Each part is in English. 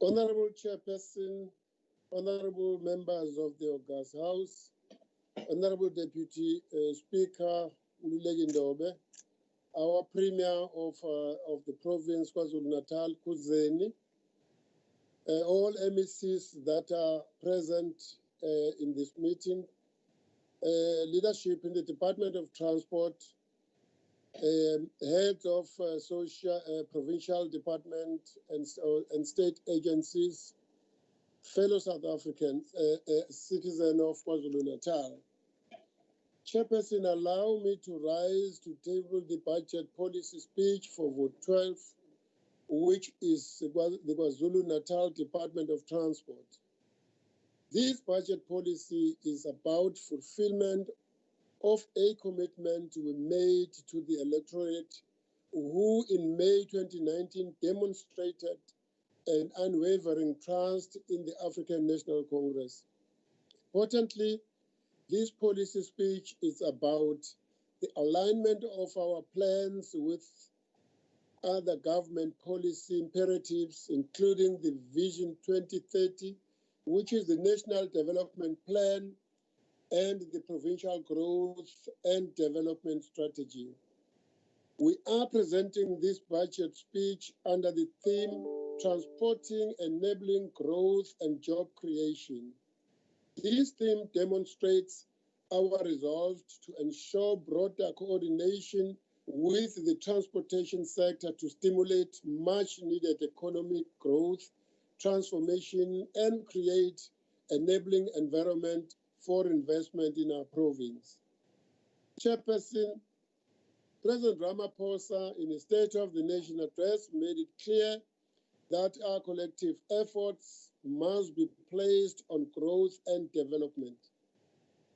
Honorable Chairperson, honorable members of the August House, Honorable Deputy Speaker Ndobe, our Premier of the province KwaZulu-Natal, HOOSEN, all MECs that are present in this meeting, leadership in the Department of Transport, heads of provincial department and state agencies, fellow South Africans, citizen of KwaZulu-Natal. Chairperson, allow me to rise to table the budget policy speech for vote 12, which is the KwaZulu-Natal Department of Transport. This budget policy is about fulfillment of a commitment we made to the electorate, who in May 2019 demonstrated an unwavering trust in the African National Congress. Importantly, this policy speech is about the alignment of our plans with other government policy imperatives, including the Vision 2030, which is the National Development Plan, and the Provincial Growth and Development Strategy. We are presenting this budget speech under the theme, Transporting Enabling Growth and Job Creation. This theme demonstrates our resolve to ensure broader coordination with the transportation sector to stimulate much-needed economic growth, transformation, and create enabling environment for investment in our province. Chairperson, President Ramaphosa, in his State of the Nation address, made it clear that our collective efforts must be placed on growth and development.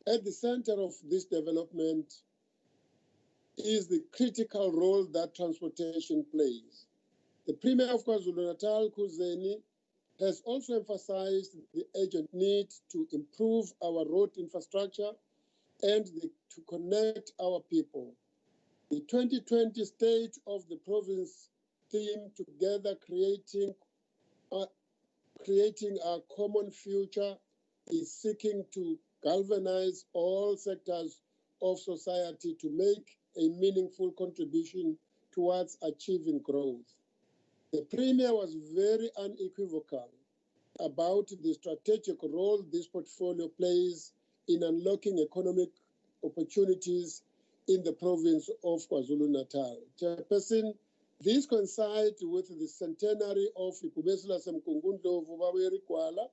At the center of this development is the critical role that transportation plays. The Premier of KwaZulu-Natal, HOOSEN, has also emphasized the urgent need to improve our road infrastructure and to connect our people. The 2020 State of the Province theme, Together Creating Our Common Future, is seeking to galvanize all sectors of society to make a meaningful contribution towards achieving growth. The Premier was very unequivocal about the strategic role this portfolio plays in unlocking economic opportunities in the province of KwaZulu-Natal. Chairperson, this coincides with the centenary of Ikubesela Semkungundlovu Ubaba Erikwala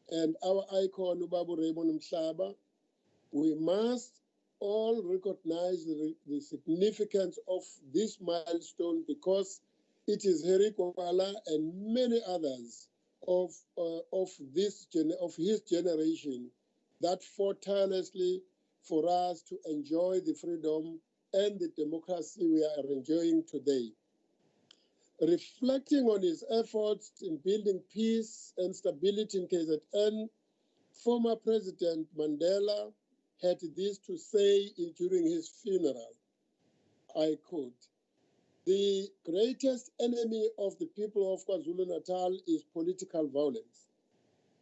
and our icon Ubaba Raymond Mhlaba. We must all recognize the significance of this milestone because it is Erikwala and many others of his generation that fought tirelessly for us to enjoy the freedom and the democracy we are enjoying today. Reflecting on his efforts in building peace and stability in KZN, former President Mandela had this to say during his funeral. I quote, "The greatest enemy of the people of KwaZulu-Natal is political violence.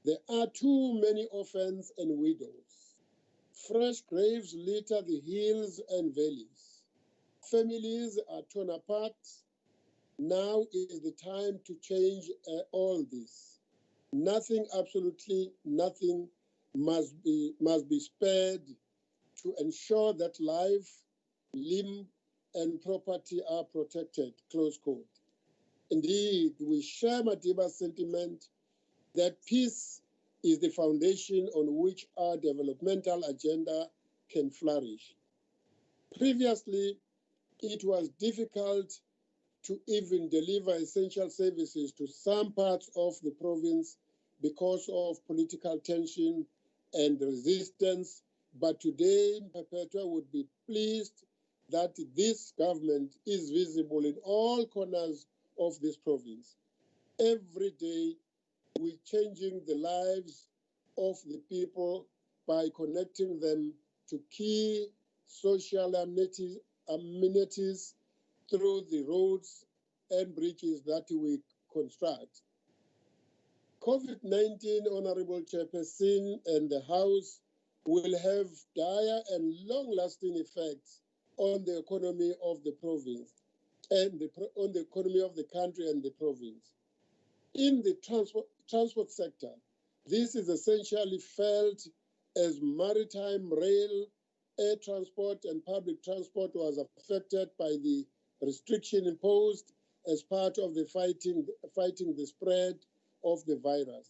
There are too many orphans and widows. Fresh graves litter the hills and valleys. Families are torn apart. Now is the time to change all this. Nothing, absolutely nothing must be spared to ensure that life, limb, and property are protected," close quote. Indeed, we share Madiba's sentiment that peace is the foundation on which our developmental agenda can flourish. Previously, it was difficult to even deliver essential services to some parts of the province because of political tension and resistance, but today Perpetua would be pleased that this government is visible in all corners of this province. Every day, we're changing the lives of the people by connecting them to key social amenities through the roads and bridges that we construct. COVID-19, Honorable Chairperson, and the House will have dire and long-lasting effects on the economy of the province and on the economy of the country and the province. In the transport sector, this is essentially felt as maritime, rail, air transport, and public transport was affected by the restriction imposed as part of the fighting the spread of the virus.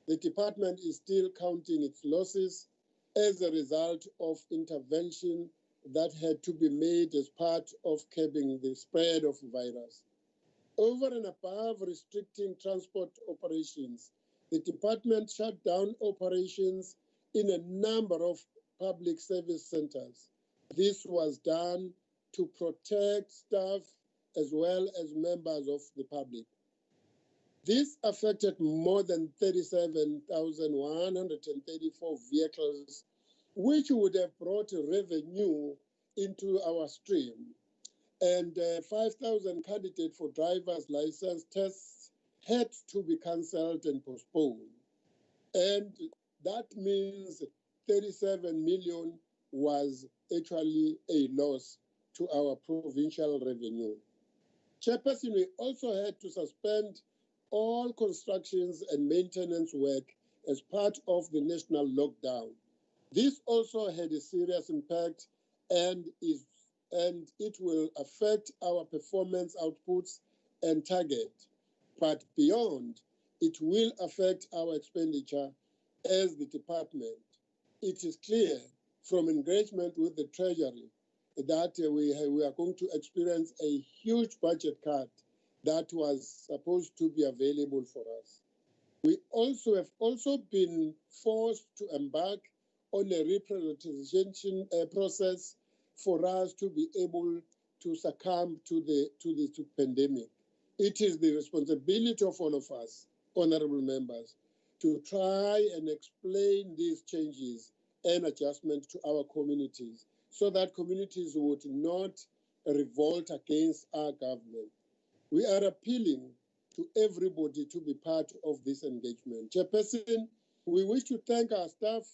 The department is still counting its losses as a result of intervention that had to be made as part of curbing the spread of virus. Over and above restricting transport operations, the department shut down operations in a number of public service centers. This was done to protect staff as well as members of the public. This affected more than 37,134 vehicles, which would have brought revenue into our stream. And 5,000 candidates for driver's license tests had to be cancelled and postponed. And that means 37 million was actually a loss to our provincial revenue. Chairperson, we also had to suspend all constructions and maintenance work as part of the national lockdown. This also had a serious impact and it will affect our performance outputs and target. But beyond, it will affect our expenditure as the department. It is clear from engagement with the Treasury that we are going to experience a huge budget cut that was supposed to be available for us. We have also been forced to embark on a reprioritization process for us to be able to succumb to the pandemic. It is the responsibility of all of us, honorable members, to try and explain these changes and adjustments to our communities so that communities would not revolt against our government. We are appealing to everybody to be part of this engagement. Chairperson, we wish to thank our staff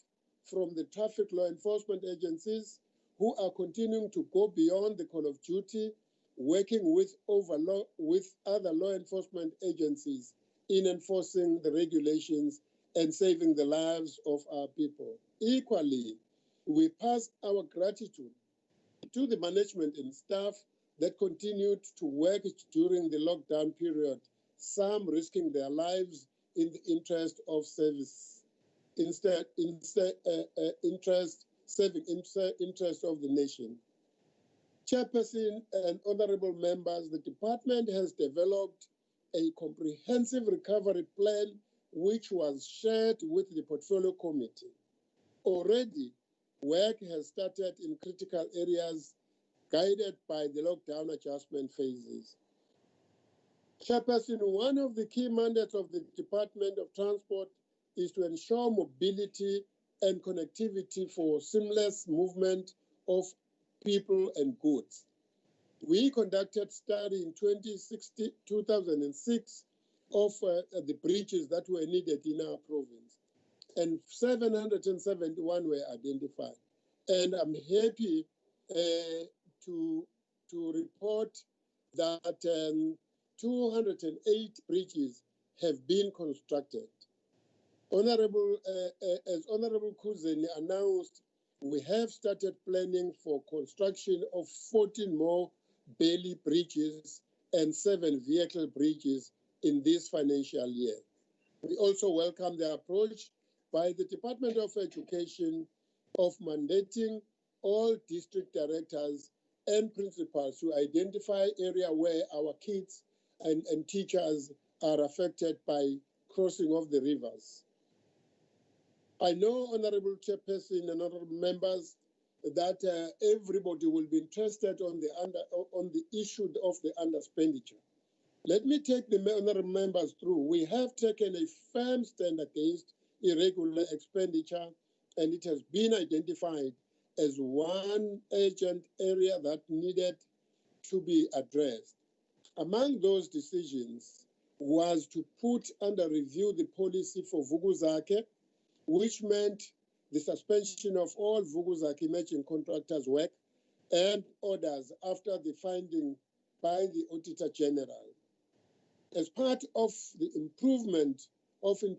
from the traffic law enforcement agencies who are continuing to go beyond the call of duty, working with other law enforcement agencies in enforcing the regulations and saving the lives of our people. Equally, we pass our gratitude to the management and staff that continued to work during the lockdown period, some risking their lives in the interest of service, serving interest of the nation. Chairperson and honorable members, the department has developed a comprehensive recovery plan which was shared with the portfolio committee. Already, work has started in critical areas guided by the lockdown adjustment phases. Chairperson, one of the key mandates of the Department of Transport is to ensure mobility and connectivity for seamless movement of people and goods. We conducted study in 2006 of the bridges that were needed in our province, and 771 were identified. And I'm happy to report that 208 bridges have been constructed. As Honorable HOOSEN announced, we have started planning for construction of 14 more belly bridges and 7 vehicle bridges in this financial year. We also welcome the approach by the Department of Education of mandating all district directors and principals to identify areas where our kids and teachers are affected by crossing of the rivers. I know, Honorable Chairperson and honorable members, that everybody will be interested on the issue of the underexpenditure. Let me take the honorable members through. We have taken a firm stand against irregular expenditure, and it has been identified as one urgent area that needed to be addressed. Among those decisions, was to put under review the policy for Vukuzake, which meant the suspension of all Vukuzake matching contractors' work and orders after the finding by the Auditor General. As part of the improvement of we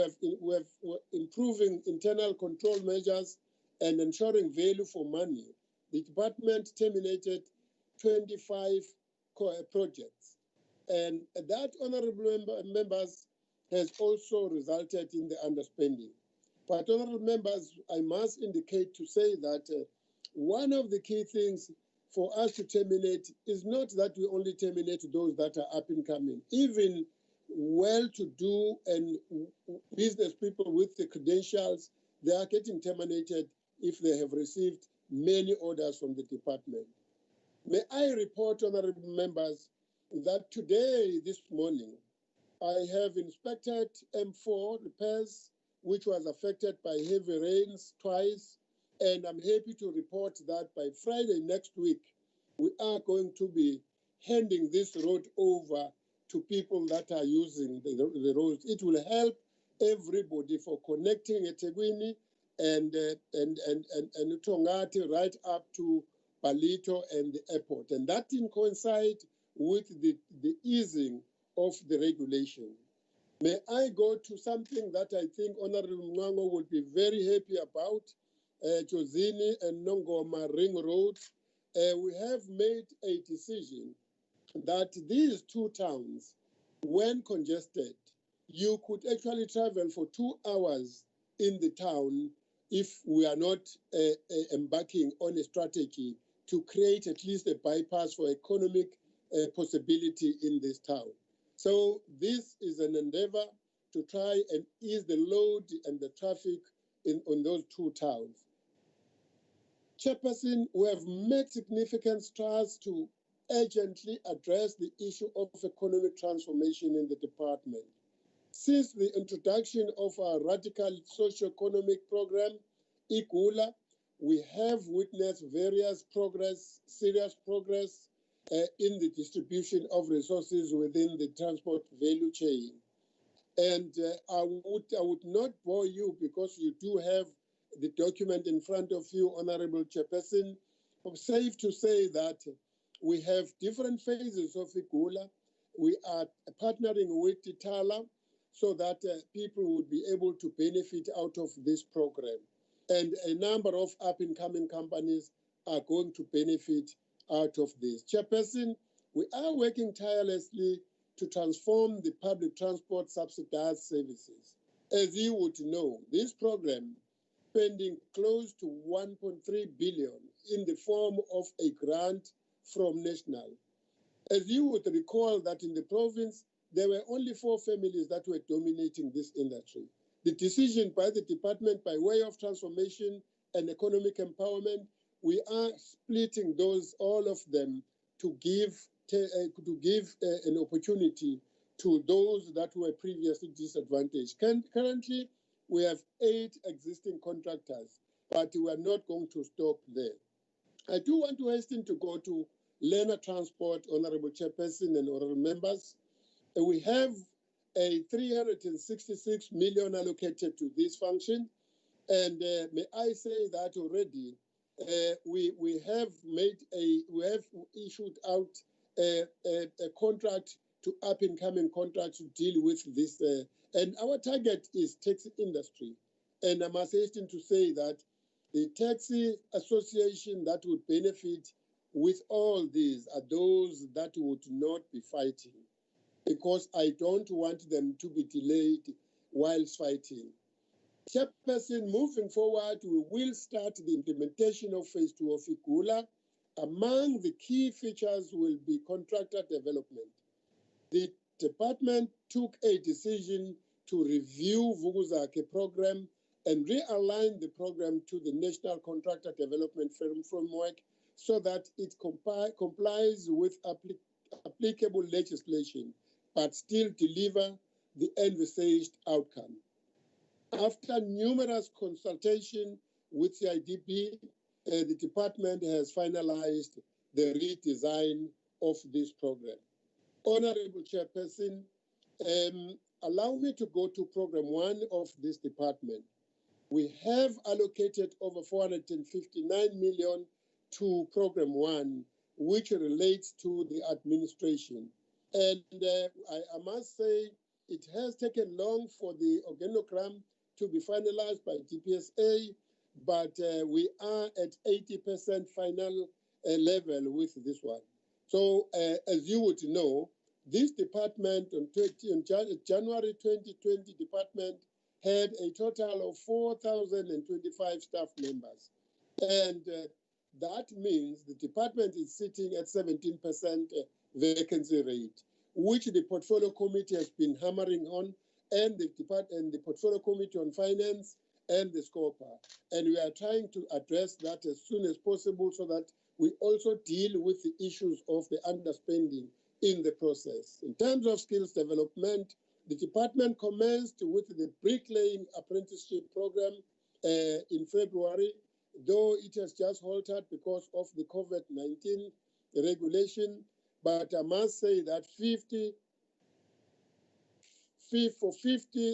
have improving internal control measures and ensuring value for money, the department terminated 25 projects. And that, honorable members, has also resulted in the underspending. But honorable members, I must indicate to say that one of the key things for us to terminate is not that we only terminate those that are up and coming. Even well-to-do and business people with the credentials, they are getting terminated if they have received many orders from the department. May I report, honorable members, that today, this morning, I have inspected M4 repairs, which was affected by heavy rains twice, and I'm happy to report that by Friday next week, we are going to be handing this road over to people that are using the roads. It will help everybody for connecting eThekwini and Tongati right up to Palito and the airport. And that in coincide with the easing of the regulation. May I go to something that I think Honorable Mwango will be very happy about, Jozini and Nongoma Ring Road. We have made a decision that these two towns, when congested, you could actually travel for 2 hours in the town if we are not embarking on a strategy to create at least a bypass for economic possibility in this town. So this is an endeavor to try and ease the load and the traffic on those two towns. Chairperson, we have made significant strides to urgently address the issue of economic transformation in the department. Since the introduction of our radical socio-economic program, IGULA, we have witnessed serious progress in the distribution of resources within the transport value chain. And I would not bore you because you do have the document in front of you, Honorable Chairperson. It's safe to say that we have different phases of IGULA. We are partnering with TALA so that people would be able to benefit out of this program. And a number of up-and-coming companies are going to benefit out of this. Chairperson, we are working tirelessly to transform the public transport subsidized services. As you would know, this program spending close to 1.3 billion in the form of a grant from National. As you would recall that in the province, there were only 4 families that were dominating this industry. The decision by the department by way of transformation and economic empowerment, we are splitting all of them to give an opportunity to those that were previously disadvantaged. Currently, we have 8 existing contractors, but we are not going to stop there. I do want to hasten to go to Learner Transport, Honorable Chairperson and honorable members. We have a 366 million allocated to this function. And may I say that already, we have issued out a contract to up-and-coming contracts to deal with this. And our target is taxi industry. And I must hasten to say that the taxi association that would benefit with all these are those that would not be fighting, because I don't want them to be delayed whilst fighting. Chairperson, moving forward, we will start the implementation of phase 2 of IGULA. Among the key features will be contractor development. The department took a decision to review Vukuzake program and realign the program to the National Contractor Development Framework so that it complies with applicable legislation, but still deliver the envisaged outcome. After numerous consultations with the IDP, the department has finalized the redesign of this program. Honorable Chairperson, Allow me to go to program 1 of this department. We have allocated over 459 million to program 1, which relates to the administration. And I must say, it has taken long for the organogram to be finalized by DPSA, but we are at 80% final level with this one. So as you would know, this department on January 2020 department had a total of 4,025 staff members. And that means the department is sitting at 17% vacancy rate, which the portfolio committee has been hammering on, and the portfolio committee on finance and the SCOPA. And we are trying to address that as soon as possible so that we also deal with the issues of the underspending in the process. In terms of skills development, the department commenced with the bricklaying apprenticeship program in February, though it has just halted because of the COVID-19 regulation. But I must say that 50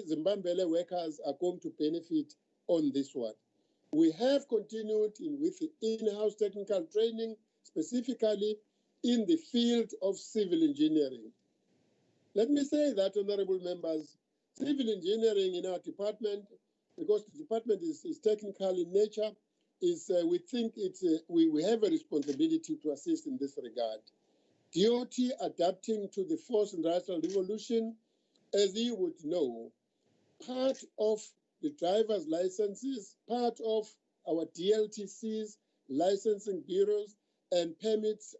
Zimbabwe workers are going to benefit on this one. We have continued with the in-house technical training, specifically in the field of civil engineering. Let me say that, honorable members, civil engineering in our department, because the department is technical in nature, we think we have a responsibility to assist in this regard. DOT adapting to the fourth industrial revolution, as you would know, part of the driver's licenses, part of our DLTCs, licensing bureaus, and permits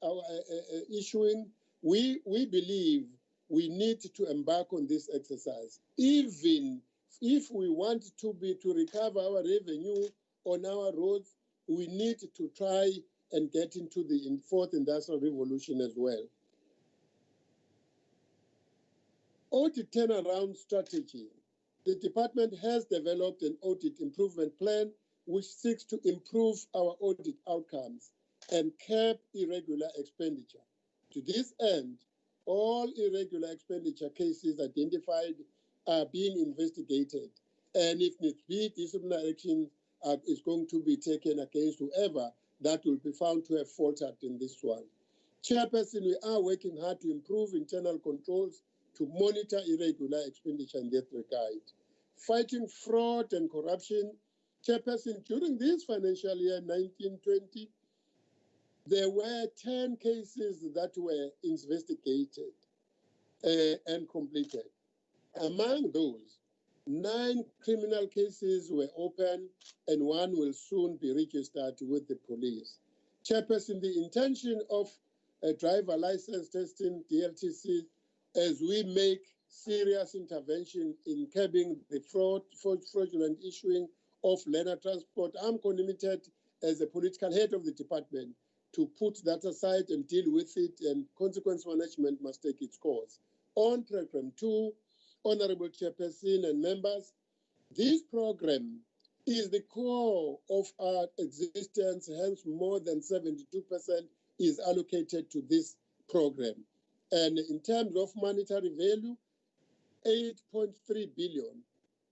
issuing, we believe we need to embark on this exercise. Even if we want to recover our revenue on our roads, we need to try and get into the fourth industrial revolution as well. Audit turnaround strategy. The department has developed an audit improvement plan which seeks to improve our audit outcomes and curb irregular expenditure. To this end, all irregular expenditure cases identified are being investigated, and if need be, disciplinary action is going to be taken against whoever that will be found to have faltered in this one. Chairperson, we are working hard to improve internal controls to monitor irregular expenditure in that regard. Fighting fraud and corruption. Chairperson, during this financial year 1920, there were 10 cases that were investigated and completed. Among those, 9 criminal cases were opened and 1 will soon be registered with the police. Chairperson, the intention of a driver license testing, DLTC, as we make serious intervention in curbing the fraudulent issuing of learner transport, I'm committed as a political head of the department to put that aside and deal with it, and consequence management must take its course. On program 2, honorable chairperson and members, this program is the core of our existence, hence more than 72% is allocated to this program. And in terms of monetary value, 8.3 billion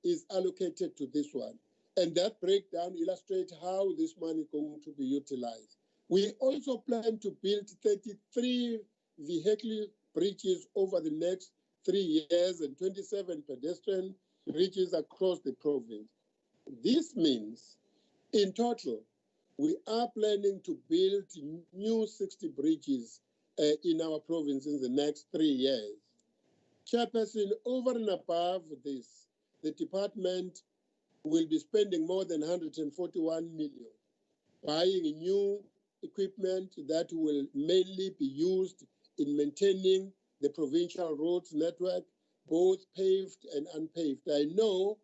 is allocated to this one. And that breakdown illustrates how this money is going to be utilized. We also plan to build 33 vehicular bridges over the next 3 years and 27 pedestrian bridges across the province. This means, in total, we are planning to build new 60 bridges in our province in the next 3 years. Chairperson, over and above this, the department will be spending more than 141 million, buying new equipment that will mainly be used in maintaining the provincial roads network, both paved and unpaved. I know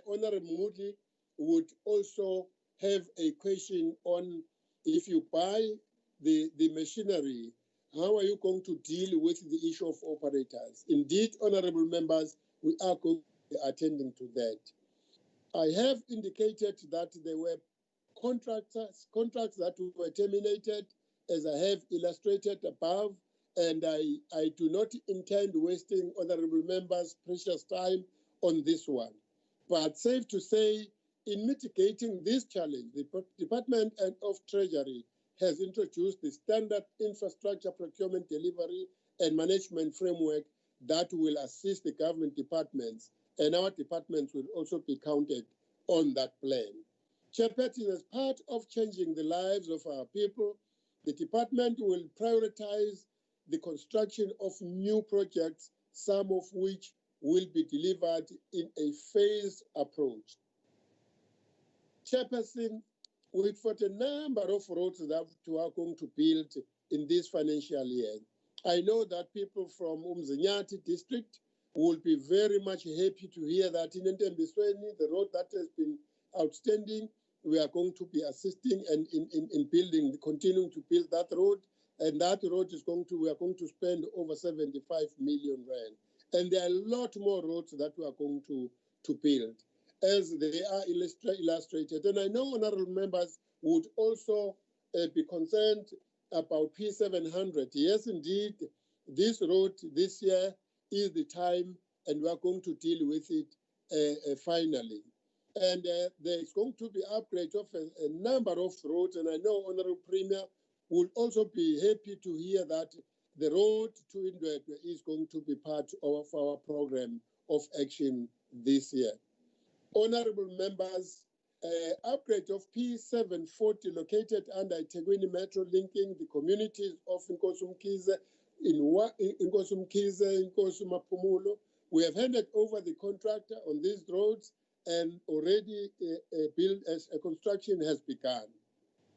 Honorable Moodley would also have a question on, if you buy the machinery, how are you going to deal with the issue of operators? Indeed, honorable members, we are going to be attending to that. I have indicated that there were contracts that were terminated, as I have illustrated above, and I do not intend wasting honorable members' precious time on this one. But safe to say, in mitigating this challenge, the Department of Treasury has introduced the standard infrastructure procurement delivery and management framework that will assist the government departments, and our departments will also be counted on that plan. Chairperson, as part of changing the lives of our people, the department will prioritize the construction of new projects, some of which will be delivered in a phased approach. Chairperson, we've got a number of roads that we are going to build in this financial year. I know that people from Umzinyati district will be very much happy to hear that in Ntembisweni, the road that has been outstanding, we are going to be assisting and in building, continuing to build that road. And that road is we are going to spend over 75 million rand. And there are a lot more roads that we are going to build as they are illustrated. And I know honorable members would also be concerned about P700. Yes, indeed, this road this year is the time, and we are going to deal with it finally. And there's going to be upgrade of a number of roads, and I know Honorable Premier will also be happy to hear that the road to Indwedwe is going to be part of our program of action this year. Honorable members, upgrade of P740 located under Tegwini Metro linking the communities of Nkosumkize, Nkosumapumulo. We have handed over the contractor on these roads, and already construction has begun.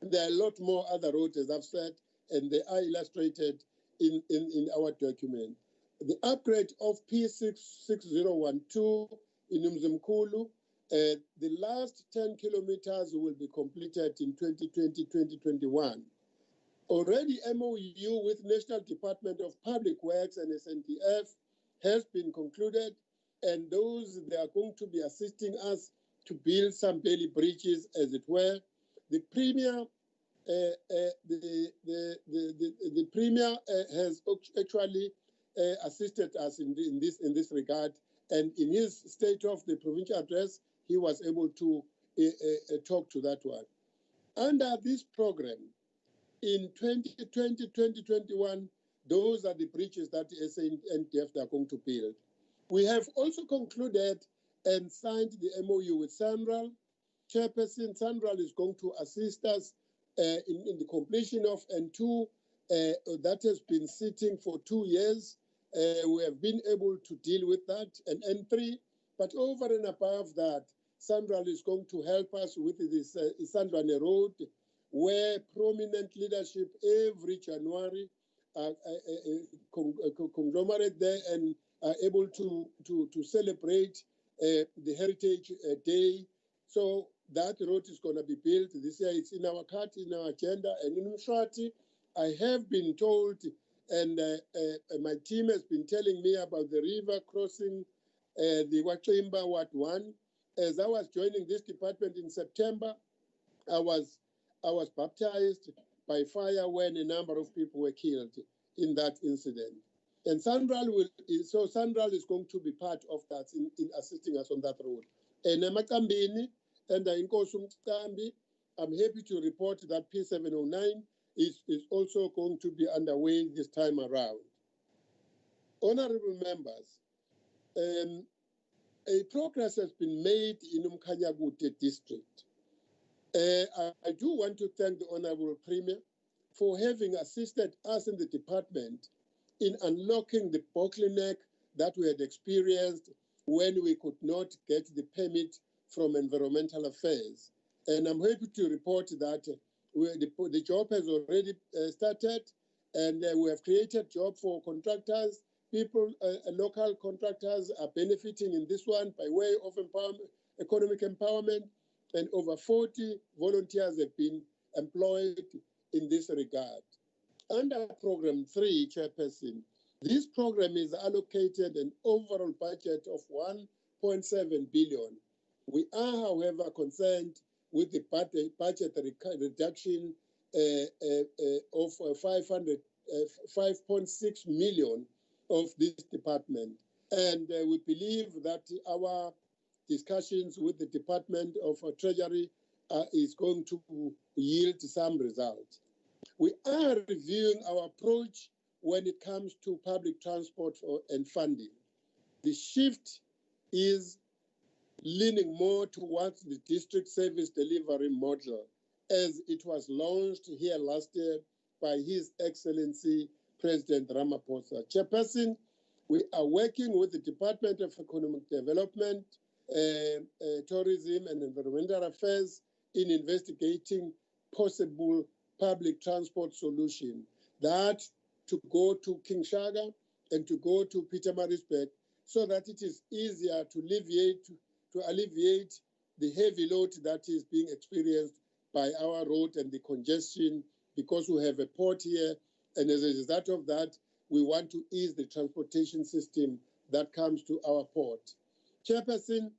There are a lot more other roads, as I've said, and they are illustrated in our document. The upgrade of P6012 in Umzimkulu, the last 10 kilometers will be completed in 2020-2021. Already MOU with National Department of Public Works and SNDF has been concluded, and those they are going to be assisting us to build some belly bridges, as it were. The Premier, the Premier has actually assisted us in this regard, and in his state of the provincial address, he was able to talk to that one. Under this program, in 2020-2021, those are the bridges that SNDF are going to build. We have also concluded and signed the MOU with Sanral. Chairperson, Sanral is going to assist us in the completion of N2 that has been sitting for 2 years. We have been able to deal with that, and N3, but over and above that, Sanral is going to help us with this Sandwane Road, where prominent leadership every January conglomerate there and are able to celebrate the Heritage Day. So that road is going to be built this year. It's in our cart, in our agenda. And in Mshwati, I have been told, and my team has been telling me about the river crossing the Wachimba Ward 1. As I was joining this department in September, I was baptized by fire when a number of people were killed in that incident. And Sanral is going to be part of that in assisting us on that road. And Makambini and in Kosumkambi, I'm happy to report that P709 is also going to be underway this time around. Honorable members, a progress has been made in Umkanyagute district. I do want to thank the Honorable Premier for having assisted us in the department in unlocking the bottleneck that we had experienced when we could not get the permit from Environmental Affairs. And I'm happy to report that the job has already started, and we have created job for contractors. People, local contractors are benefiting in this one by way of economic empowerment, and over 40 volunteers have been employed in this regard. Under Program 3, Chairperson, this program is allocated an overall budget of 1.7 billion. We are, however, concerned with the budget reduction of 500 5.6 million of this department. And we believe that our discussions with the Department of Treasury is going to yield some results. We are reviewing our approach when it comes to public transport and funding. The shift is leaning more towards the district service delivery model as it was launched here last year by His Excellency President Ramaphosa. Chairperson, we are working with the Department of Economic Development, Tourism and Environmental Affairs in investigating possible public transport solution that to go to King Shaka and to go to Pietermaritzburg so that it is easier to alleviate the heavy load that is being experienced by our road and the congestion, because we have a port here, and as a result of that, we want to ease the transportation system that comes to our port. Chairperson,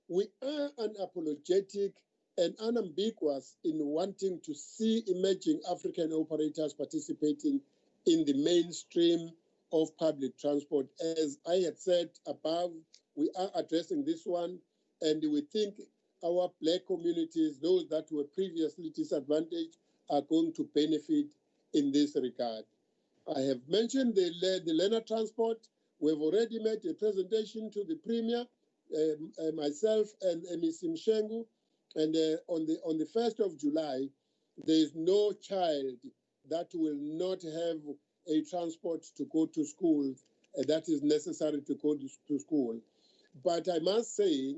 we are unapologetic and unambiguous in wanting to see emerging African operators participating in the mainstream of public transport. As I had said above, we are addressing this one, and we think our Black communities, those that were previously disadvantaged, are going to benefit in this regard. I have mentioned the learner transport. We've already made a presentation to the Premier, myself and Ms. Mshengu, and on the 1st of July, there is no child that will not have a transport to go to school that is necessary to go to school. But I must say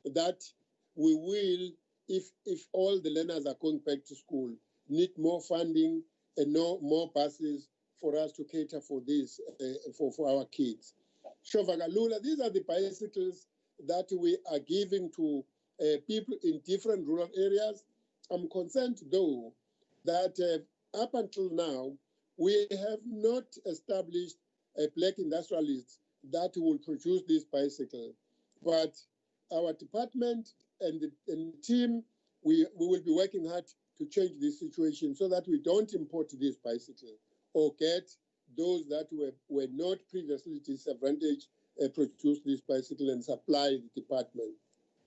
that we will, if all the learners are going back to school, need more funding and more buses for us to cater for this, for our kids. Shovagalula, these are the bicycles that we are giving to people in different rural areas. I'm concerned, though, that up until now, we have not established a Black industrialist that will produce this bicycle. But our department and the team, we will be working hard to change this situation so that we don't import this bicycle or get those that were not previously disadvantaged produce this bicycle and supply the department.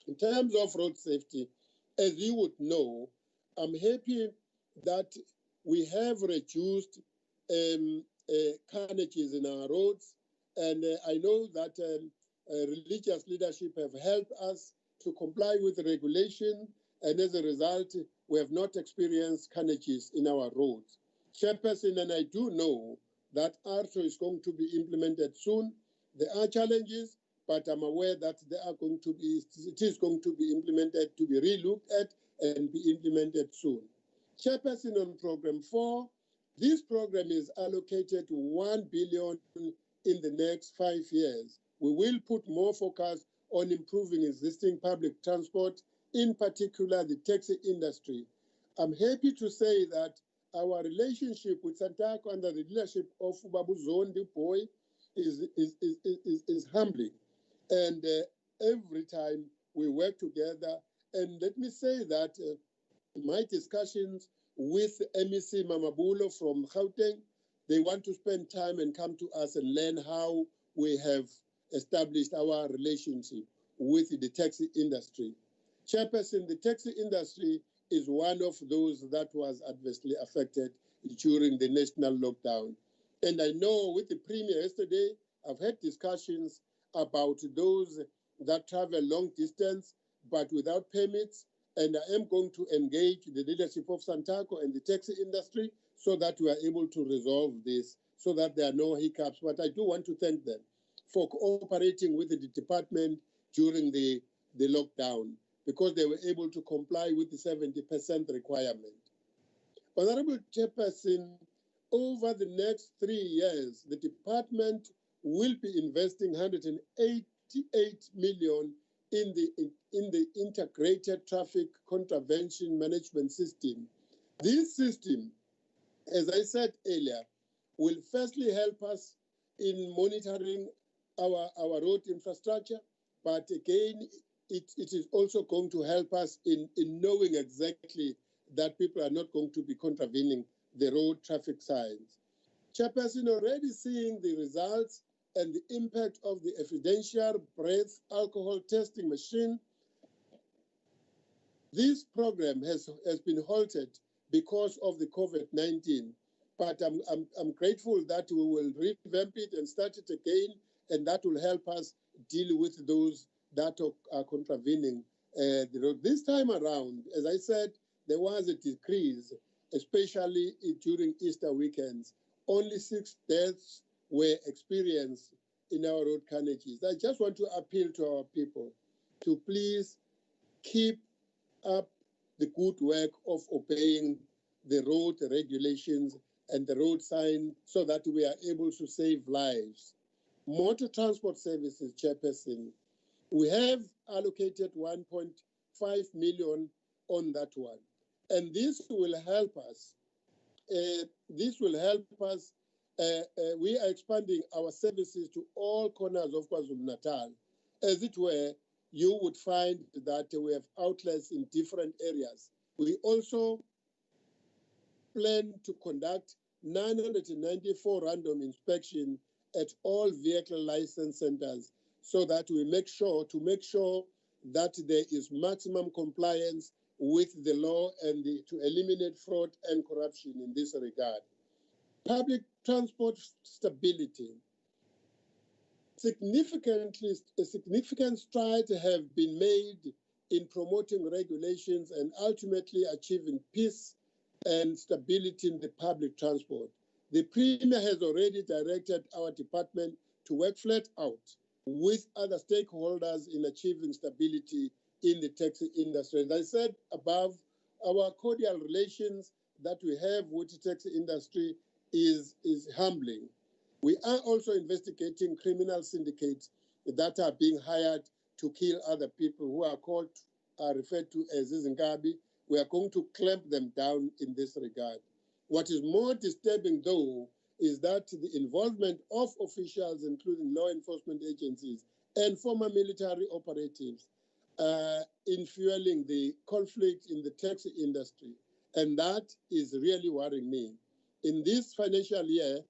In terms of road safety, as you would know, I'm happy that we have reduced carnages in our roads, and I know that religious leadership have helped us to comply with the regulation, and as a result, we have not experienced carnages in our roads. Chairperson, and I do know that ARTO is going to be implemented soon. There are challenges, but I'm aware that it is going to be implemented, to be re-looked at and be implemented soon. Chairperson, on Program 4, this program is allocated 1 billion in the next 5 years. We will put more focus on improving existing public transport, in particular the taxi industry. I'm happy to say that our relationship with SANTACO under the leadership of Babu Zondi Boy is humbling. And every time we work together, and let me say that my discussions with MEC Mamabulo from Gauteng, they want to spend time and come to us and learn how we have established our relationship with the taxi industry. Chairperson, the taxi industry is one of those that was adversely affected during the national lockdown. And I know with the Premier yesterday, I've had discussions about those that travel long distance, but without permits. And I am going to engage the leadership of SANTACO and the taxi industry so that we are able to resolve this, so that there are no hiccups. But I do want to thank them for cooperating with the department during the lockdown, because they were able to comply with the 70% requirement. Honorable Chairperson, over the next 3 years, the department will be investing 188 million in the integrated traffic contravention management system. This system, as I said earlier, will firstly help us in monitoring our road infrastructure, but again, it is also going to help us in knowing exactly that people are not going to be contravening the road traffic signs. Chairperson, already seeing the results and the impact of the evidential breath alcohol testing machine, this program has been halted because of the COVID-19. But I'm grateful that we will revamp it and start it again, and that will help us deal with those that are contravening the road. This time around, as I said, there was a decrease, especially during Easter weekends. Only 6 deaths were experienced in our road carnages. I just want to appeal to our people to please keep up the good work of obeying the road regulations and the road sign so that we are able to save lives. Motor transport services, Chairperson, we have allocated 1.5 million on that one. And this will help us. We are expanding our services to all corners of KwaZulu-Natal. As it were, you would find that we have outlets in different areas. We also plan to conduct 994 random inspections at all vehicle license centers so that we make sure that there is maximum compliance with the law and to eliminate fraud and corruption in this regard. Public transport stability. Significant strides have been made in promoting regulations and ultimately achieving peace and stability in the public transport. The Premier has already directed our department to work flat out with other stakeholders in achieving stability in the taxi industry. As I said above, our cordial relations that we have with the taxi industry is humbling. We are also investigating criminal syndicates that are being hired to kill other people who are referred to as Izingabi. We are going to clamp them down in this regard. What is more disturbing, though, is that the involvement of officials, including law enforcement agencies and former military operatives, in fueling the conflict in the taxi industry. And that is really worrying me. In this financial year,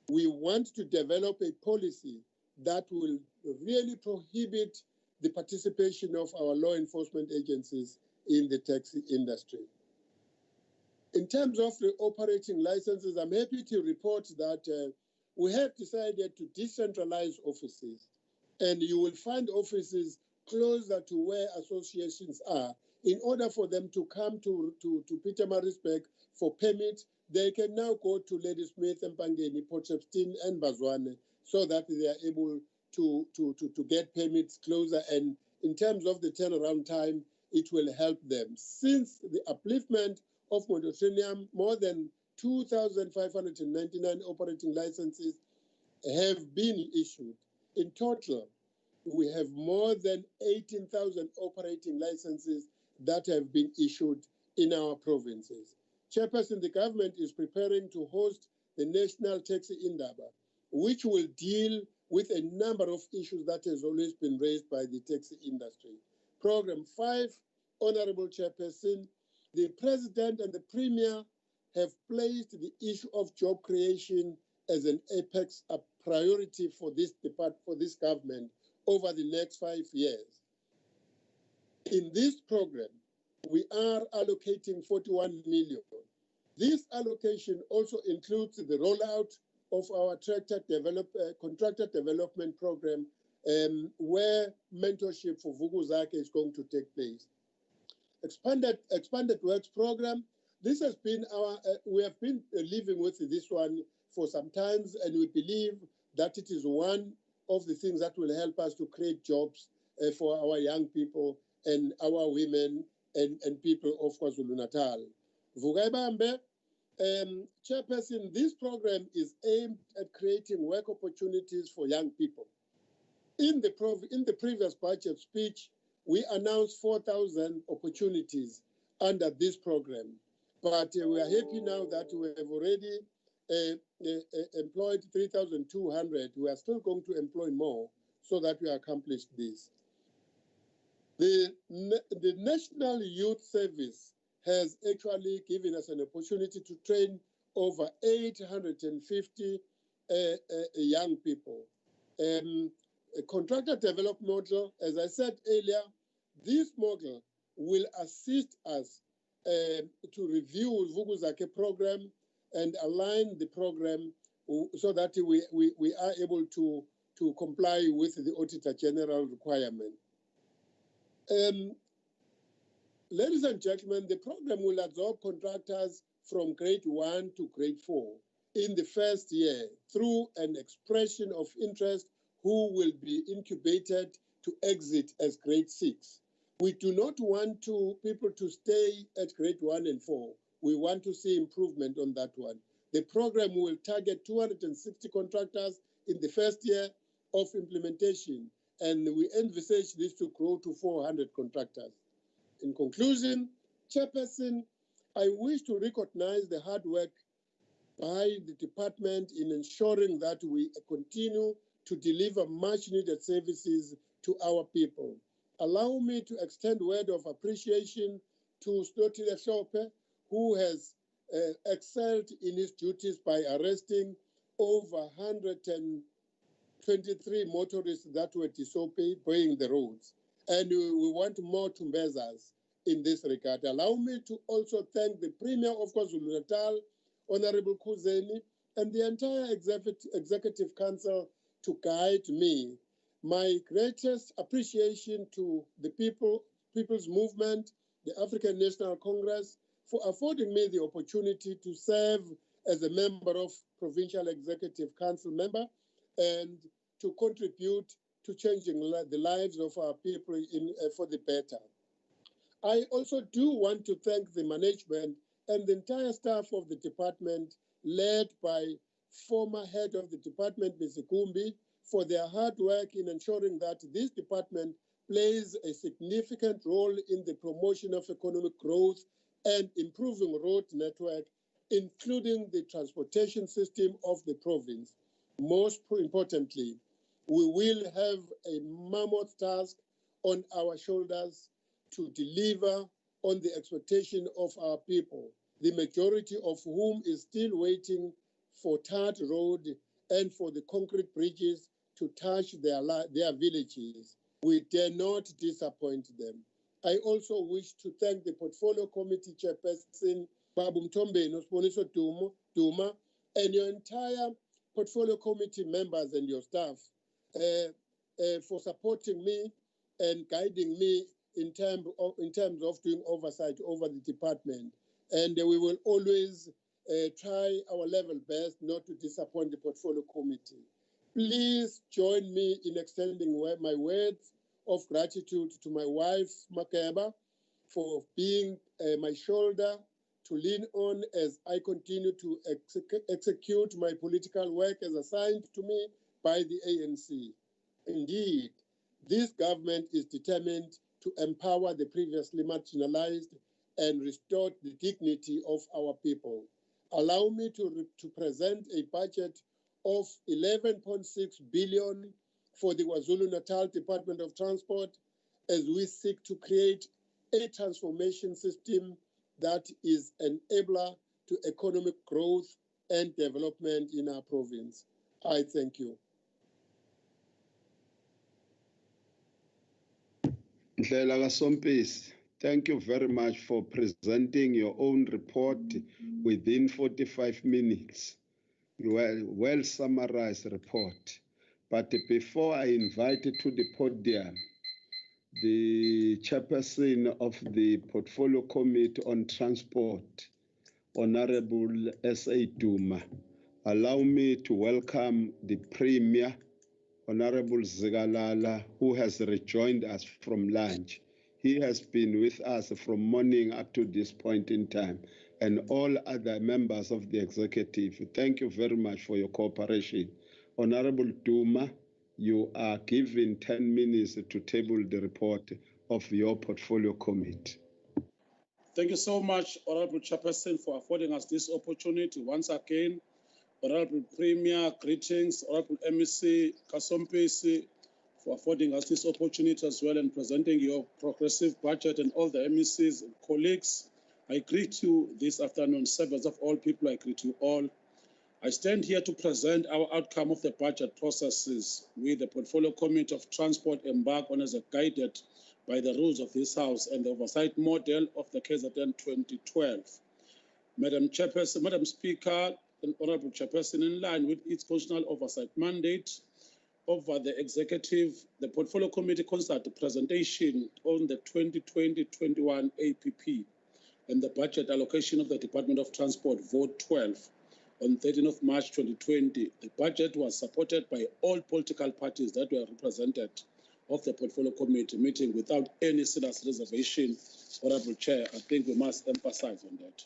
we want to develop a policy that will really prohibit the participation of our law enforcement agencies in the taxi industry. In terms of the operating licenses, I'm happy to report that we have decided to decentralize offices, and you will find offices closer to where associations are. In order for them to come to Pietermaritzburg for permit, they can now go to Ladysmith and Pangeni, Port Shepstone and Bazwane so that they are able to get permits closer. And in terms of the turnaround time, it will help them. Since the upliftment of moratorium, more than 2,599 operating licenses have been issued. In total, we have more than 18,000 operating licenses that have been issued in our provinces. Chairperson, the government is preparing to host the National Taxi Indaba, which will deal with a number of issues that has always been raised by the taxi industry. Program 5, Honorable Chairperson, the President and the Premier have placed the issue of job creation as an apex priority for this government over the next 5 years. In this program, we are allocating 41 million. This allocation also includes the rollout of our contractor development program, where mentorship for Vukuzake is going to take place. Expanded works program. This has been we have been living with this one for some time, and we believe that it is one of the things that will help us to create jobs for our young people and our women and people of KwaZulu-Natal. Vugaibambe, Chairperson, this program is aimed at creating work opportunities for young people. In the previous budget speech, we announced 4,000 opportunities under this program. But we are happy now that we have already employed 3,200. We are still going to employ more so that we accomplish this. The National Youth Service has actually given us an opportunity to train over 850 young people. A contractor developed model, as I said earlier, this model will assist us to review Vukuzake program and align the program so that we are able to comply with the Auditor General requirement. Ladies and gentlemen, the program will absorb contractors from grade 1 to grade 4 in the first year through an expression of interest who will be incubated to exit as grade 6. We do not want people to stay at grade 1 and 4. We want to see improvement on that one. The program will target 260 contractors in the first year of implementation, and we envisage this to grow to 400 contractors. In conclusion, Chairperson, I wish to recognize the hard work by the department in ensuring that we continue to deliver much needed services to our people. Allow me to extend word of appreciation to Stotile Shope, who has excelled in his duties by arresting over 123 motorists that were disobeying the roads. And we want more Tumbezas in this regard. Allow me to also thank the Premier of KwaZulu-Natal, Honorable HOOSEN, and the entire Executive Council to guide me. My greatest appreciation to the People's Movement, the African National Congress, for affording me the opportunity to serve as a member of Provincial Executive Council member and to contribute to changing the lives of our people for the better. I also do want to thank the management and the entire staff of the department, led by former head of the department, Ms. Gumbi, for their hard work in ensuring that this department plays a significant role in the promotion of economic growth and improving road network, including the transportation system of the province. Most importantly, we will have a mammoth task on our shoulders to deliver on the expectation of our people, the majority of whom is still waiting for tarred road and for the concrete bridges to touch their villages. We dare not disappoint them. I also wish to thank the Portfolio Committee Chairperson, Babu Mtombeni, DUMA, and your entire Portfolio Committee members and your staff for supporting me and guiding me in terms of doing oversight over the department. And we will always try our level best not to disappoint the Portfolio Committee. Please join me in extending my words of gratitude to my wife, Makeba, for being my shoulder to lean on as I continue to execute my political work as assigned to me by the ANC. Indeed, this government is determined to empower the previously marginalized and restore the dignity of our people. Allow me to present a budget of 11.6 billion for the KwaZulu-Natal Department of Transport as we seek to create a transformation system that is an enabler to economic growth and development in our province. I thank you. Ndlela kaSompisi, thank you very much for presenting your own report within 45 minutes. Well summarized report. But before I invite to the podium the Chairperson of the Portfolio Committee on Transport, Honorable S.A. DUMA, allow me to welcome the Premier, Honorable Zigalala, who has rejoined us from lunch. He has been with us from morning up to this point in time, and all other members of the executive. Thank you very much for your cooperation. Honorable DUMA, you are given 10 minutes to table the report of your Portfolio Committee. Thank you so much, Honorable Chairperson, for affording us this opportunity once again. Honorable Premier, greetings. Honorable MEC Kasompisi, for affording us this opportunity as well and presenting your progressive budget, and all the MECs and colleagues I greet you this afternoon, servants of all people, I greet you all. I stand here to present our outcome of the budget processes with the Portfolio Committee of Transport embarked on as guided by the rules of this House and the oversight model of the KZN 2012. Madam Chairperson, Madam Speaker, and Honorable Chairperson, in line with its constitutional oversight mandate over the executive, the Portfolio Committee conducted the presentation on the 2020-21 APP and the budget allocation of the Department of Transport, Vote 12, on 13th of March 2020. The budget was supported by all political parties that were represented of the Portfolio Committee meeting without any serious reservation. Honorable Chair, I think we must emphasize on that.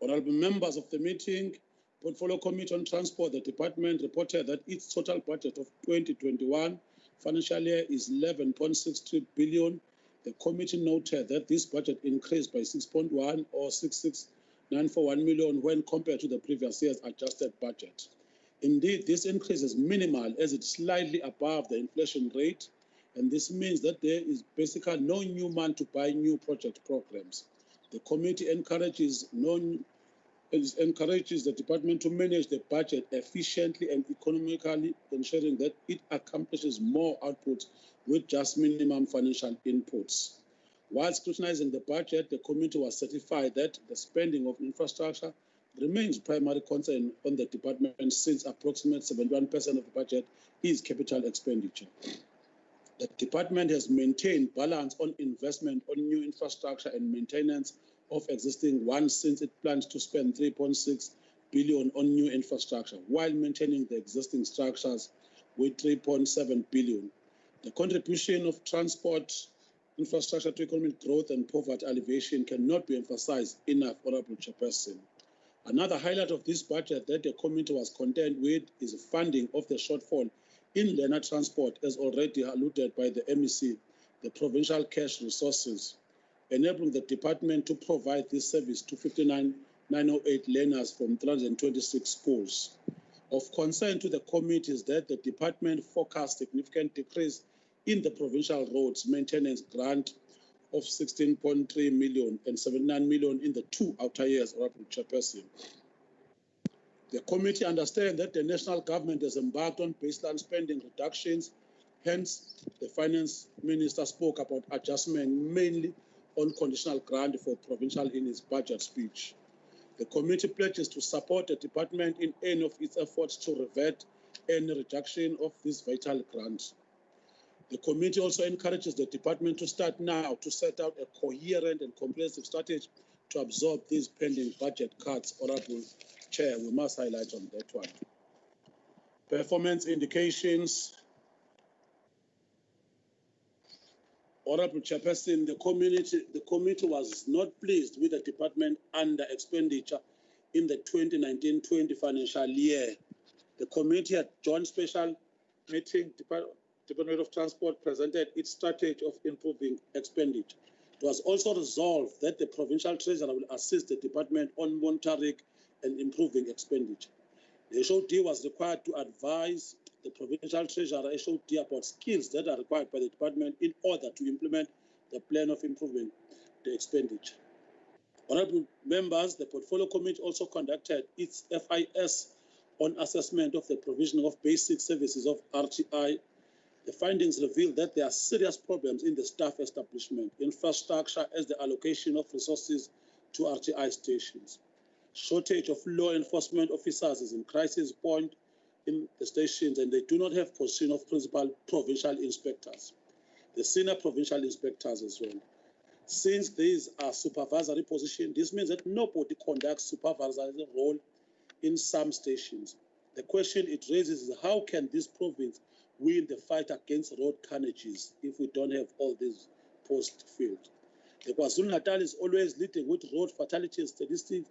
Honorable members of the meeting, Portfolio Committee on Transport, the department reported that its total budget of 2021 financial year is 11.63 billion. The committee noted that this budget increased by 6.1 or 66,941 million when compared to the previous year's adjusted budget. Indeed, this increase is minimal as it's slightly above the inflation rate, and this means that there is basically no new money to buy new project programs. The committee encourages the department to manage the budget efficiently and economically, ensuring that it accomplishes more output with just minimum financial inputs. While scrutinizing the budget, the committee was certified that the spending of infrastructure remains primary concern on the department since approximately 71% of the budget is capital expenditure. The department has maintained balance on investment on new infrastructure and maintenance of existing ones since it plans to spend 3.6 billion on new infrastructure while maintaining the existing structures with 3.7 billion. The contribution of transport infrastructure to economic growth and poverty alleviation cannot be emphasized enough, Honorable Chairperson. Another highlight of this budget that the committee was content with is the funding of the shortfall in learner transport, as already alluded by the MEC, the provincial cash resources, enabling the department to provide this service to 59,908 learners from 326 schools. Of concern to the committee is that the department forecast significant decrease in the provincial roads maintenance grant of 16.3 million and 79 million in the 2 outer years, Honorable Chairperson. The committee understands that the national government has embarked on baseline spending reductions. Hence, the finance minister spoke about adjustment mainly on conditional grant for provincial in his budget speech. The committee pledges to support the department in any of its efforts to revert any reduction of this vital grant. The committee also encourages the department to start now to set out a coherent and comprehensive strategy to absorb these pending budget cuts. Honorable Chair, we must highlight on that one. Performance indications. Honorable Chairperson, the committee was not pleased with the department under expenditure in the 2019-20 financial year. The committee at joint special meeting, Department of Transport presented its strategy of improving expenditure. It was also resolved that the provincial treasurer will assist the department on monitoring and improving expenditure. The HOD was required to advise the provincial treasurer HOD about skills that are required by the department in order to implement the plan of improving the expenditure. Honorable members, the Portfolio Committee also conducted its FIS on assessment of the provision of basic services of RTI. The findings reveal that there are serious problems in the staff establishment, infrastructure as the allocation of resources to RTI stations. Shortage of law enforcement officers is in crisis point in the stations, and they do not have position of principal provincial inspectors, the senior provincial inspectors as well. Since these are supervisory positions, this means that nobody conducts supervisory role in some stations. The question it raises is how can this province win the fight against road carnages if we don't have all these posts filled? The KwaZulu-Natal is always leading with road fatality statistics.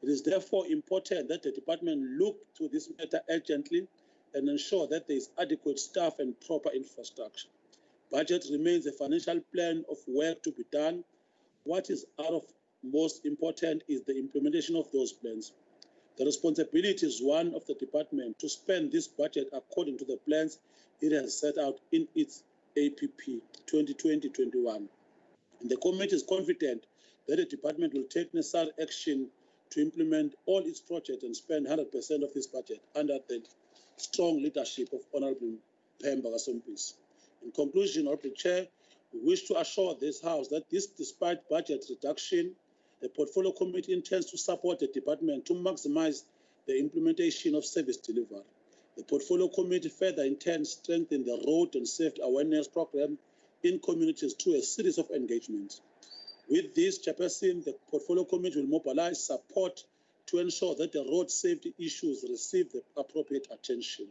It is therefore important that the department look to this matter urgently and ensure that there is adequate staff and proper infrastructure. Budget remains a financial plan of work to be done. What is out of most important is the implementation of those plans. The responsibility is one of the department to spend this budget according to the plans it has set out in its APP 2020-21. And the committee is confident that the department will take necessary action to implement all its projects and spend 100% of this budget under the strong leadership of Honorable Pemba Kasompisi. In conclusion, Honorable Chair, we wish to assure this House that despite budget reduction, the Portfolio Committee intends to support the department to maximize the implementation of service delivery. The Portfolio Committee further intends to strengthen the road and safety awareness program in communities through a series of engagements. With this, Chairperson, the Portfolio Committee will mobilize support to ensure that the road safety issues receive the appropriate attention.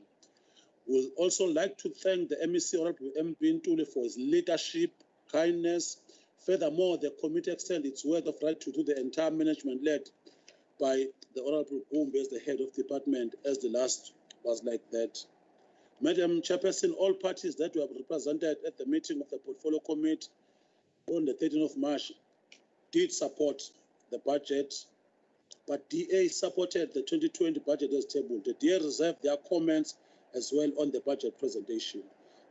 We would also like to thank the MEC, Honorable NTULI, for his leadership, kindness. Furthermore, the committee extends its word of gratitude to the entire management led by the Honorable Gumbe as the head of department, as the last was like that. Madam Chairperson, all parties that were represented at the meeting of the Portfolio Committee on the 13th of March did support the budget, but DA supported the 2020 budget as tabled. The DA reserved their comments as well on the budget presentation.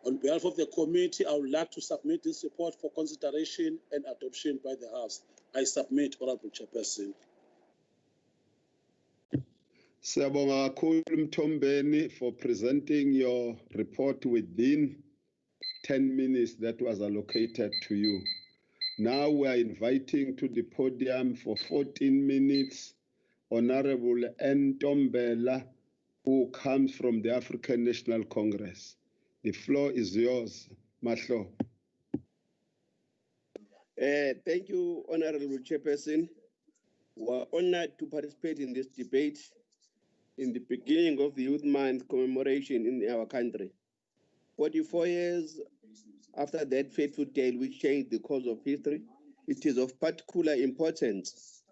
On behalf of the committee, I would like to submit this report for consideration and adoption by the House. I submit, Honorable Chairperson. Siyabonga kakhulu Mthombeni for presenting your report within 10 minutes that was allocated to you. Now we are inviting to the podium for 14 minutes Honorable NTOMBELA, who comes from the African National Congress. The floor is yours, Mahlo. Thank you, Honorable Chairperson. We are honored to participate in this debate in the beginning of the Youth Month commemoration in our country. 44 years after that fateful day which changed the course of history, it is of particular importance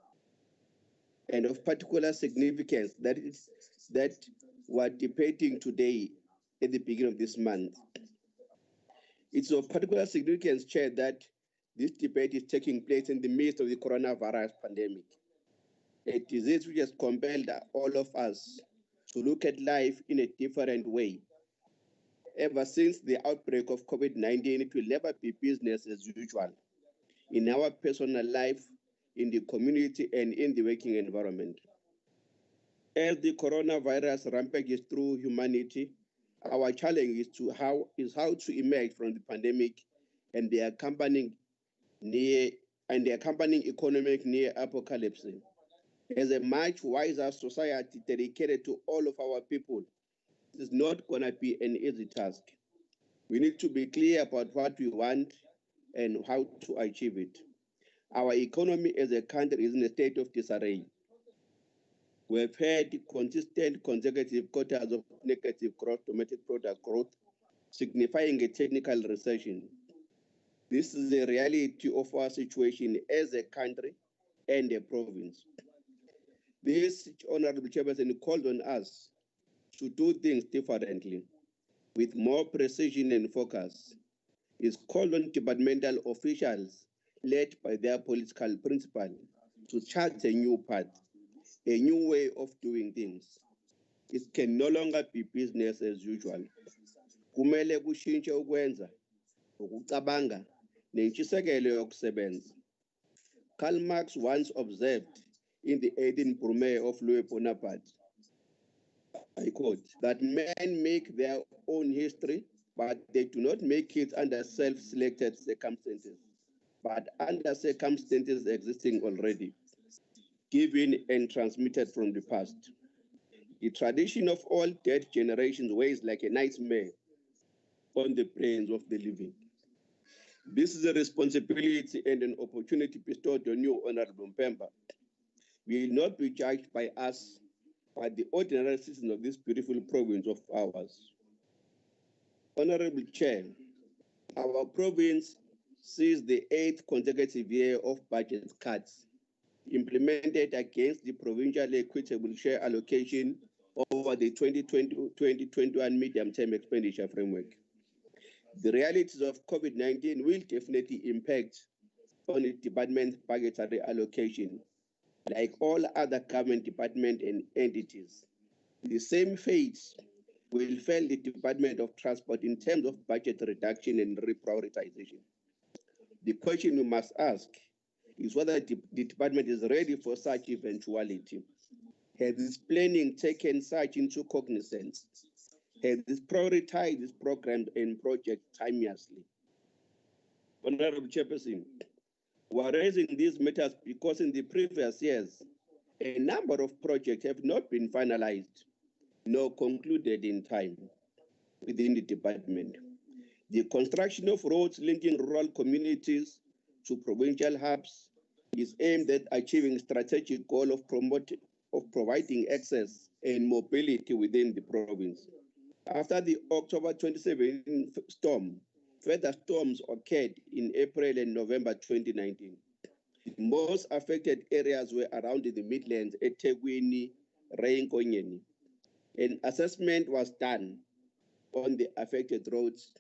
and of particular significance that we're debating today at the beginning of this month. It's of particular significance, Chair, that this debate is taking place in the midst of the coronavirus pandemic, a disease which has compelled all of us to look at life in a different way. Ever since the outbreak of COVID-19, it will never be business as usual in our personal life, in the community, and in the working environment. As the coronavirus rampages through humanity, our challenge is how to emerge from the pandemic and the accompanying economic near apocalypse. As a much wiser society dedicated to all of our people, this is not going to be an easy task. We need to be clear about what we want and how to achieve it. Our economy as a country is in a state of disarray. We have had consistent consecutive quarters of negative gross domestic product growth, signifying a technical recession. This is the reality of our situation as a country and a province. This Honorable Chairperson called on us to do things differently, with more precision and focus. It's called on departmental officials led by their political principle to chart a new path, a new way of doing things. It can no longer be business as usual. Kumele kushintshe ukwenza, ukucabanga, nentshisekelo yokusebenza. Karl Marx once observed in the 18th Brumaire of Louis Bonaparte, I quote, that men make their own history, but they do not make it under self-selected circumstances, but under circumstances existing already, given and transmitted from the past. The tradition of all dead generations weighs like a nightmare on the brains of the living. This is a responsibility and an opportunity bestowed on you, Honorable Pemba. We will not be judged by us, but the ordinary citizens of this beautiful province of ours. Honorable Chair, our province sees the 8th consecutive year of budget cuts implemented against the provincial equitable share allocation over the 2020-2021 medium-term expenditure framework. The realities of COVID-19 will definitely impact on the department's budgetary allocation. Like all other government departments and entities, the same fate will fail the Department of Transport in terms of budget reduction and reprioritization. The question we must ask is whether the department is ready for such eventuality. Has its planning taken such into cognizance? Has it prioritized this program and project timeously? Honorable Chairperson, we are raising these matters because in the previous years, a number of projects have not been finalized nor concluded in time within the department. The construction of roads linking rural communities to provincial hubs is aimed at achieving strategic goal of providing access and mobility within the province. After the October 2017 storm, further storms occurred in April and November 2019. The most affected areas were around the Midlands at Tegwini, Rainkonyeni. An assessment was done on the affected roads,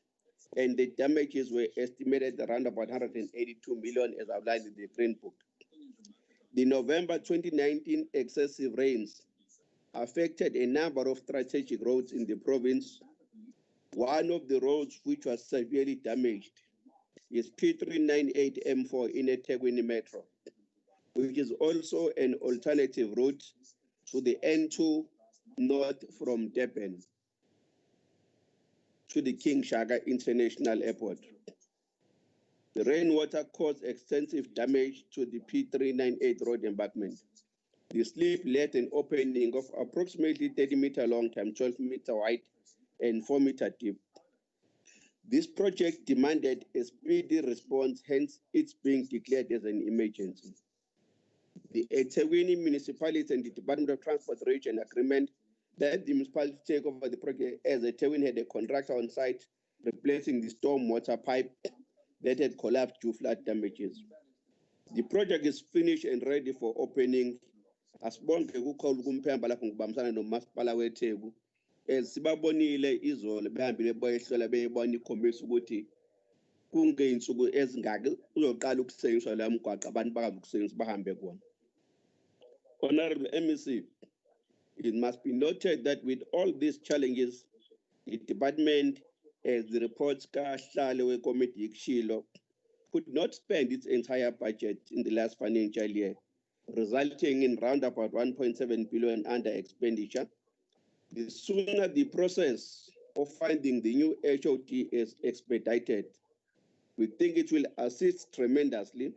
and the damages were estimated around about 182 million as outlined in the Green Book. The November 2019 excessive rains affected a number of strategic roads in the province. One of the roads which was severely damaged is P398 M4 in eThekwini Metro, which is also an alternative route to the N2 north from Durban to the King Shaka International Airport. The rainwater caused extensive damage to the P398 road embankment. The slip led an opening of approximately 30-meter long time, 12-meter wide, and 4-meter deep. This project demanded a speedy response, hence it's being declared as an emergency. The eThekwini municipality and the Department of Transport reached an agreement that the municipality take over the project as eThekwini had a contractor on site replacing the storm water pipe that had collapsed due to flood damages. The project is finished and ready for opening. Asibonke kukhulu kumphemba lapho ngibambisana nomasipala weTheku. Sibabonile izolo behambile boyehlola beyibona ikhombisa ukuthi kungeyinsuku ezingaki uzoqala ukusetshenziswa la mgwaqo abantu bakazi ukusebenzisa bahambe kuona. Honorable MEC, it must be noted that with all these challenges, the department, as the reports kahlale wekomiti ikshilo, could not spend its entire budget in the last financial year, resulting in round about 1.7 billion under expenditure. The sooner the process of finding the new HOT is expedited, we think it will assist tremendously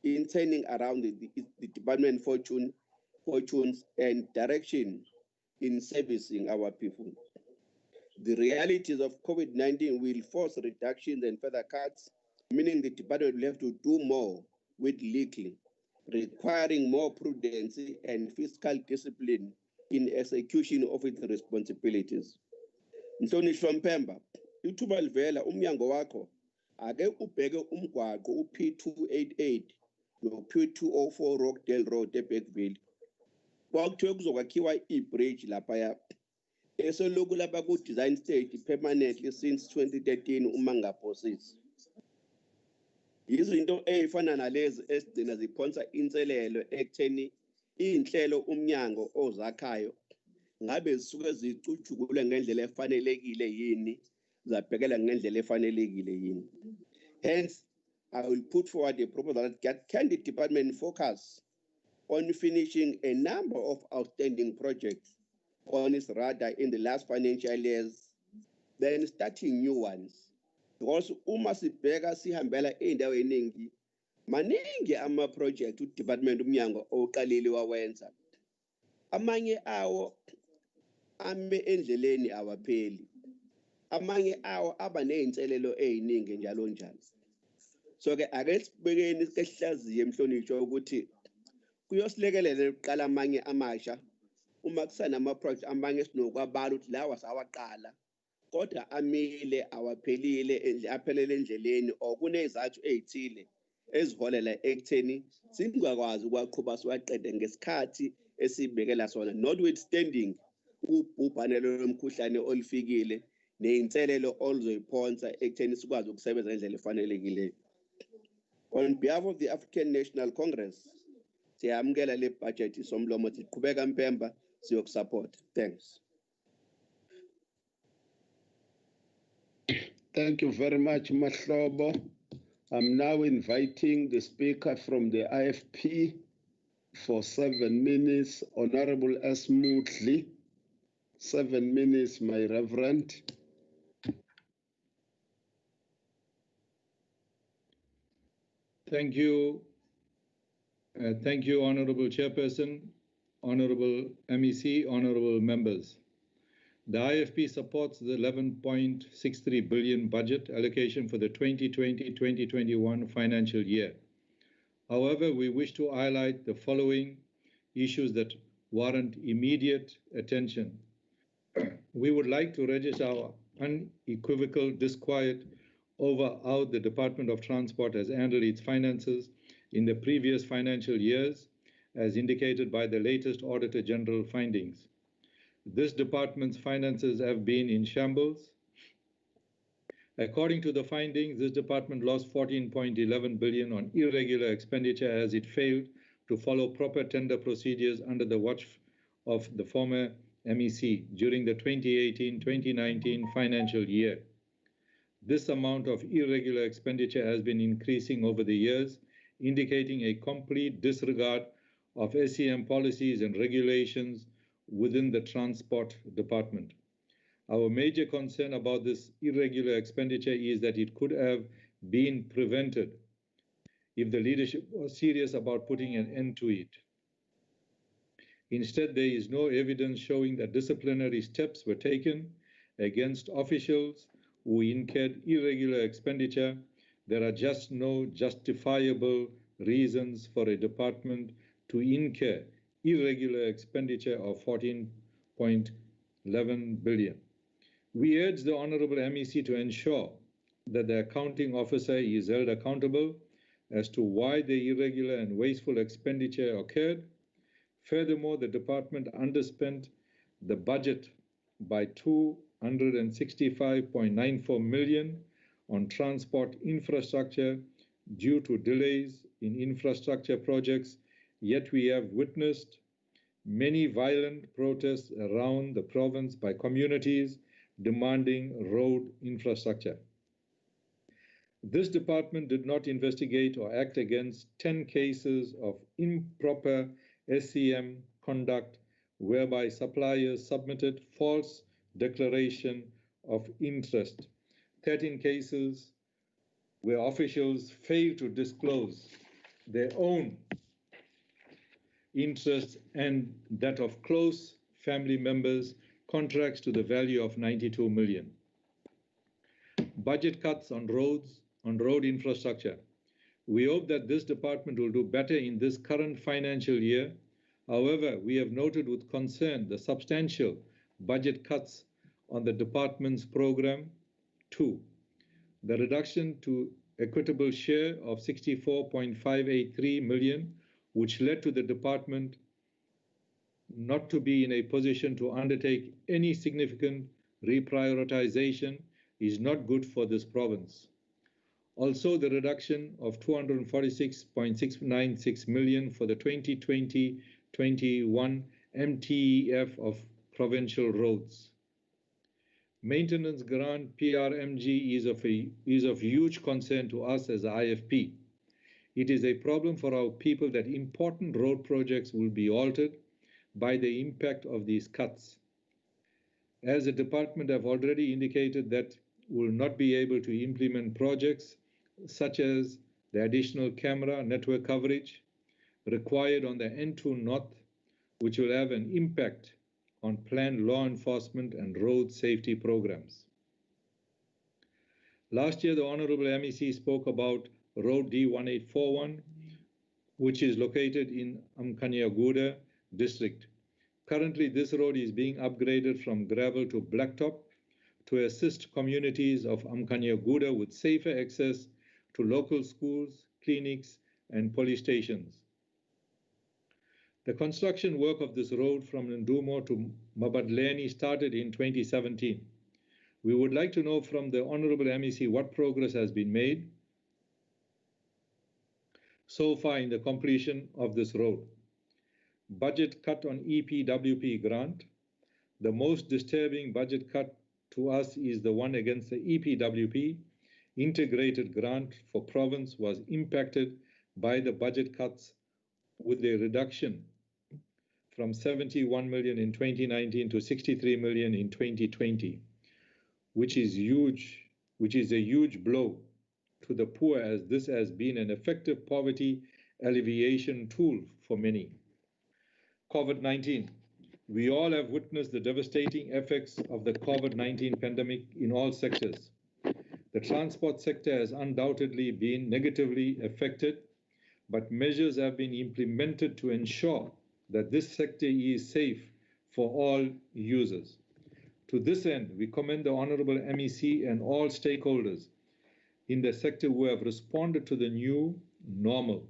in turning around the department fortunes and direction in servicing our people. The realities of COVID-19 will force reductions and further cuts, meaning the department will have to do more with little, requiring more prudence and fiscal discipline in execution of its responsibilities. Nhlonishwa Mpemba, ithuba livela umnyango wakho ake ubheke umgwaqo uP288 noP204 Rockdale Road eBergville. Kwakuthiwe kuzokwakhiwa ibridge laphaya esolokhu lapha ku-design stage permanently since 2013 uma ngaphosisi. Izinto ey'fana nalezi esigcina ziphonsa inselelo ekutheni iy'nhlelo umnyango ozakhayo ngabe zisuke zicutshukule ngendlela efanelekile yini, zabhekela ngendlela efanelekile yini. Hence, I will put forward a proposal that can the department focus on finishing a number of outstanding projects on its radar in the last financial years, then starting new ones. Because uma sibheka sihambela indawo eningi, maningi ama-project uDepartment umnyango oqalile wawenza. Amanye awo ame endleleni awapheli. Amanye awo aba ney'nselelo ey'ningi njalo njalo. So-ke ake sibekeni sihlaziye emhlonishwa ukuthi kuyosilekelela ukuqala amanye amasha uma kusanama-project amanye sinokwabala ukuthi lawa sawaqala kodwa amile awaphelile aphelele endleleni or kunezathu ey'thile eziholela ekutheni singakwazi ukuwaqhuba siwaqede ngesikhathi esibekela sona, notwithstanding ubhubhane lomkhuhlane olufikile ney'nselelo oluzoyiphonsa ekutheni sikwazi ukusebenza ngendlela efanelekileyo. On behalf of the African National Congress, siyamukela le budget somlomo siqhubeka Mpemba siyokusupport. Thanks. Thank you very much, Mahlobo. I'm now inviting the speaker from the IFP for 7 minutes, Honorable S. Moodley. 7 minutes, my Reverend. Thank you. Thank you, Honorable Chairperson, Honorable MEC, Honorable members. The IFP supports the 11.63 billion budget allocation for the 2020-2021 financial year. However, we wish to highlight the following issues that warrant immediate attention. We would like to register our unequivocal disquiet over how the Department of Transport has handled its finances in the previous financial years, as indicated by the latest Auditor General findings. This department's finances have been in shambles. According to the findings, this department lost 14.11 billion on irregular expenditure as it failed to follow proper tender procedures under the watch of the former MEC during the 2018-2019 financial year. This amount of irregular expenditure has been increasing over the years, indicating a complete disregard of SCM policies and regulations within the Transport Department. Our major concern about this irregular expenditure is that it could have been prevented if the leadership was serious about putting an end to it. Instead, there is no evidence showing that disciplinary steps were taken against officials who incurred irregular expenditure. There are just no justifiable reasons for a department to incur irregular expenditure of 14.11 billion. We urge the Honorable MEC to ensure that the accounting officer is held accountable as to why the irregular and wasteful expenditure occurred. Furthermore, the department underspent the budget by 265.94 million on transport infrastructure due to delays in infrastructure projects, yet we have witnessed many violent protests around the province by communities demanding road infrastructure. This department did not investigate or act against 10 cases of improper SCM conduct whereby suppliers submitted false declaration of interest, 13 cases where officials failed to disclose their own interests and that of close family members, contracts to the value of 92 million. Budget cuts on roads, on road infrastructure. We hope that this department will do better in this current financial year. However, we have noted with concern the substantial budget cuts on the department's program 2, the reduction to equitable share of 64.583 million, which led to the department not to be in a position to undertake any significant reprioritization, is not good for this province. Also, the reduction of 246.696 million for the 2020-21 MTEF of provincial roads. Maintenance grant PRMG is of huge concern to us as IFP. It is a problem for our people that important road projects will be altered by the impact of these cuts. As the department have already indicated that will not be able to implement projects such as the additional camera network coverage required on the N2 North, which will have an impact on planned law enforcement and road safety programs. Last year, the Honorable MEC spoke about Road D1841, which is located in Umkhanyaguda district. Currently, this road is being upgraded from gravel to blacktop to assist communities of Umkhanyaguda with safer access to local schools, clinics, and police stations. The construction work of this road from Ndumo to Mabadleni started in 2017. We would like to know from the Honorable MEC what progress has been made so far in the completion of this road. Budget cut on EPWP grant. The most disturbing budget cut to us is the one against the EPWP. integrated grant for province was impacted by the budget cuts with a reduction from 71 million in 2019 to 63 million in 2020, which is a huge blow to the poor, as this has been an effective poverty alleviation tool for many. COVID-19. We all have witnessed the devastating effects of the COVID-19 pandemic in all sectors. The transport sector has undoubtedly been negatively affected, but measures have been implemented to ensure that this sector is safe for all users. To this end, we commend the Honorable MEC and all stakeholders in the sector who have responded to the new normal.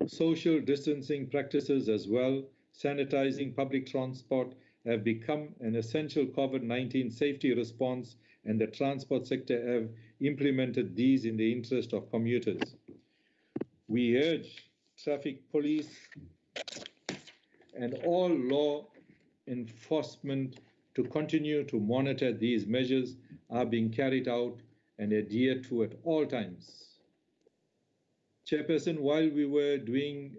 Social distancing practices as well, sanitizing public transport have become an essential COVID-19 safety response, and the transport sector have implemented these in the interest of commuters. We urge traffic police and all law enforcement to continue to monitor these measures are being carried out and adhere to at all times. Chairperson, while we were doing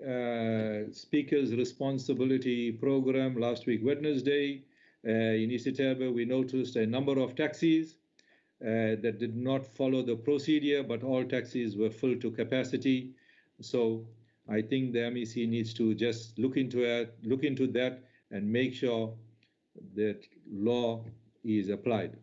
Speaker's Responsibility Program last week, Wednesday, in Isiterbe, we noticed a number of taxis that did not follow the procedure, but all taxis were full to capacity. So I think the MEC needs to just look into that and make sure that law is applied.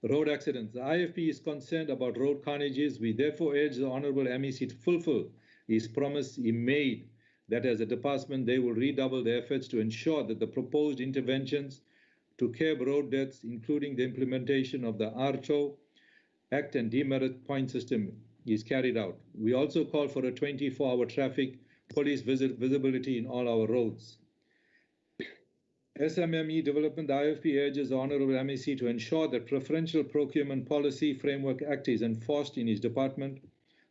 Road accidents. The IFP is concerned about road carnages. We therefore urge the Honourable MEC to fulfill his promise he made that as a department they will redouble their efforts to ensure that the proposed interventions to curb road deaths, including the implementation of the ARTO Act and demerit point system, is carried out. We also call for a 24-hour traffic police visibility in all our roads. SMME development, the IFP urges the Honourable MEC to ensure that preferential procurement policy framework act is enforced in his department.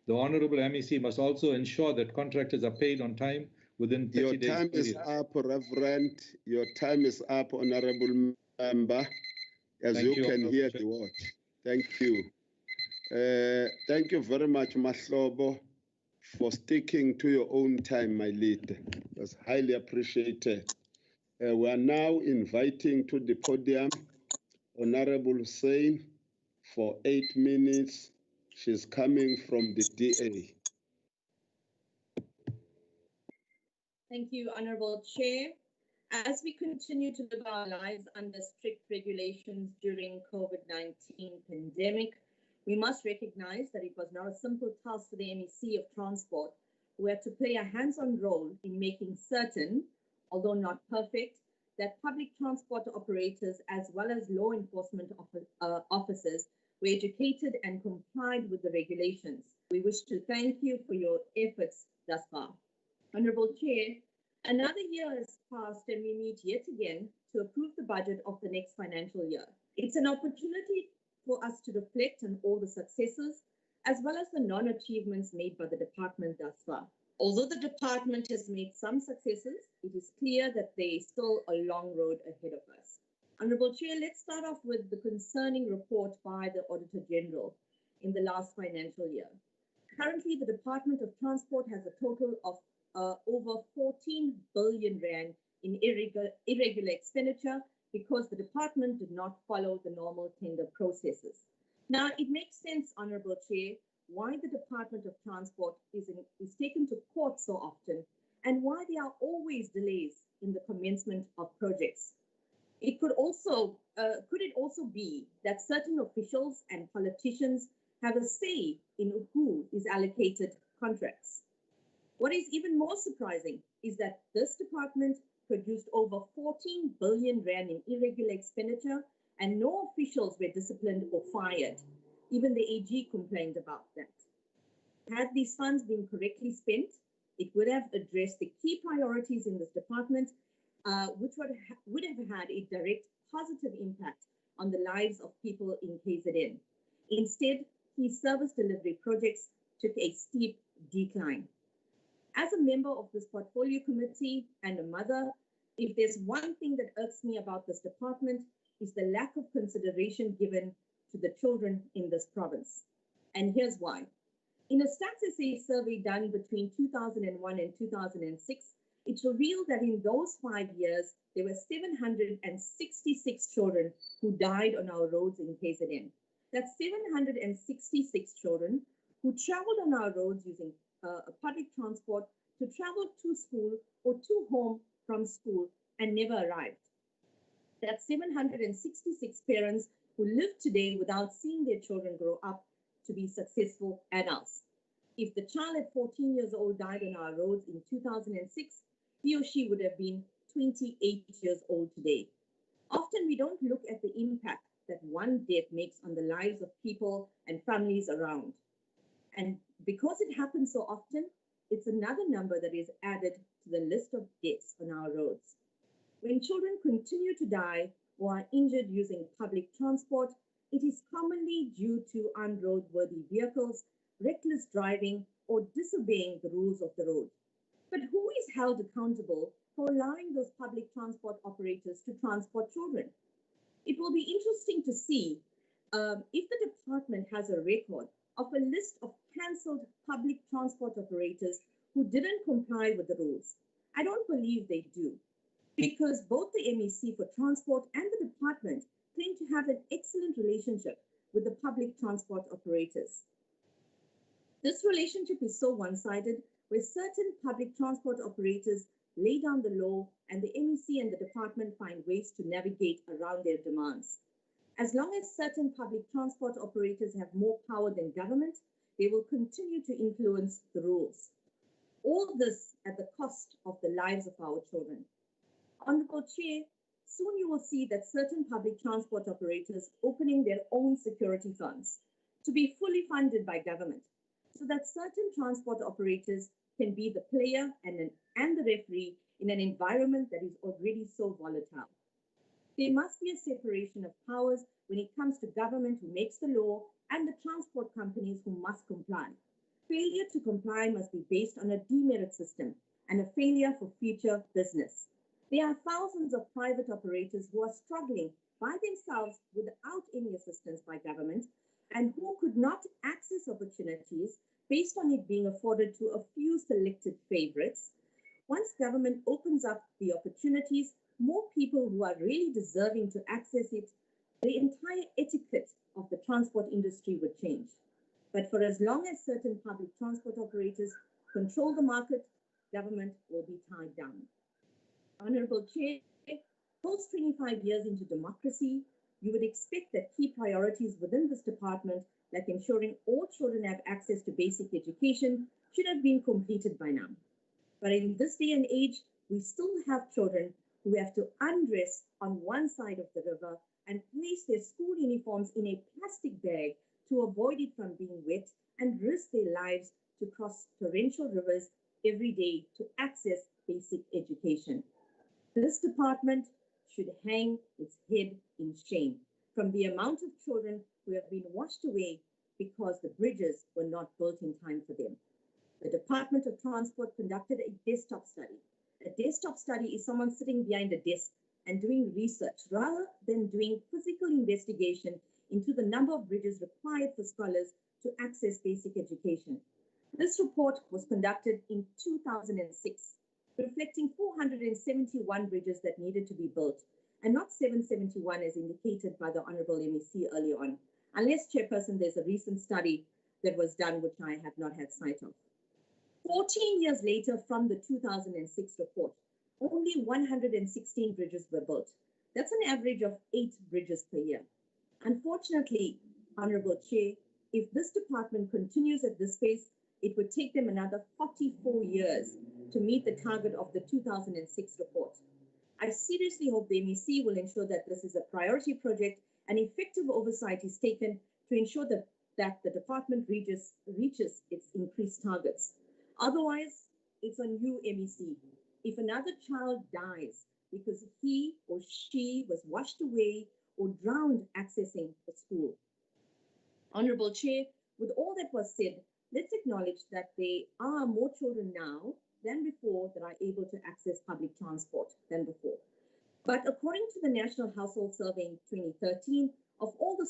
The Honourable MEC must also ensure that contractors are paid on time within 30 days. Your time is up, Reverend. Your time is up, Honourable Member, as you can hear the word. Thank you. Thank you very much, Mahlobo, for sticking to your own time, my leader. That's highly appreciated. We are now inviting to the podium Honorable Hussein for 8 minutes. She's coming from the DA. Thank you, Honorable Chair. As we continue to live our lives under strict regulations during COVID-19 pandemic, we must recognize that it was not a simple task for the MEC of Transport, who had to play a hands-on role in making certain, although not perfect, that public transport operators as well as law enforcement officers were educated and complied with the regulations. We wish to thank you for your efforts thus far. Honourable Chair, another year has passed and we meet yet again to approve the budget of the next financial year. It's an opportunity for us to reflect on all the successes as well as the non-achievements made by the department thus far. Although the department has made some successes, it is clear that there is still a long road ahead of us. Honourable Chair, let's start off with the concerning report by the Auditor General in the last financial year. Currently, the Department of Transport has a total of over 14 billion rand in irregular expenditure because the department did not follow the normal tender processes. Now, it makes sense, Honourable Chair, why the Department of Transport is taken to court so often and why there are always delays in the commencement of projects. It could it also be that certain officials and politicians have a say in who is allocated contracts? What is even more surprising is that this department produced over 14 billion rand in irregular expenditure and no officials were disciplined or fired. Even the AG complained about that. Had these funds been correctly spent, it would have addressed the key priorities in this department, which would have had a direct positive impact on the lives of people in KZN. Instead, his service delivery projects took a steep decline. As a member of this portfolio committee and a mother, if there's one thing that irks me about this department, is the lack of consideration given to the children in this province. And here's why. In a Stats SA survey done between 2001 and 2006, it revealed that in those 5 years, there were 766 children who died on our roads in KZN. That's 766 children who traveled on our roads using a public transport to travel to school or to home from school and never arrived. That's 766 parents who live today without seeing their children grow up to be successful adults. If the child at 14 years old died on our roads in 2006, he or she would have been 28 years old today. Often we don't look at the impact that one death makes on the lives of people and families around. And because it happens so often, it's another number that is added to the list of deaths on our roads. When children continue to die or are injured using public transport, it is commonly due to unroadworthy vehicles, reckless driving, or disobeying the rules of the road. But who is held accountable for allowing those public transport operators to transport children? It will be interesting to see if the department has a record of a list of cancelled public transport operators who didn't comply with the rules. I don't believe they do, because both the MEC for Transport and the department claim to have an excellent relationship with the public transport operators. This relationship is so one-sided, where certain public transport operators lay down the law and the MEC and the department find ways to navigate around their demands. As long as certain public transport operators have more power than government, they will continue to influence the rules. All this at the cost of the lives of our children. Honorable Chair, soon you will see that certain public transport operators opening their own security funds to be fully funded by government, so that certain transport operators can be the player and the referee in an environment that is already so volatile. There must be a separation of powers when it comes to government who makes the law and the transport companies who must comply. Failure to comply must be based on a demerit system and a failure for future business. There are thousands of private operators who are struggling by themselves without any assistance by government and who could not access opportunities based on it being afforded to a few selected favorites. Once government opens up the opportunities, more people who are really deserving to access it, the entire etiquette of the transport industry would change. But for as long as certain public transport operators control the market, government will be tied down. Honorable Chair, post 25 years into democracy, you would expect that key priorities within this department, like ensuring all children have access to basic education, should have been completed by now. But in this day and age, we still have children who have to undress on one side of the river and place their school uniforms in a plastic bag to avoid it from being wet and risk their lives to cross torrential rivers every day to access basic education. This department should hang its head in shame from the amount of children who have been washed away because the bridges were not built in time for them. The Department of Transport conducted a desktop study. A desktop study is someone sitting behind a desk and doing research rather than doing physical investigation into the number of bridges required for scholars to access basic education. This report was conducted in 2006, reflecting 471 bridges that needed to be built, and not 771 as indicated by the Honorable MEC earlier on, unless, Chairperson, there's a recent study that was done which I have not had sight of. 14 years later from the 2006 report, only 116 bridges were built. That's an average of 8 bridges per year. Unfortunately, Honorable Chair, if this department continues at this pace, it would take them another 44 years to meet the target of the 2006 report. I seriously hope the MEC will ensure that this is a priority project and effective oversight is taken to ensure that the department reaches its increased targets. Otherwise, it's on you, MEC. If another child dies because he or she was washed away or drowned accessing a school. Honorable Chair, with all that was said, let's acknowledge that there are more children now than before that are able to access public transport than before. But according to the National Household Survey in 2013, Of all the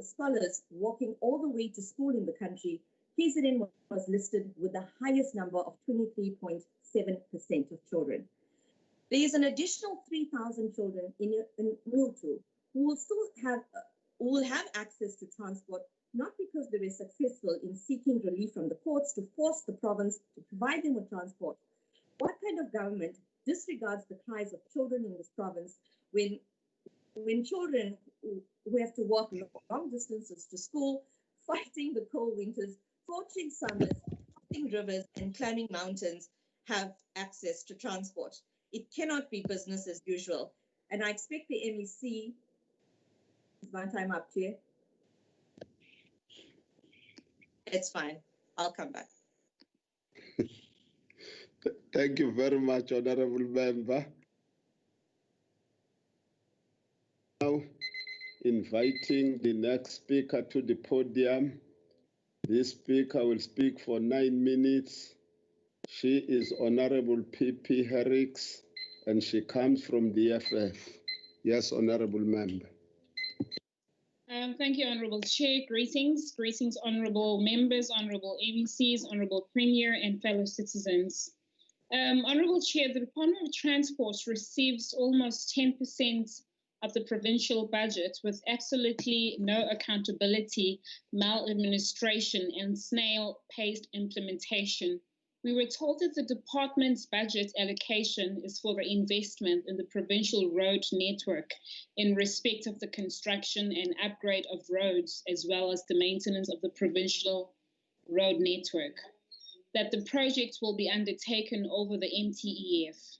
scholars walking all the way to school in the country, KZN was listed with the highest number of 23.7% of children. There is an additional 3,000 children in Mutlu who will have access to transport, not because they were successful in seeking relief from the courts to force the province to provide them with transport. What kind of government disregards the cries of children in this province when children who have to walk long distances to school, fighting the cold winters, forging summers, crossing rivers, and climbing mountains have access to transport? It cannot be business as usual. And I expect the MEC, is my time up, Chair? It's fine. I'll come back. Thank you very much, Honorable Member. Now, inviting the next speaker to the podium. This speaker will speak for 9 minutes. She is Honorable P.P. HARRICKS, and she comes from the FF. Yes, Honorable Member. Thank you, Honorable Chair. Greetings, Honorable Members, Honorable MECs, Honorable Premier, and fellow citizens. Honorable Chair, the Department of Transport receives almost 10% of the provincial budget with absolutely no accountability, maladministration, and snail-paced implementation. We were told that the department's budget allocation is for the investment in the provincial road network in respect of the construction and upgrade of roads, as well as the maintenance of the provincial road network, that the project will be undertaken over the MTEF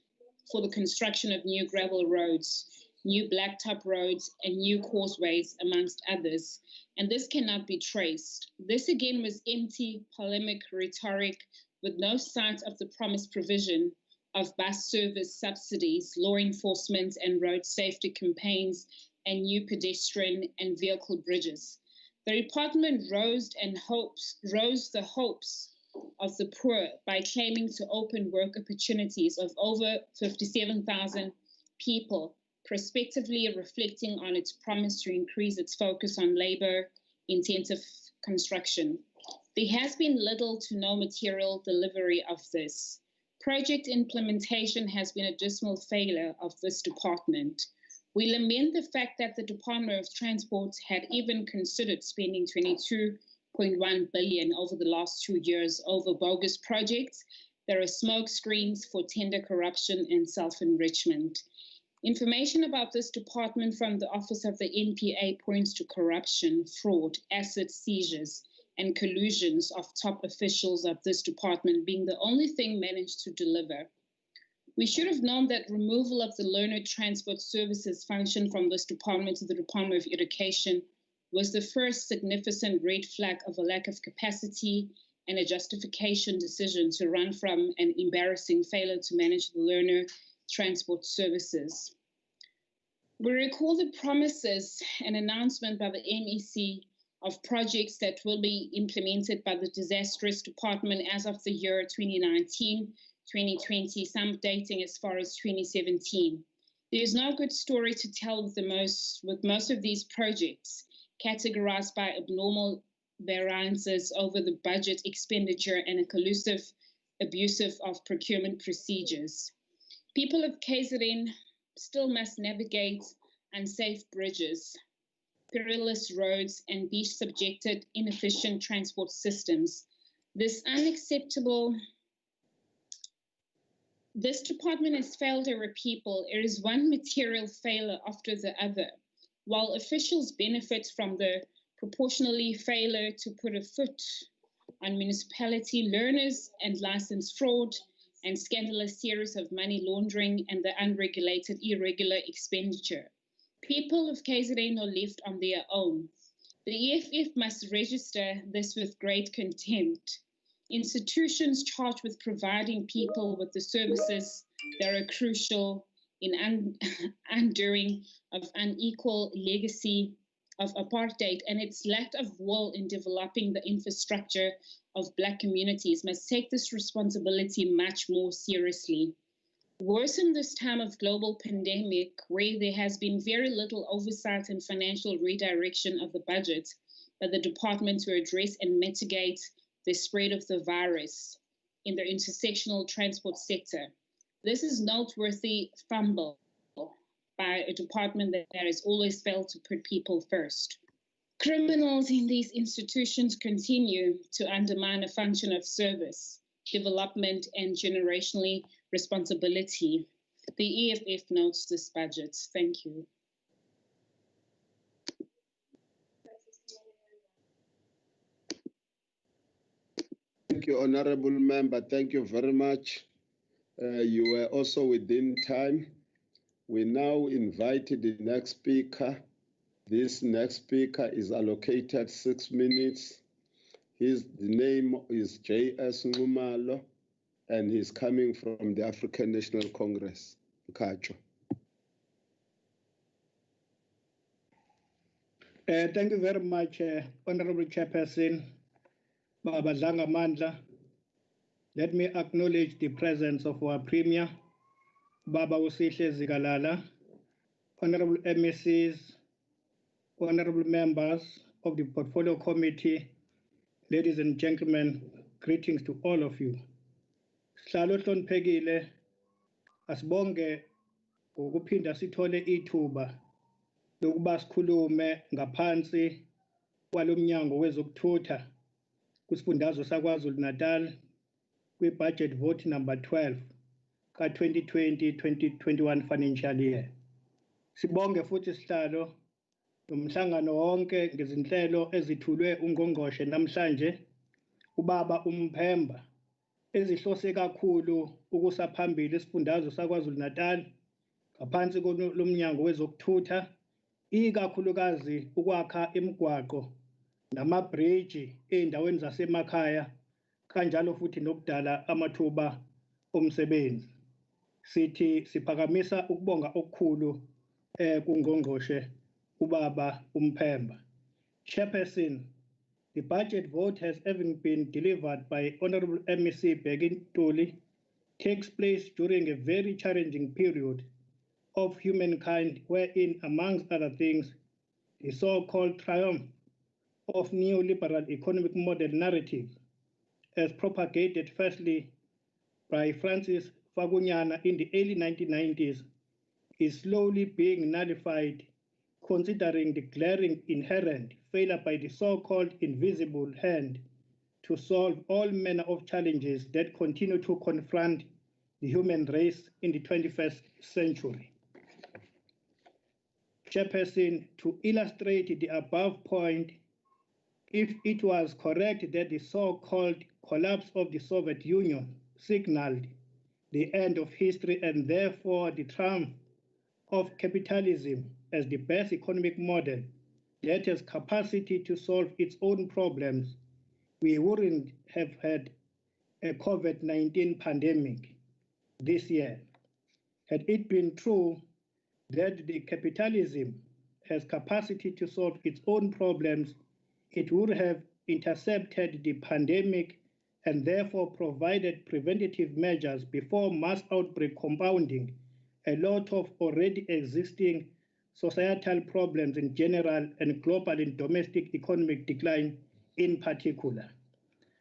for the construction of new gravel roads, new blacktop roads, and new causeways, amongst others. And this cannot be traced. This again was empty, polemic rhetoric with no sight of the promised provision of bus service subsidies, law enforcement and road safety campaigns, and new pedestrian and vehicle bridges. The department rose the hopes of the poor by claiming to open work opportunities of over 57,000 people, prospectively reflecting on its promise to increase its focus on labor-intensive construction. There has been little to no material delivery of this. Project implementation has been a dismal failure of this department. We lament the fact that the Department of Transport had even considered spending 22.1 billion over the last 2 years over bogus projects. There are smoke screens for tender corruption and self-enrichment. Information about this department from the Office of the NPA points to corruption, fraud, asset seizures, and collusions of top officials of this department being the only thing managed to deliver. We should have known that removal of the learner transport services function from this department to the Department of Education was the first significant red flag of a lack of capacity and a justification decision to run from an embarrassing failure to manage the learner transport services. We recall the promises and announcement by the MEC of projects that will be implemented by the disastrous department as of the year 2019, 2020, some dating as far as 2017. There is no good story to tell with most of these projects, categorized by abnormal variances over the budget expenditure and a collusive, abusive of procurement procedures. People of KZN still must navigate unsafe bridges, perilous roads, and beach-subjected, inefficient transport systems. This department has failed our people. It is one material failure after the other. While officials benefit from the proportionally failure to put a foot on municipality learners and license fraud and scandalous series of money laundering and the unregulated irregular expenditure, people of KZN are left on their own. The EFF must register this with great contempt. Institutions charged with providing people with the services that are crucial in undoing of unequal legacy of apartheid and its lack of will in developing the infrastructure of Black communities must take this responsibility much more seriously. Worse in this time of global pandemic, where there has been very little oversight and financial redirection of the budget by the department to address and mitigate the spread of the virus in the intersectional transport sector. This is noteworthy fumble by a department that has always failed to put people first. Criminals in these institutions continue to undermine a function of service, development, and generationally responsibility. The EFF notes this budget. Thank you. Thank you, Honorable Member. Thank you very much. You were also within time. We now invite the next speaker. This next speaker is allocated 6 minutes. The name is J.S. NXUMALO, and he's coming from the African National Congress. Mkhacho. Thank you very much, Honorable Chairperson, Baba Dlanga Mandla. Let me acknowledge the presence of our Premier, Baba Usihle Zikalala, Honorable MECs, Honorable members of the Portfolio Committee, ladies and gentlemen, greetings to all of you. Sihlalo hloniphekile, asibonge ukuphinda sithole ithuba lokuba sikhulume ngaphansi kwalomnyango wezokuthutha kusifundazwe saKwaZulu-Natal kwi-budget vote number 12 ka-2020-2021 financial year. Sibonge futhi sihlalo nomhlangano wonke ngezinhlelo ezithulwe ungqongqoshe namhlanje ubaba uMphemba ezihlose kakhulu ukusaphambili isifundazwe saKwaZulu-Natal ngaphansi kolomnyango wezokuthutha, ikakhulukazi ukwakha imigwaqo namabhriji ey'ndaweni zasemakhaya kanjalo futhi nokudala amathuba omsebenzi. Sithi siphakamisa ukubonga okukhulu kungqongqoshe ubaba uMphemba. Chairperson, the budget vote has having been delivered by Honorable MEC NTULI takes place during a very challenging period of humankind wherein, amongst other things, the so-called triumph of neoliberal economic model narrative as propagated firstly by Francis Fagunyana in the early 1990s is slowly being nullified, considering the glaring inherent failure by the so-called invisible hand to solve all manner of challenges that continue to confront the human race in the 21st century. Chairperson, to illustrate the above point, if it was correct that the so-called collapse of the Soviet Union signaled the end of history and therefore the triumph of capitalism as the best economic model that has capacity to solve its own problems, we wouldn't have had a COVID-19 pandemic this year. Had it been true that the capitalism has capacity to solve its own problems, it would have intercepted the pandemic and therefore provided preventative measures before mass outbreak, compounding a lot of already existing societal problems in general and global and domestic economic decline in particular.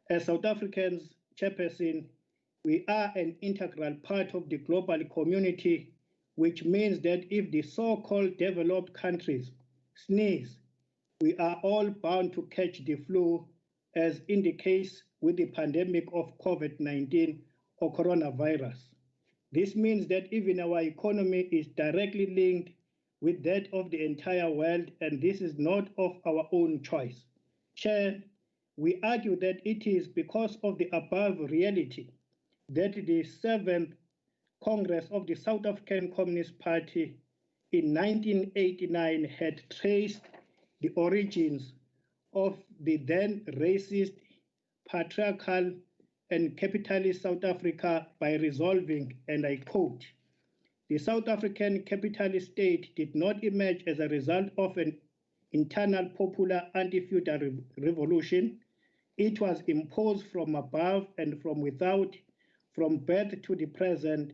As South Africans, Chairperson, we are an integral part of the global community, which means that if the so-called developed countries sneeze, we are all bound to catch the flu, as in the case with the pandemic of COVID-19 or coronavirus. This means that even our economy is directly linked with that of the entire world, and this is not of our own choice. Chair, we argue that it is because of the above reality that the 7th Congress of the South African Communist Party in 1989 had traced the origins of the then racist, patriarchal, and capitalist South Africa by resolving, and I quote, "The South African capitalist state did not emerge as a result of an internal popular anti-feudal revolution. It was imposed from above and from without, from birth to the present,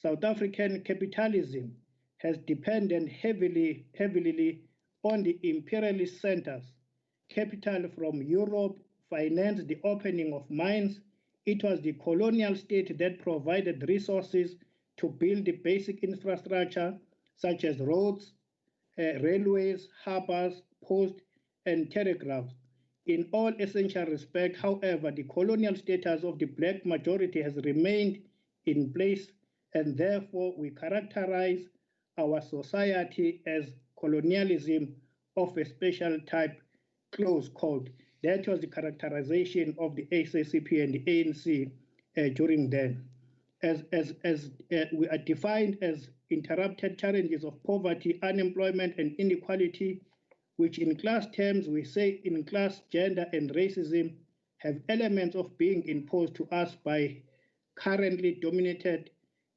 South African capitalism has depended heavily on the imperialist centers. Capital from Europe financed the opening of mines. It was the colonial state that provided resources to build the basic infrastructure such as roads, railways, harbors, posts, and telegraphs. In all essential respects, however, the colonial status of the black majority has remained in place, and therefore we characterize our society as colonialism of a special type, close quote. That was the characterization of the SACP and the ANC during then. As we are defined as interrupted challenges of poverty, unemployment, and inequality, which in class terms we say in class, gender, and racism have elements of being imposed to us by currently dominated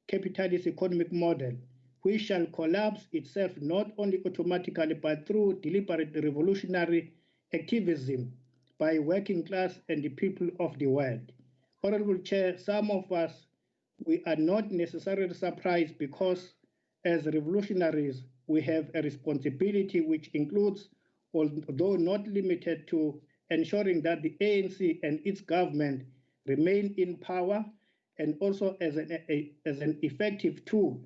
capitalist economic model, which shall collapse itself not only automatically but through deliberate revolutionary activism by working class and the people of the world. Honorable Chair, some of us, we are not necessarily surprised because as revolutionaries, we have a responsibility which includes, although not limited to, ensuring that the ANC and its government remain in power, and also as an effective tool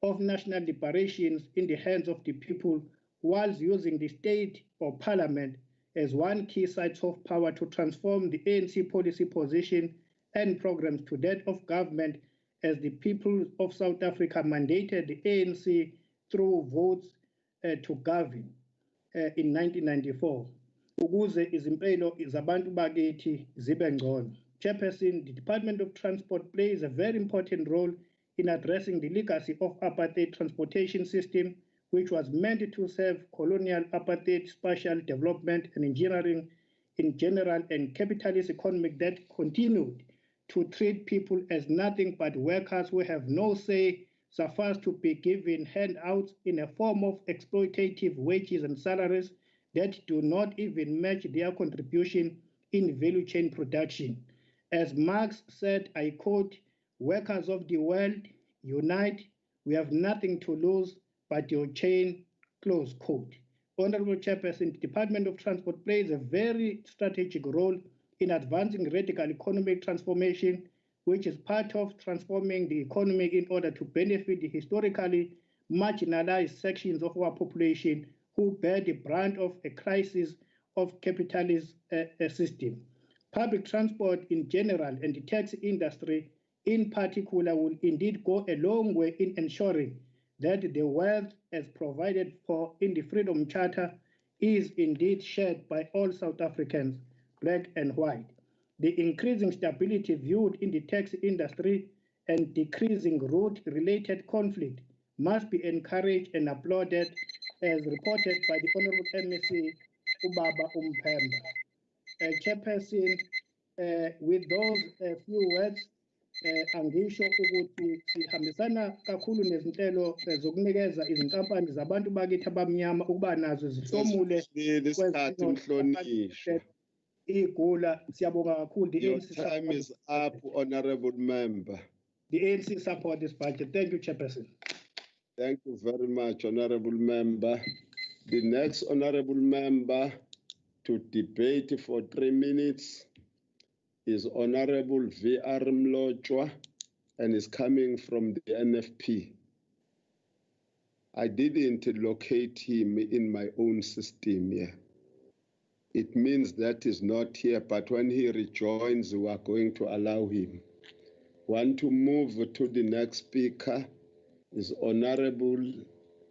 of national liberations in the hands of the people, whilst using the state or parliament as one key site of power to transform the ANC policy position and programs to that of government as the people of South Africa mandated the ANC through votes to govern in 1994. Ukuze izimpilo zabantu bakithi zibe ngcono. Chairperson, the Department of Transport plays a very important role in addressing the legacy of apartheid transportation system, which was meant to serve colonial apartheid spatial development and engineering in general and capitalist economic that continued to treat people as nothing but workers who have no say, suffice to be given handouts in a form of exploitative wages and salaries that do not even match their contribution in value chain production. As Marx said, I quote, "Workers of the world, unite, we have nothing to lose but your chain," close quote. Honorable Chairperson, the Department of Transport plays a very strategic role in advancing radical economic transformation, which is part of transforming the economy in order to benefit the historically marginalized sections of our population who bear the brunt of a crisis of capitalist system. Public transport in general and the taxi industry in particular will indeed go a long way in ensuring that the wealth as provided for in the Freedom Charter is indeed shared by all South Africans, black and white. The increasing stability viewed in the taxi industry and decreasing route-related conflict must be encouraged and applauded as reported by the Honorable MEC Ubaba Umpemba. Chairperson, with those few words, angisho ukuthi sihambisana kakhulu nezinhlelo zokunikeza izinkampani zabantu bakithi abamnyama ukuba nazo zihlomule isikhathi mhlonishwa. igula. Siyabonga kakhulu. Your time is up, honorable member. The ANC support this budget. Thank you, Chairperson. Thank you very much, honorable member. The next honorable member to debate for 3 minutes is Honorable V.R. MLOTSHWA and is coming from the NFP. I didn't locate him in my own system here. It means that he's not here, but when he rejoins, we are going to allow him. Want to move to the next speaker is Honorable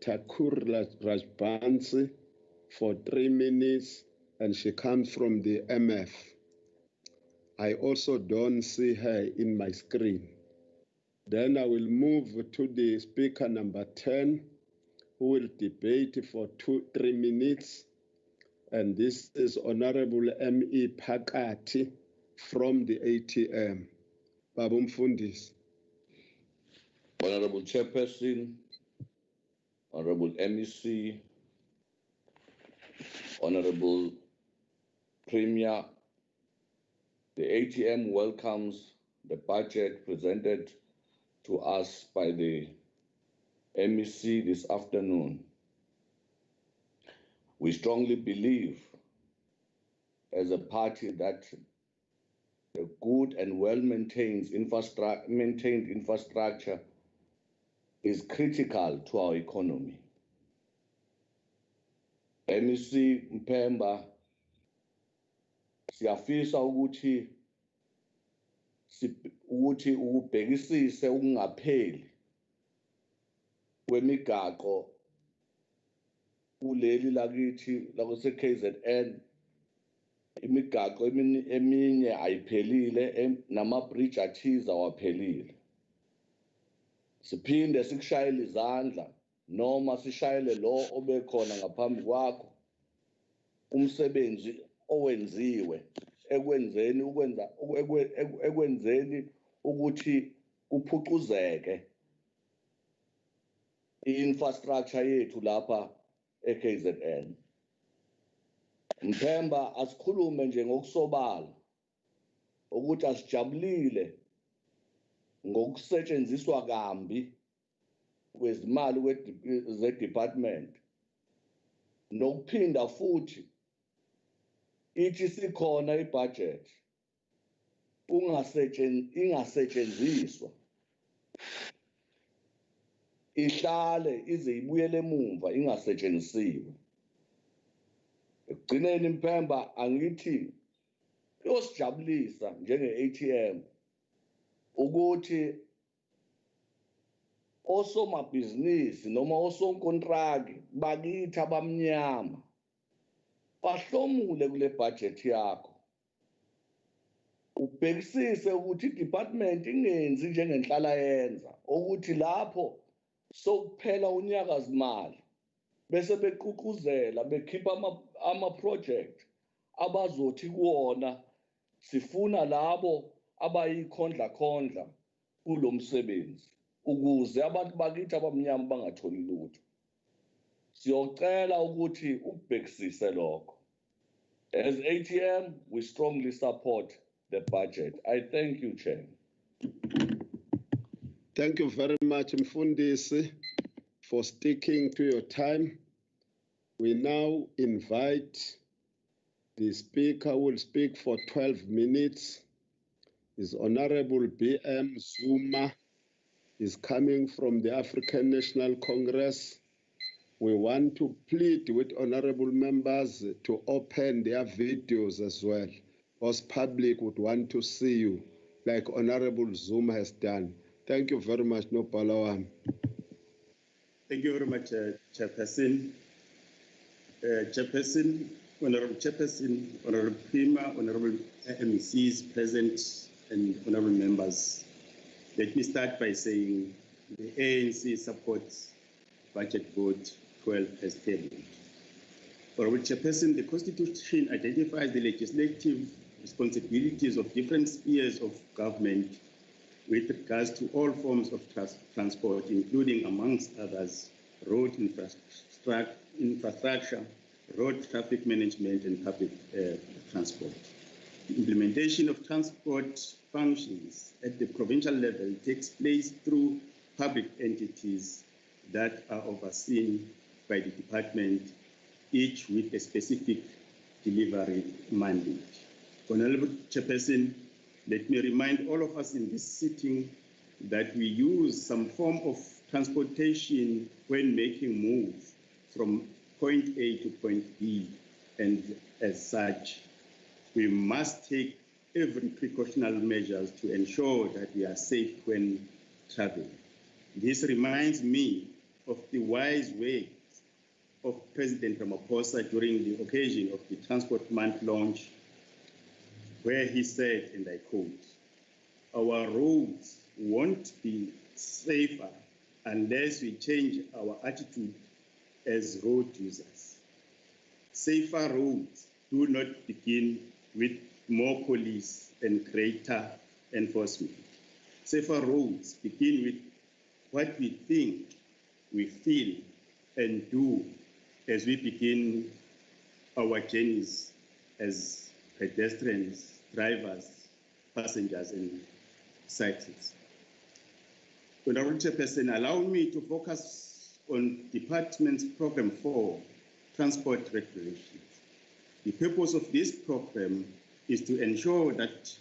THAKUR-RAJBANSI for 3 minutes, and she comes from the MF. I also don't see her in my screen. Then I will move to the speaker number 10, who will debate for 3 minutes. And this is Honorable M.E. PHAKATHI from the ATM. Baba Mfundisi. Honorable Chairperson, Honorable MEC, Honorable Premier, the ATM welcomes the budget presented to us by the MEC this afternoon. We strongly believe as a party that a good and well-maintained infrastructure is critical to our economy. MEC Mpemba, siyafisa ukuthi ubhekisise ukungapheli kwemigaqo kuleli lakithi lakuse KZN. Imigaqo eminye ayiphelile, nama-bridge athize awaphelile. Siphinde sikushayele izandla noma sishayele lo obekhona ngaphambi kwakho umsebenzi owenziwe ekwenzeni ukuthi kuphucuzeke i-infrastructure yethu lapha e-KZN. Mpemba asikhulume nje ngokusobala ukuthi asijabulile ngokusetshenziswa kambi kwezimali ze-department nokuphinda futhi ithi sikhona i-budget ingasetshenziswa ihlale ize ibuyele emumva ingasetshenzisiwe. Ekugcineni Mpemba angithi kuyosijabulisa njenge-ATM ukuthi osomabhizinisi noma osonkontraki bakithi abamnyama bahlomule kule budget yakho. Ubhekisise ukuthi i-department ingenzi njengenhlala yenza ukuthi lapho sokuphela unyakazimali bese beququzela bekhipha ama-project abazothi kuwona sifuna labo abayikhondla kulo msebenzi ukuze abantu bakithi abamnyama bangatholi lutho. Siyocela ukuthi ubhekisise lokho. As ATM, we strongly support the budget. I thank you, Chair. Thank you very much, Mfundisi, for sticking to your time. We now invite the speaker who will speak for 12 minutes. His Honorable BM Zuma is coming from the African National Congress. We want to plead with honorable members to open their videos as well, because public would want to see you, like Honorable Zuma has done. Thank you very much, no Palawam. Thank you very much, Chairperson. Chairperson, Honorable Chairperson, Honorable Prima, Honorable MECs present, and honorable members. Let me start by saying the ANC supports Budget Vote 12 as tabled. Honorable Chairperson, the Constitution identifies the legislative responsibilities of different spheres of government with regards to all forms of transport, including, amongst others, road infrastructure, road traffic management, and public transport. The implementation of transport functions at the provincial level takes place through public entities that are overseen by the department, each with a specific delivery mandate. Honorable Chairperson, let me remind all of us in this sitting that we use some form of transportation when making moves from point A to point B, and as such, we must take every precautionary measures to ensure that we are safe when traveling. This reminds me of the wise words of President Ramaphosa during the occasion of the Transport Month launch, where he said, and I quote, "Our roads won't be safer unless we change our attitude as road users. Safer roads do not begin with more police and greater enforcement. Safer roads begin with what we think, we feel, and do as we begin our journeys as pedestrians, drivers, passengers, and cyclists." Honorable Chairperson, allow me to focus on Department's Program 4, Transport Regulations. The purpose of this program is to ensure that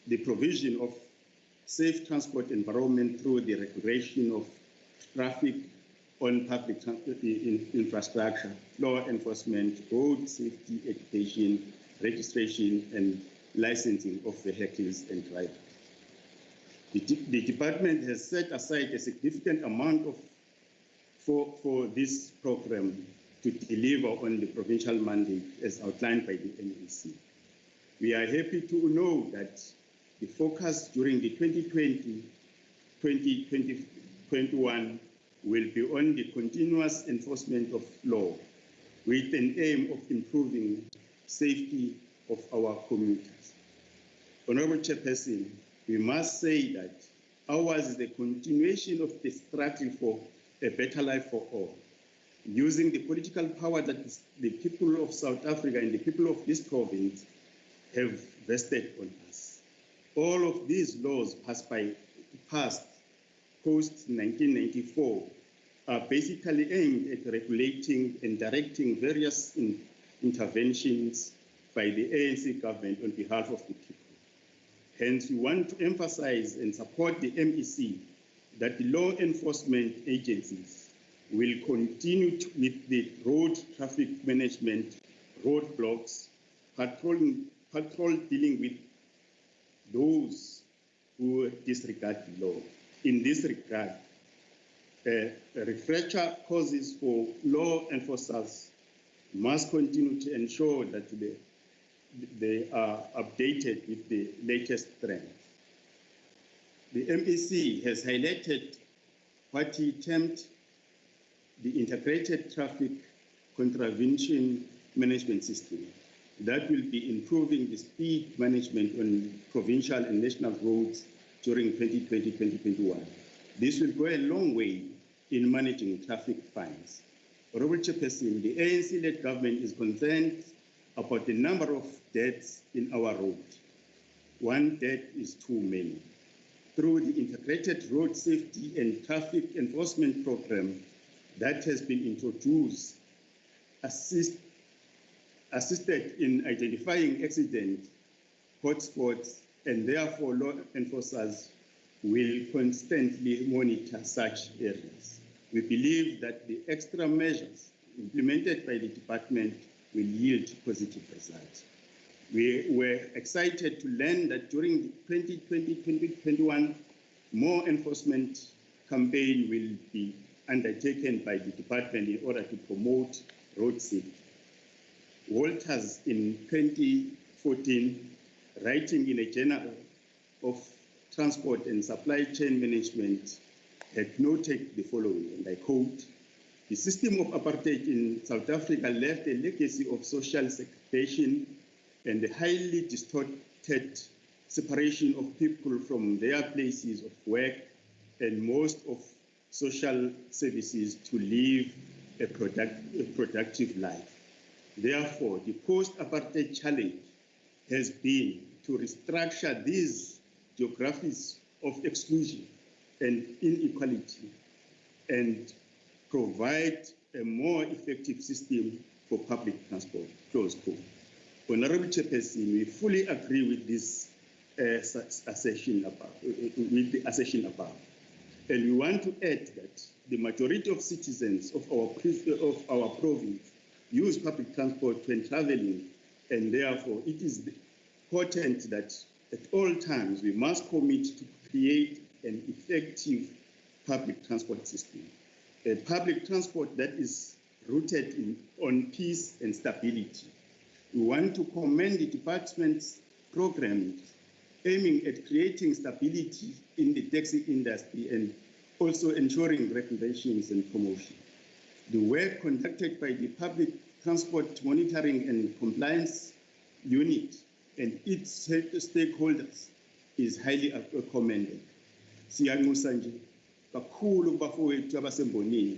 the provision of safe transport environment through the regulation of traffic on public infrastructure, law enforcement, road safety education, registration, and licensing of vehicles and drivers. The department has set aside a significant amount for this program to deliver on the provincial mandate as outlined by the NEC. We are happy to know that the focus during the 2020-2021 will be on the continuous enforcement of law with an aim of improving safety of our communities. Honorable Chairperson, we must say that ours is the continuation of the struggle for a better life for all, using the political power that the people of South Africa and the people of this province have vested on us. All of these laws passed post-1994 are basically aimed at regulating and directing various interventions by the ANC government on behalf of the people. Hence, we want to emphasize and support the MEC that the law enforcement agencies will continue with the road traffic management, roadblocks, patrol dealing with those who disregard the law. In this regard, refresher courses for law enforcers must continue to ensure that they are updated with the latest trends. The MEC has highlighted what he termed the integrated traffic contravention management system that will be improving the speed management on provincial and national roads during 2020-2021. This will go a long way in managing traffic fines. Honorable Chairperson, the ANC-led government is concerned about the number of deaths in our roads. One death is too many. Through the integrated road safety and traffic enforcement program that has been introduced, assisted in identifying accident hotspots, and therefore law enforcers will constantly monitor such areas. We believe that the extra measures implemented by the department will yield positive results. We were excited to learn that during the 2020-2021, more enforcement campaign will be undertaken by the department in order to promote road safety. Walters in 2014, writing in a journal of transport and supply chain management, had noted the following, and I quote, "The system of apartheid in South Africa left a legacy of social segregation and a highly distorted separation of people from their places of work and most of social services to live a productive life. Therefore, the post-apartheid challenge has been to restructure these geographies of exclusion and inequality and provide a more effective system for public transport," close quote. Honorable Chairperson, we fully agree with this assertion above. And we want to add that the majority of citizens of our province use public transport when traveling, and therefore it is important that at all times we must commit to create an effective public transport system, a public transport that is rooted on peace and stability. We want to commend the department's programs aiming at creating stability in the taxi industry and also ensuring regulations and promotion. The work conducted by the Public Transport Monitoring and Compliance Unit and its stakeholders is highly commended. Siyanxusa nje kakhulu bafowethu abasembonini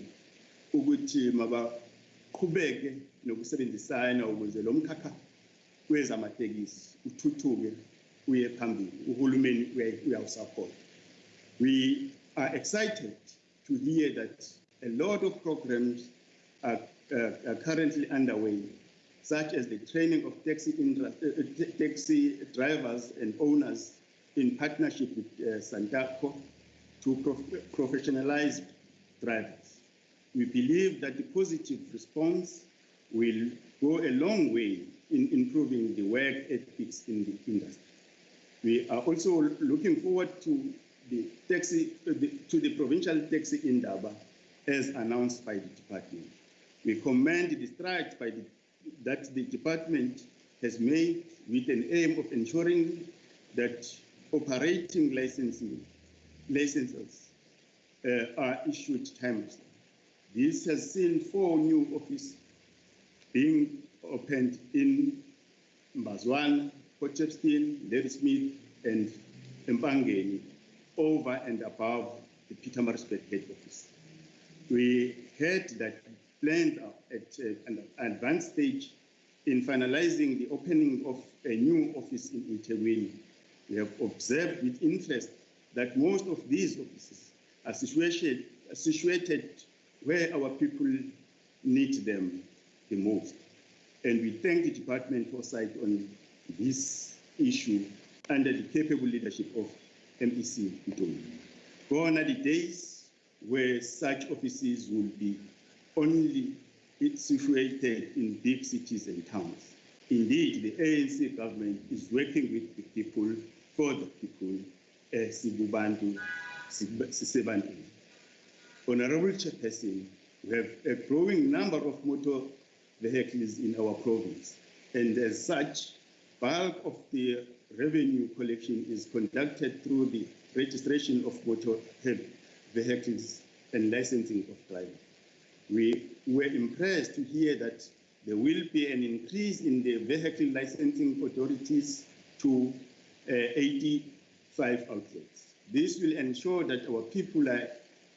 ukuthi mabaqhubeke nokusebenzisana ukuze lo mkhakha wezamatekisi uthuthuke uye phambili, uhulumeni uyawusupport. We are excited to hear that a lot of programs are currently underway, such as the training of taxi drivers and owners in partnership with Santaco to professionalize drivers. We believe that the positive response will go a long way in improving the work ethics in the industry. We are also looking forward to the provincial taxi indaba as announced by the department. We commend the strides that the department has made with an aim of ensuring that operating licenses are issued timely. This has seen 4 new offices being opened in Mbazwana, Potchefstroom, Ladysmith, and Mpangeni, over and above the Pietermaritzburg head office. We heard that plans are at an advanced stage in finalizing the opening of a new office in NTULI. We have observed with interest that most of these offices are situated where our people need them the most. And we thank the department for sight on this issue under the capable leadership of MEC Ntuli. Gone are the days where such offices will be only situated in big cities and towns. Indeed, the ANC government is working with the people, for the people, Sibubantu, Sisebantu. Honorable Chairperson, we have a growing number of motor vehicles in our province, and as such, bulk of the revenue collection is conducted through the registration of motor vehicles and licensing of drivers. We were impressed to hear that there will be an increase in the vehicle licensing authorities to 85 outlets. This will ensure that our people are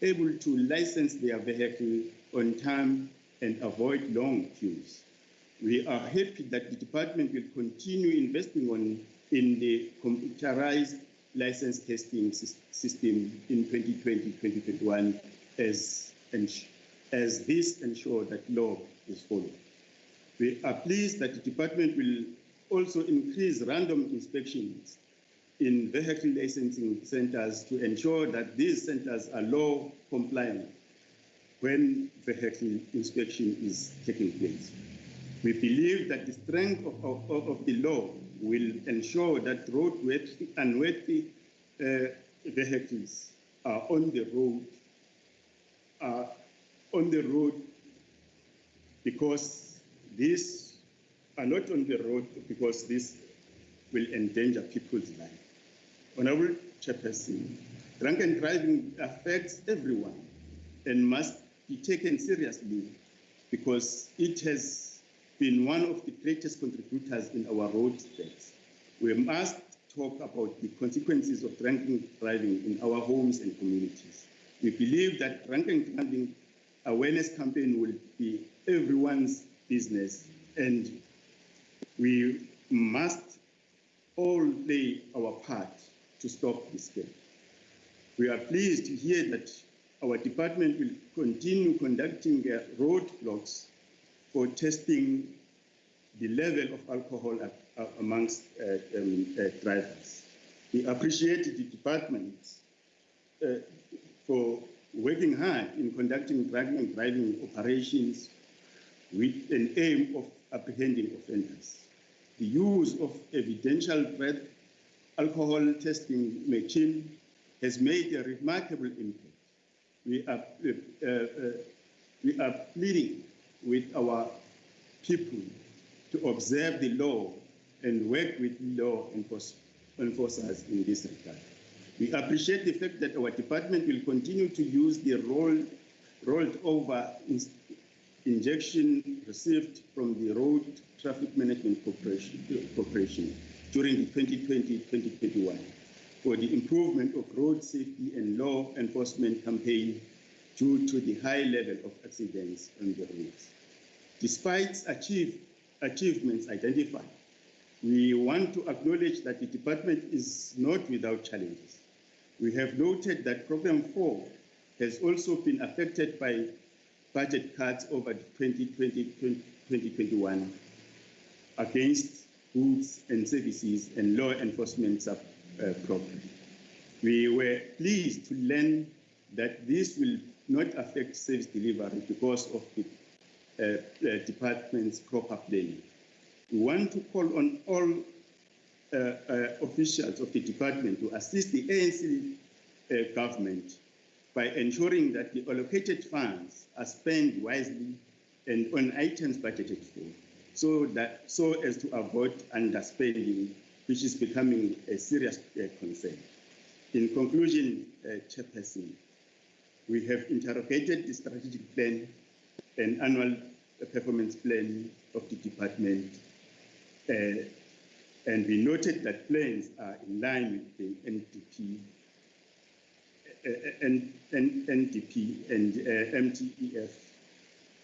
able to license their vehicle on time and avoid long queues. We are happy that the department will continue investing in the computerized license testing system in 2020-2021 as this ensures that law is followed. We are pleased that the department will also increase random inspections in vehicle licensing centers to ensure that these centers are law compliant when vehicle inspection is taking place. We believe that the strength of the law will ensure that unworthy vehicles are on the road because these are not on the road because this will endanger people's lives. Honorable Chairperson, drunken driving affects everyone and must be taken seriously because it has been one of the greatest contributors in our road deaths. We must talk about the consequences of drunken driving in our homes and communities. We believe that drunken driving awareness campaign will be everyone's business, and we must all play our part to stop this scam. We are pleased to hear that our department will continue conducting roadblocks for testing the level of alcohol amongst drivers. We appreciate the department for working hard in conducting driving operations with an aim of apprehending offenders. The use of evidential breath alcohol testing machine has made a remarkable impact. We are pleading with our people to observe the law and work with law enforcers in this regard. We appreciate the fact that our department will continue to use the rolled over injection received from the Road Traffic Management Corporation during the 2020-2021 for the improvement of road safety and law enforcement campaign due to the high level of accidents on the roads. Despite achievements identified, we want to acknowledge that the department is not without challenges. We have noted that Program 4 has also been affected by budget cuts over 2020-2021 against goods and services and law enforcement program. We were pleased to learn that this will not affect service delivery because of the department's proper planning. We want to call on all officials of the department to assist the ANC government by ensuring that the allocated funds are spent wisely and on items budgeted for, so as to avoid underspending, which is becoming a serious concern. In conclusion, Chairperson, we have interrogated the strategic plan and annual performance plan of the department, and we noted that plans are in line with the NDP and MTEF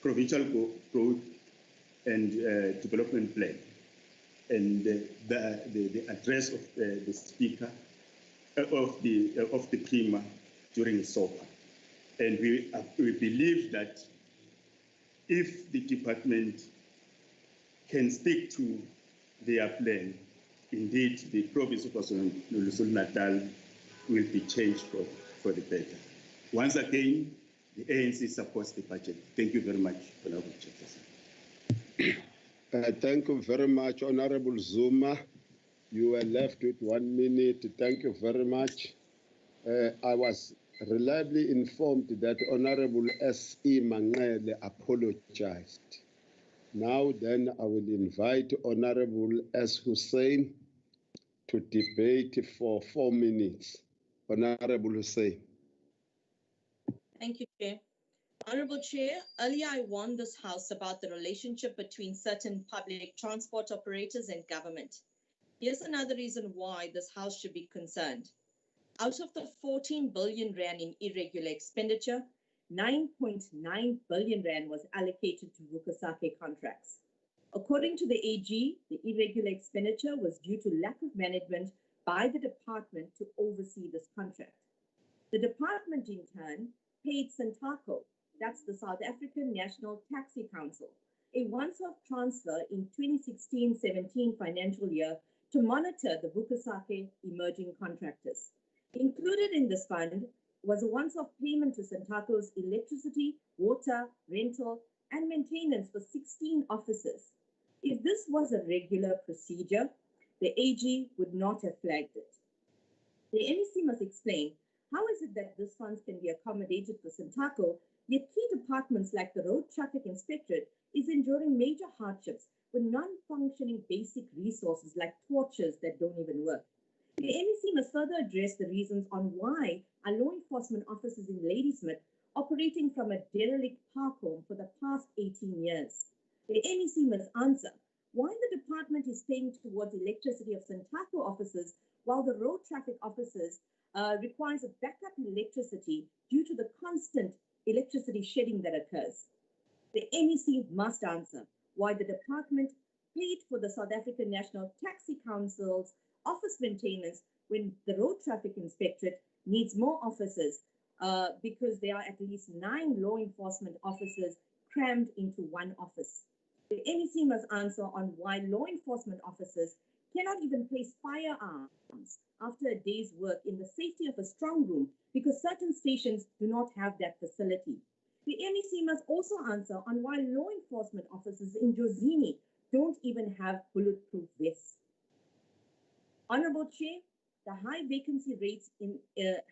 provincial growth and development plan, and the address of the speaker of the Prima during the SOPA. And we believe that if the department can stick to their plan, indeed the province of KwaZulu-Natal will be changed for the better. Once again, the ANC supports the budget. Thank you very much, Honorable Chairperson. Thank you very much, Honorable Zuma. You were left with 1 minute. Thank you very much. I was reliably informed that Honorable S.E. Mangele apologized. Now then, I will invite Honorable S. Hoosen to debate for 4 minutes. Honorable Hoosen. Thank you, Chair. Honorable Chair, earlier I warned this House about the relationship between certain public transport operators and government. Here's another reason why this House should be concerned. Out of the 14 billion rand in irregular expenditure, 9.9 billion rand was allocated to VUCA contracts. According to the AG, the irregular expenditure was due to lack of management by the department to oversee this contract. The department, in turn, paid SANTACO, that's the South African National Taxi Council, a once-off transfer in 2016-17 financial year to monitor the VUCA emerging contractors. Included in this fund was a once-off payment to SANTACO's electricity, water, rental, and maintenance for 16 offices. If this was a regular procedure, the AG would not have flagged it. The NEC must explain how is it that these funds can be accommodated for SANTACO, yet key departments like the Road Traffic Inspectorate is enduring major hardships with non-functioning basic resources like torches that don't even work. The NEC must further address the reasons on why our law enforcement officers in Ladysmith operating from a derelict park home for the past 18 years. The NEC must answer why the department is paying towards electricity of SANTACO officers while the road traffic officers requires a backup electricity due to the constant electricity shedding that occurs. The NEC must answer why the department paid for the South African National Taxi Council's office maintenance when the Road Traffic Inspectorate needs more officers because there are at least 9 law enforcement officers crammed into one office. The NEC must answer on why law enforcement officers cannot even place firearms after a day's work in the safety of a strong room because certain stations do not have that facility. The NEC must also answer on why law enforcement officers in Jozini don't even have bulletproof vests. Honorable Chair, the high vacancy rates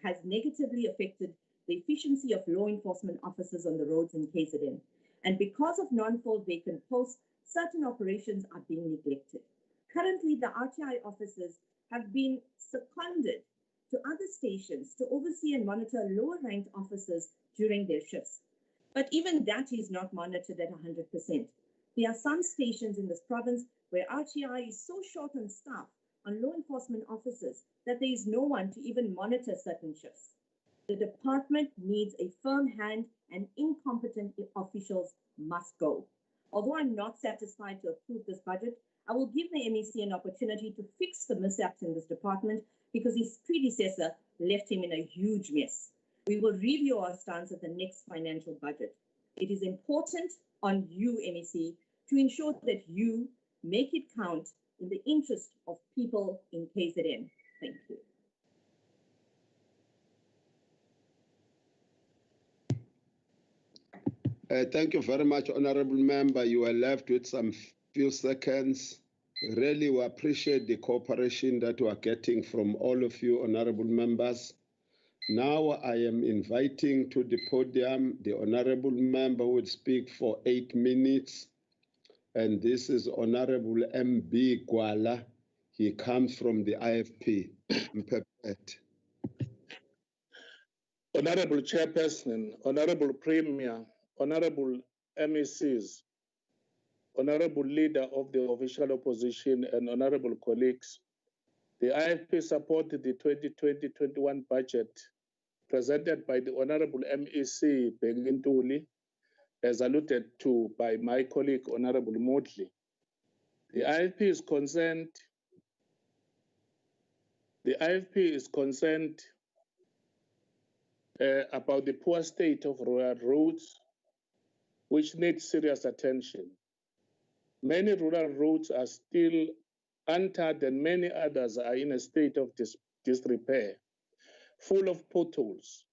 has negatively affected the efficiency of law enforcement officers on the roads in KZN. And because of non-filled vacant posts, certain operations are being neglected. Currently, the RTI officers have been seconded to other stations to oversee and monitor lower-ranked officers during their shifts. But even that is not monitored at 100%. There are some stations in this province where RTI is so short on staff on law enforcement officers that there is no one to even monitor certain shifts. The department needs a firm hand and incompetent officials must go. Although I'm not satisfied to approve this budget, I will give the MEC an opportunity to fix the mishaps in this department because his predecessor left him in a huge mess. We will review our stance at the next financial budget. It is important on you, MEC, to ensure that you make it count in the interest of people in KZN. Thank you. Thank you very much, Honorable Member. You are left with some few seconds. Really, we appreciate the cooperation that we are getting from all of you, Honorable Members. Now I am inviting to the podium the Honorable Member who will speak for 8 minutes. And this is Honorable MB Gwala. He comes from the IFP. Honorable Chairperson, Honorable Premier, Honorable MECs, Honorable Leader of the Official Opposition, and Honorable colleagues, the IFP supported the 2020-21 budget presented by the Honorable MEC NTULI, as alluded to by my colleague, Honorable MOODLEY. The IFP is concerned about the poor state of rural roads, which need serious attention. Many rural roads are still untarred and many others are in a state of disrepair, full of potholes.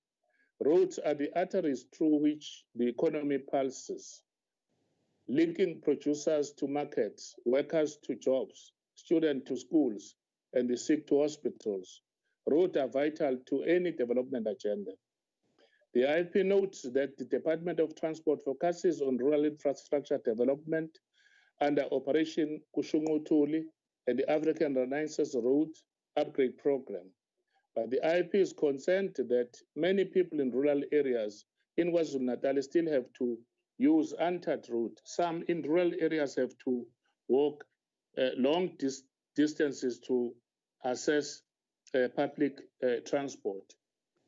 Roads are the arteries through which the economy pulses, linking producers to markets, workers to jobs, students to schools, and the sick to hospitals. Roads are vital to any development agenda. The IFP notes that the Department of Transport focuses on rural infrastructure development under Operation Kushungutuli and the African Renaissance Road Upgrade Program. But the IFP is concerned that many people in rural areas in KwaZulu-Natal still have to use untarred route. Some in rural areas have to walk long distances to access public transport.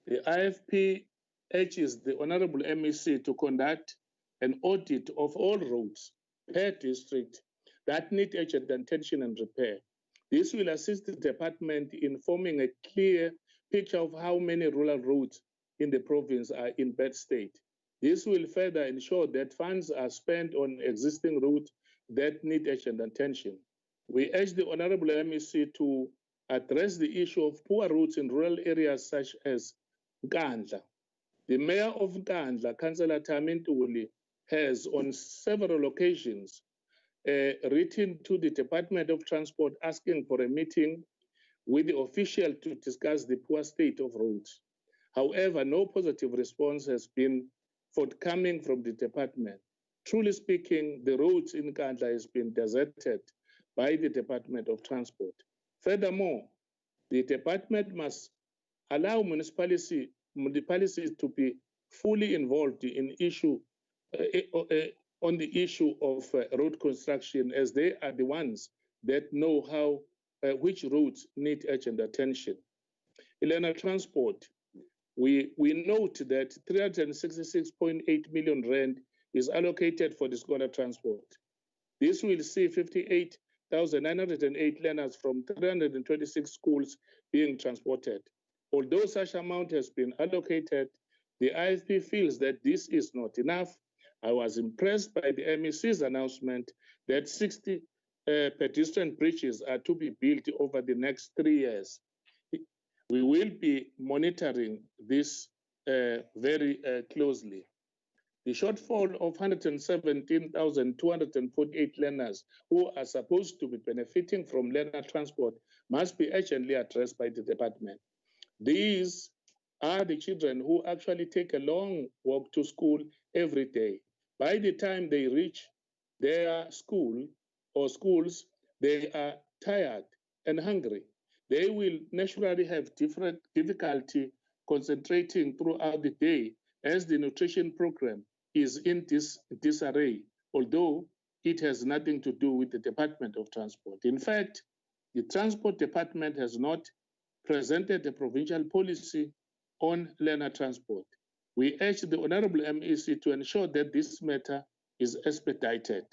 The IFP urges the Honorable MEC to conduct an audit of all roads per district that need urgent attention and repair. This will assist the department in forming a clear picture of how many rural roads in the province are in bad state. This will further ensure that funds are spent on existing routes that need urgent attention. We urge the Honorable MEC to address the issue of poor roads in rural areas such as Nkandla. The Mayor of Nkandla, Councillor NTULI, has on several occasions written to the Department of Transport asking for a meeting with the official to discuss the poor state of roads. However, no positive response has been forthcoming from the department. Truly speaking, the roads in Nkandla has been deserted by the Department of Transport. Furthermore, the department must allow municipalities to be fully involved in on the issue of road construction, as they are the ones that know how which routes need urgent attention. In transport, we note that 366.8 million rand is allocated for the scholar transport. This will see 58,908 learners from 326 schools being transported. Although such amount has been allocated, the IFP feels that this is not enough. I was impressed by the MEC's announcement that 60 pedestrian bridges are to be built over the next 3 years. We will be monitoring this very closely. The shortfall of 117,248 learners who are supposed to be benefiting from learner transport must be urgently addressed by the department. These are the children who actually take a long walk to school every day. By the time they reach their school or schools, they are tired and hungry. They will naturally have difficulty concentrating throughout the day as the nutrition program is in disarray, although it has nothing to do with the Department of Transport. In fact, the Transport Department has not presented a provincial policy on learner transport. We urge the Honorable MEC to ensure that this matter is expedited.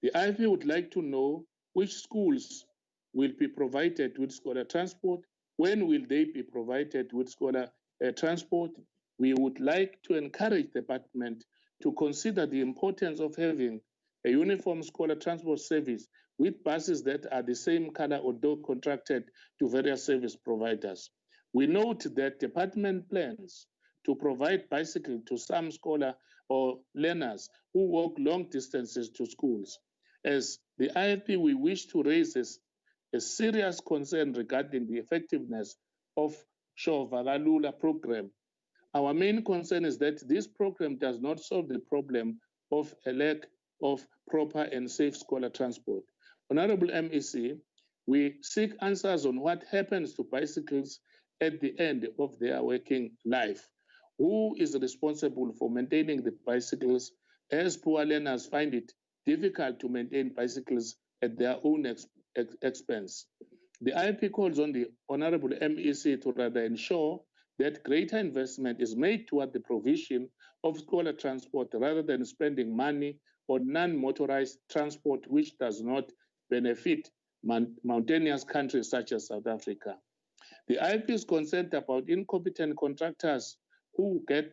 The IFP would like to know which schools will be provided with scholar transport? When will they be provided with scholar transport? We would like to encourage the department to consider the importance of having a uniform scholar transport service with buses that are the same color, although contracted to various service providers. We note that department plans to provide bicycle to some scholar or learners who walk long distances to schools. As the IFP, we wish to raise a serious concern regarding the effectiveness of Shovalalula program. Our main concern is that this program does not solve the problem of a lack of proper and safe scholar transport. Honorable MEC, we seek answers on what happens to bicycles at the end of their working life. Who is responsible for maintaining the bicycles, as poor learners find it difficult to maintain bicycles at their own expense? The IFP calls on the Honorable MEC to rather ensure that greater investment is made toward the provision of scholar transport rather than spending money on non-motorized transport, which does not benefit mountainous countries such as South Africa. The IFP is concerned about incompetent contractors who get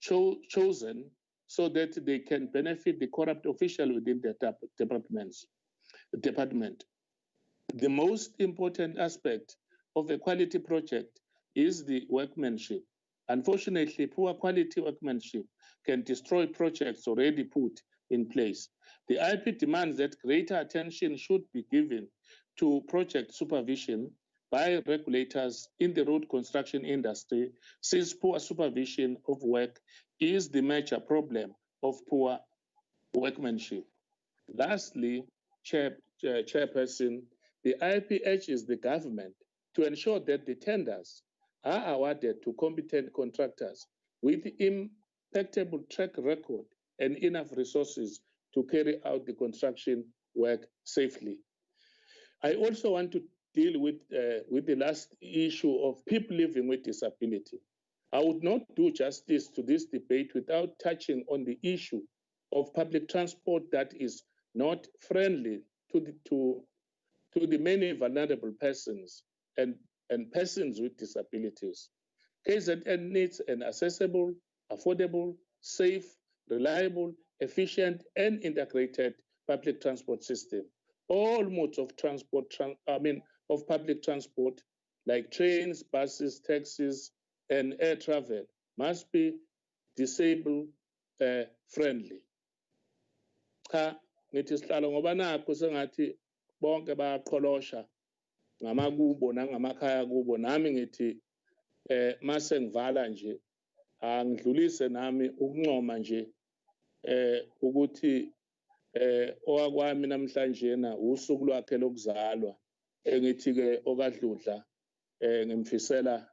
chosen so that they can benefit the corrupt official within the department. The most important aspect of a quality project is the workmanship. Unfortunately, poor quality workmanship can destroy projects already put in place. The IP demands that greater attention should be given to project supervision by regulators in the road construction industry, since poor supervision of work is the major problem of poor workmanship. Lastly, Chairperson, the IP urges the government to ensure that the tenders are awarded to competent contractors with impeccable track record and enough resources to carry out the construction work safely. I also want to deal with the last issue of people living with disability. I would not do justice to this debate without touching on the issue of public transport that is not friendly to the many vulnerable persons and persons with disabilities. KZN needs an accessible, affordable, safe, reliable, efficient, and integrated public transport system. All modes of transport, of public transport, like trains, buses, taxis, and air travel, must be disabled friendly. Cha, ngithi sihlalo ngoba nakho sengathi bonke bayaqholosha ngamakubo nangamakhaya kubo, nami ngithi mase ngivala nje angidlulise nami ukuncoma nje ukuthi owakwami namhlanje na usuku lwakhe lokuzalwa, engithi ke okadludla ngimfisela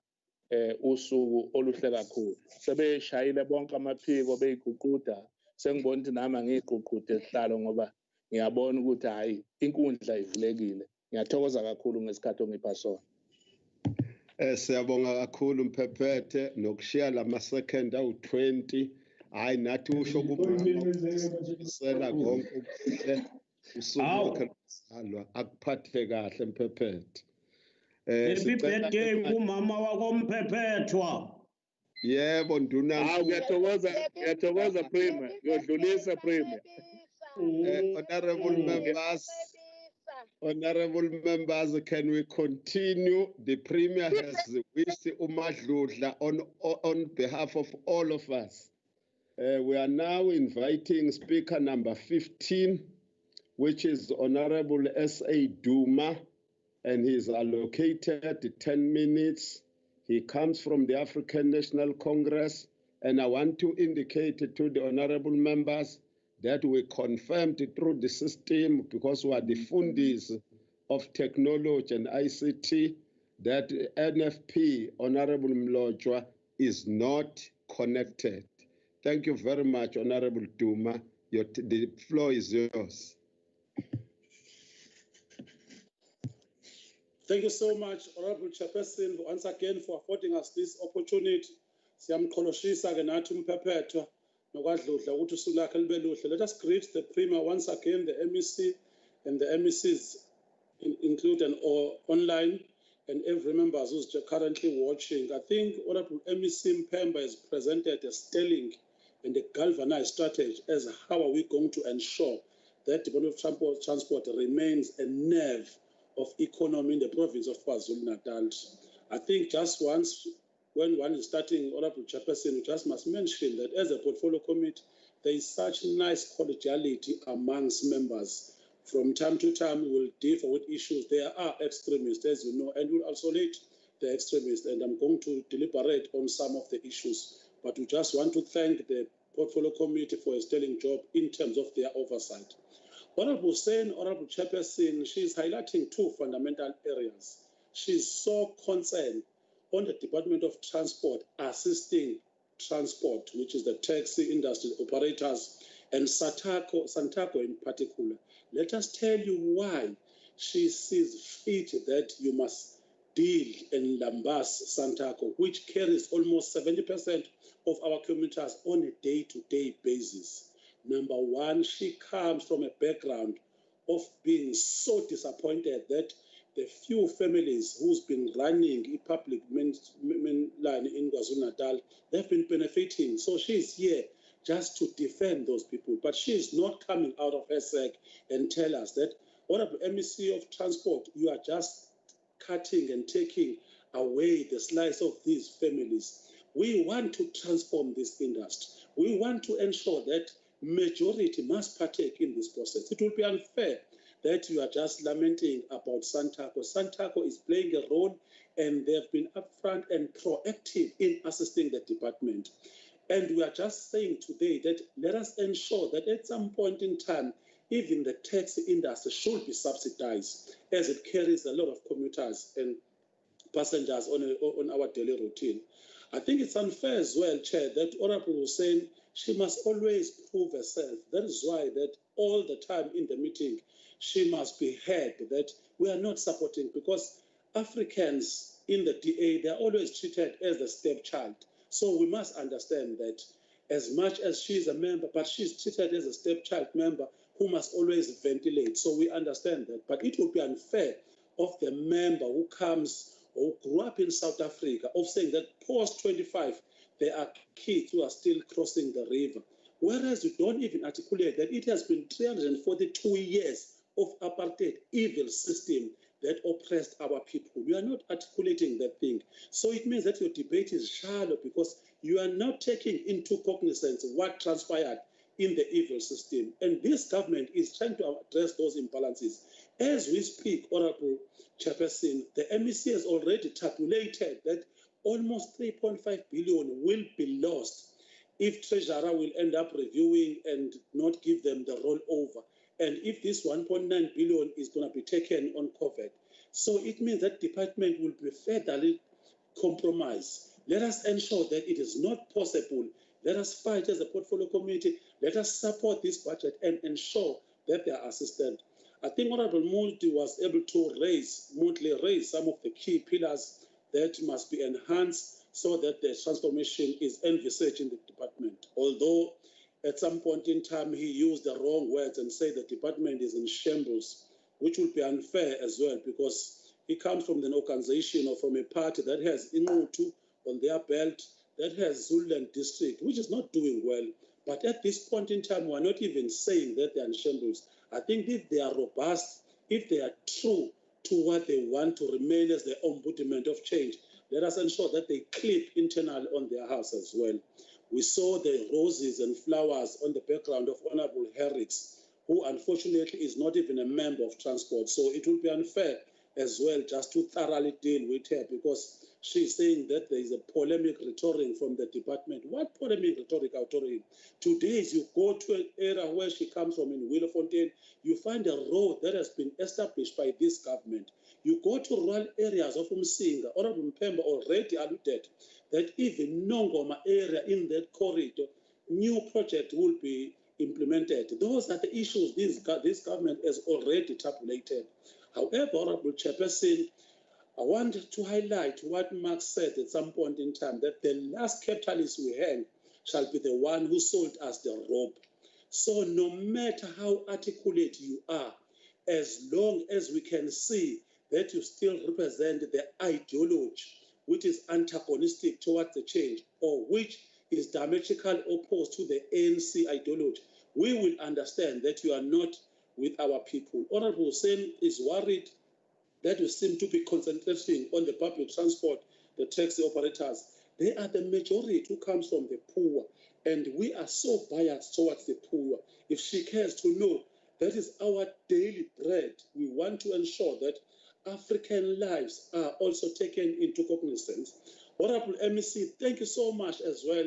usuku oluhle kakhulu. Sebeshayile bonke amaphiko beyiguquda, sengibona ukuthi nami angiyiguqude sihlalo ngoba ngiyabona ukuthi hayi inkundla ivulekile. Ngiyathokoza kakhulu ngesikhathi ongipha sona. Siyabonga kakhulu Mphephethe nokushiya lama second awu-20. Hayi nathi usho ukubusela konke ukuhle usuku lwakhe lokuzalwa akuphathe kahle Mphephethe. Happy birthday kumama wako Mphephethwa. Yebo nduna. Ngiyathokoza Prima, ngiyodlulisa Prima. Honorable members, can we continue? The Premier has wished Umadludla on behalf of all of us. We are now inviting speaker number 15, which is Honorable S.A. DUMA, and he is allocated 10 minutes. He comes from the African National Congress, and I want to indicate to the honorable members that we confirmed through the system, because we are the fundis of technology and ICT, that NFP, Honorable MLOTSHWA, is not connected. Thank you very much, Honorable Duma. The floor is yours. Thank you so much, Honorable Chairperson, once again for affording us this opportunity. Siyamqholoshisa ke nathi uMphephethwa nokwadludla ukuthi usuku lakhe libe luhle. Let us greet the Premier once again, the MEC, and the MECs included or online, and every member who's currently watching. I think Honorable MEC Mpemba has presented a sterling and a galvanized strategy as how are we going to ensure that Department of Transport remains a nerve of economy in the province of KwaZulu-Natal. I think just once, when one is starting, Honorable Chairperson, we just must mention that as a portfolio committee, there is such nice collegiality amongst members. From time to time, we will differ with issues. There are extremists, as you know, and we'll isolate the extremists, and I'm going to deliberate on some of the issues. But we just want to thank the portfolio committee for a sterling job in terms of their oversight. Honorable Hussein, Honorable Chairperson, she is highlighting two fundamental areas. She is so concerned on the Department of Transport assisting transport, which is the taxi industry operators, and Santaco in particular. Let us tell you why she sees fit that you must deal and lambast Santaco, which carries almost 70% of our commuters on a day-to-day basis. Number one, she comes from a background of being so disappointed that the few families who's been running a public main line in KwaZulu-Natal, they've been benefiting. So she's here just to defend those people. But she is not coming out of her sack and tell us that, Honorable MEC of Transport, you are just cutting and taking away the slice of these families. We want to transform this industry. We want to ensure that majority must partake in this process. It will be unfair that you are just lamenting about Santaco. Santaco is playing a role, and they have been upfront and proactive in assisting the department. And we are just saying today that let us ensure that at some point in time, even the taxi industry should be subsidized, as it carries a lot of commuters and passengers on our daily routine. I think it's unfair as well, Chair, that Honorable Hussein, she must always prove herself. That is why that all the time in the meeting, she must be heard that we are not supporting, because Africans in the DA, they are always treated as the stepchild. So we must understand that as much as she is a member, but she's treated as a stepchild member who must always ventilate. So we understand that. But it would be unfair of the member who comes or grew up in South Africa of saying that post-25, there are kids who are still crossing the river. Whereas you don't even articulate that it has been 342 years of apartheid evil system that oppressed our people. You are not articulating that thing. So it means that your debate is shallow, because you are not taking into cognizance what transpired in the evil system. And this government is trying to address those imbalances. As we speak, Honorable Chairperson, the MEC has already tabulated that almost 3.5 billion will be lost if Treasurer will end up reviewing and not give them the rollover. And if this 1.9 billion is going to be taken on COVID. So it means that department will be federally compromised. Let us ensure that it is not possible. Let us fight as a portfolio committee. Let us support this budget and ensure that they are assisted. I think Honorable Moodley was able to raise some of the key pillars that must be enhanced so that the transformation is envisaged in the department. Although at some point in time, he used the wrong words and said the department is in shambles, which would be unfair as well, because he comes from an organization or from a party that has Inutu on their belt, that has Zululand district, which is not doing well. But at this point in time, we're not even saying that they're in shambles. I think if they are robust, if they are true to what they want to remain as the embodiment of change, let us ensure that they clip internally on their house as well. We saw the roses and flowers on the background of Honorable HARRICKS, who unfortunately is not even a member of Transport. So it will be unfair as well just to thoroughly deal with her, because she's saying that there is a polemic rhetoric from the department. What polemic rhetoric? Today, as you go to an area where she comes from in Willowfontaine, you find a road that has been established by this government. You go to rural areas of Umsinga, Honorable Mpemba already alluded that even Nongoma area in that corridor, new project will be implemented. Those are the issues this government has already tabulated. However, Honorable Chairperson, I want to highlight what Marx said at some point in time, that the last capitalist we hang shall be the one who sold us the rope. So no matter how articulate you are, as long as we can see that you still represent the ideology which is antagonistic towards the change, or which is diametrically opposed to the ANC ideology, we will understand that you are not with our people. Honorable HOOSEN is worried that you seem to be concentrating on the public transport, the taxi operators. They are the majority who comes from the poor, and we are so biased towards the poor. If she cares to know, that is our daily bread. We want to ensure that African lives are also taken into cognizance. Honorable MEC, thank you so much as well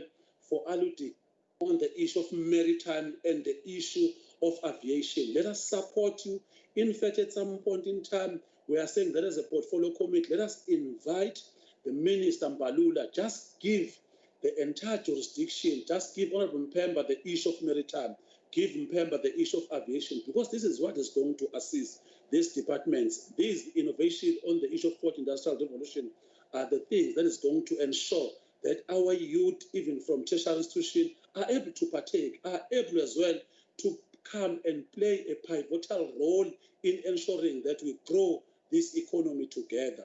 for alluding on the issue of maritime and the issue of aviation. Let us support you. In fact, at some point in time, we are saying that as a portfolio committee, let us invite the Minister Mbalula, just give the entire jurisdiction, just give Honorable Mpemba the issue of maritime, give Mpemba the issue of aviation, because this is what is going to assist these departments. These innovation on the issue of fourth industrial revolution are the things that is going to ensure that our youth, even from tertiary institutions, are able to partake, are able as well to come and play a pivotal role in ensuring that we grow this economy together.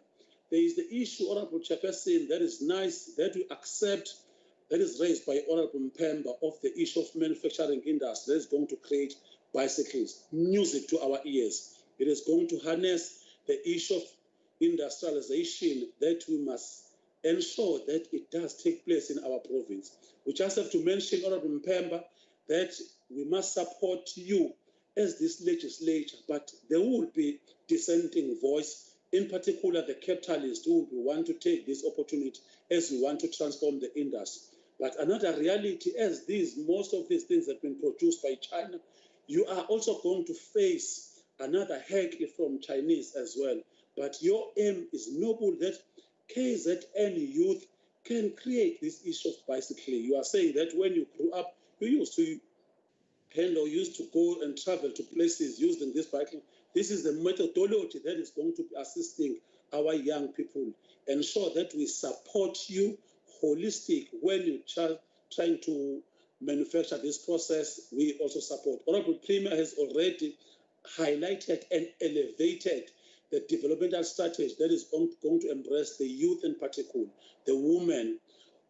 There is the issue, Honorable Chairperson, that is nice that we accept, that is raised by Honorable Mpemba, of the issue of manufacturing industry that is going to create bicycles. Music to our ears. It is going to harness the issue of industrialization that we must ensure that it does take place in our province. We just have to mention, Honorable Mpemba, that we must support you as this legislature, but there will be dissenting voice, in particular the capitalists who will want to take this opportunity as we want to transform the industry. But another reality, as most of these things have been produced by China, you are also going to face another heckle from Chinese as well. But your aim is noble, that KZN youth can create this issue of bicycle. You are saying that when you grew up, you used to used to go and travel to places using this bicycle. This is the methodology that is going to be assisting our young people. Ensure that we support you holistic when you're trying to manufacture this process. We also support. Honorable Premier has already highlighted and elevated the developmental strategy that is going to embrace the youth in particular, the women.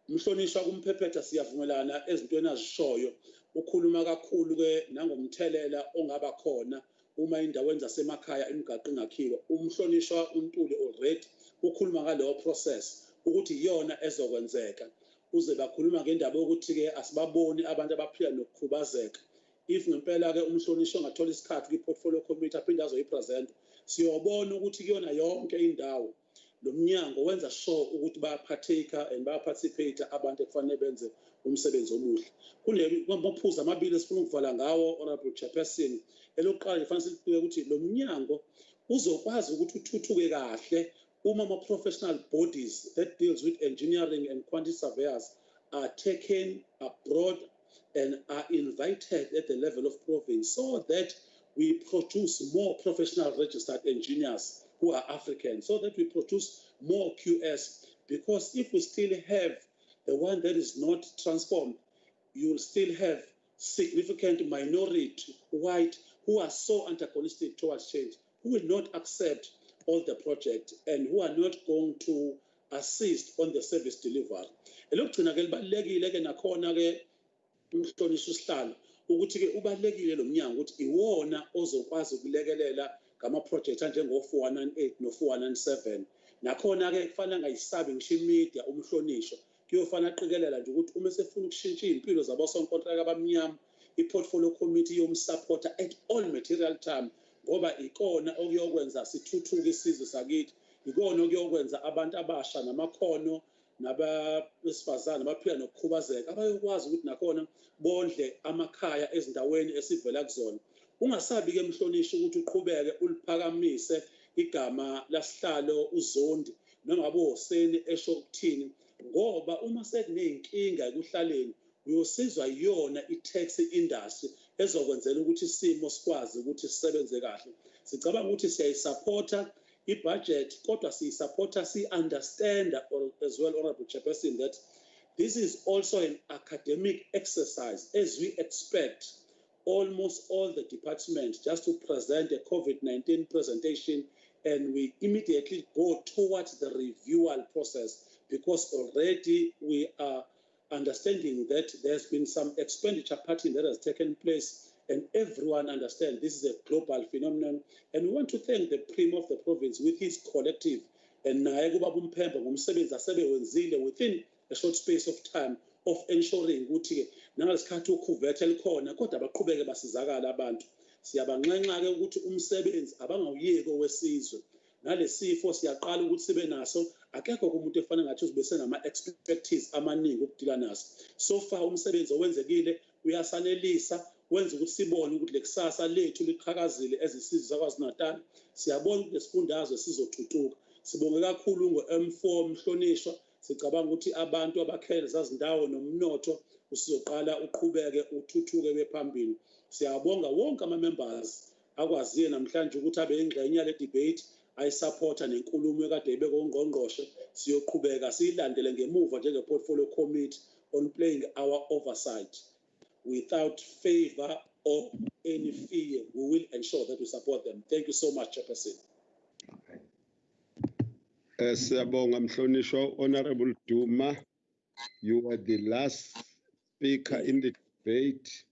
Mhlonishwa kumphepheta siyavumelana ezintweni azishoyo. Ukhuluma kakhulu ke nangomthelela ongaba khona uma indaweni zasemakhaya imigaqo ingakhiwa. Umhlonishwa uNtuli already ukhuluma ngaleyo process ukuthi iyona ezokwenzeka. Uze bakhuluma ngendaba yokuthi ke asibaboni abantu abaphila nokukhubazeka. If ngempela ke umhlonishwa ngathola isikhathi kwi-portfolio committee aphinde azoyipresent, siyobona ukuthi kuyona yonke indawo lo mnyango wenza sure ukuthi bayapartaker and bayaparticipate abantu ekufanele benze umsebenzi omuhle. Kunamaphuzu amabili esifuna ukuvala ngawo, Honorable Chairperson. Elokuqala ngifanele siqike ukuthi lo mnyango uzokwazi ukuthi uthuthuke kahle uma ama-professional bodies that deals with engineering and quantity surveyors are taken abroad and are invited at the level of province, so that we produce more professional registered engineers who are African, so that we produce more QS. Because if we still have the one that is not transformed, you will still have significant minority white who are so antagonistic towards change, who will not accept all the project and who are not going to assist on the service delivery. Elokugcina ke libalekile ke nakhona ke umhlonishwa usihlalo ukuthi ke ubalekile lo mnyango ukuthi iwona ozokwazi ukulekelela ngama-project anjengo-498 no-497. Nakhona ke kufanele angayisabi ngisho imedia umhlonishwa, kuyofana aqikelela nje ukuthi uma sefuna ukushintsha iy'mpilo zabosonkontraka abamnyama, i-portfolio committee yomsupporter at all material time, ngoba ikona okuyokwenza sithuthuke isizwe sakithi, ikona okuyokwenza abantu abasha namakhono nabesifazane abaphila nokukhubazeka abayokwazi ukuthi nakhona bondle amakhaya ezindaweni esivela kuzona. Ungasabi-ke mhlonishwa ukuthi uqhubeke uliphakamise igama lasihlalo uZondi noma aboHOOSEN esho ukuthini, ngoba uma sekuney'nkinga ekuhlaleni uyosizwa yiyona i-taxi industry ezokwenzela ukuthi isimo sikwazi ukuthi sisebenze kahle. Sicabanga ukuthi siyayisupporta i-budget, kodwa siyisupporta, si-understand as well, Honorable Chairperson, that this is also an academic exercise as we expect almost all the departments just to present a COVID-19 presentation, and we immediately go towards the reviewal process, because already we are understanding that there's been some expenditure pattern that has taken place, and everyone understands this is a global phenomenon. And we want to thank the Premier of the province with his collective, and naye kubaba uMphemba ngomsebenzi asebewenzile within a short space of time of ensuring ukuthi nangalesikhathi ukhuvethe likhona kodwa baqhubeke basizakala abantu. Siyabanxenxa-ke ukuthi umsebenzi abangawuyeki owesizwe. Nalesifo siyaqala ukuthi sibe naso, akekho umuntu efana ngathi uzibe senama-expertise amaningi ukudila naso. So far umsebenzi owenzekile uyasanelisa, wenza ukuthi sibone ukuthi lekusasa lethu liqhakazile ezisizwe zaKwaZulu-Natal. Siyabona ukuthi lesifundazwe sizothuthuka. Sibonge kakhulu ngo-M4 Mhlonishwa, sicabanga ukuthi abantu abakhele zazindawo nomnotho usizoqala uqhubeke uthuthuke bephambili. Siyabonga wonke ama-members akwaziye namhlanje ukuthi abe ingxenye yale debate, ayisupporta nenkulumo ekade ibekwe uNgqongqoshe. Siyoqhubeka siyilandele ngemuva njenge-portfolio committee on playing our oversight without favor or any fear. We will ensure that we support them. Thank you so much, Chairperson. Siyabonga Mhlonishwa. Honorable Duma, you were the last speaker in the debate.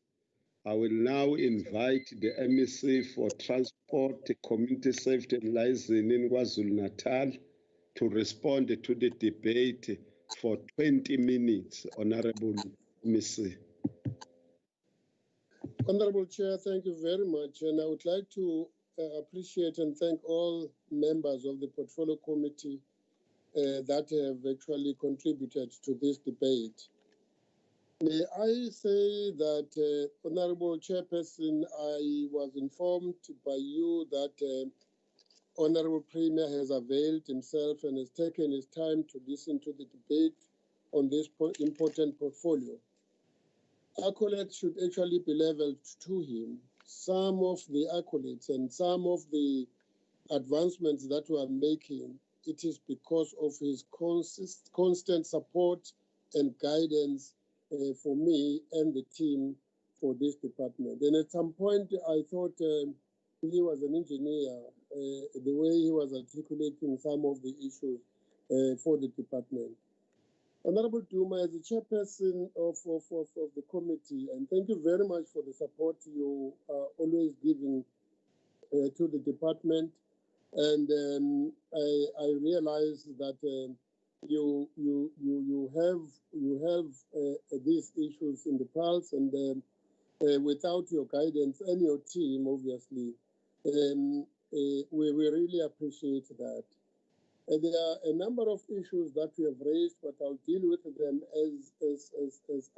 I will now invite the MEC for Transport, Community Safety and Liaison in KwaZulu-Natal to respond to the debate for 20 minutes. Honorable MEC. Honorable Chair, thank you very much. And I would like to appreciate and thank all members of the Portfolio Committee that have actually contributed to this debate. May I say that, Honorable Chairperson, I was informed by you that Honorable Premier has availed himself and has taken his time to listen to the debate on this important portfolio. Accolades should actually be leveled to him. Some of the accolades and some of the advancements that we are making, it is because of his constant support and guidance for me and the team for this department. And at some point, I thought he was an engineer, the way he was articulating some of the issues for the department. Honorable Duma, as the chairperson of the committee, and thank you very much for the support you are always giving to the department. And I realize that you have these issues in the pulse, and without your guidance and your team, obviously, we really appreciate that. There are a number of issues that we have raised, but I'll deal with them as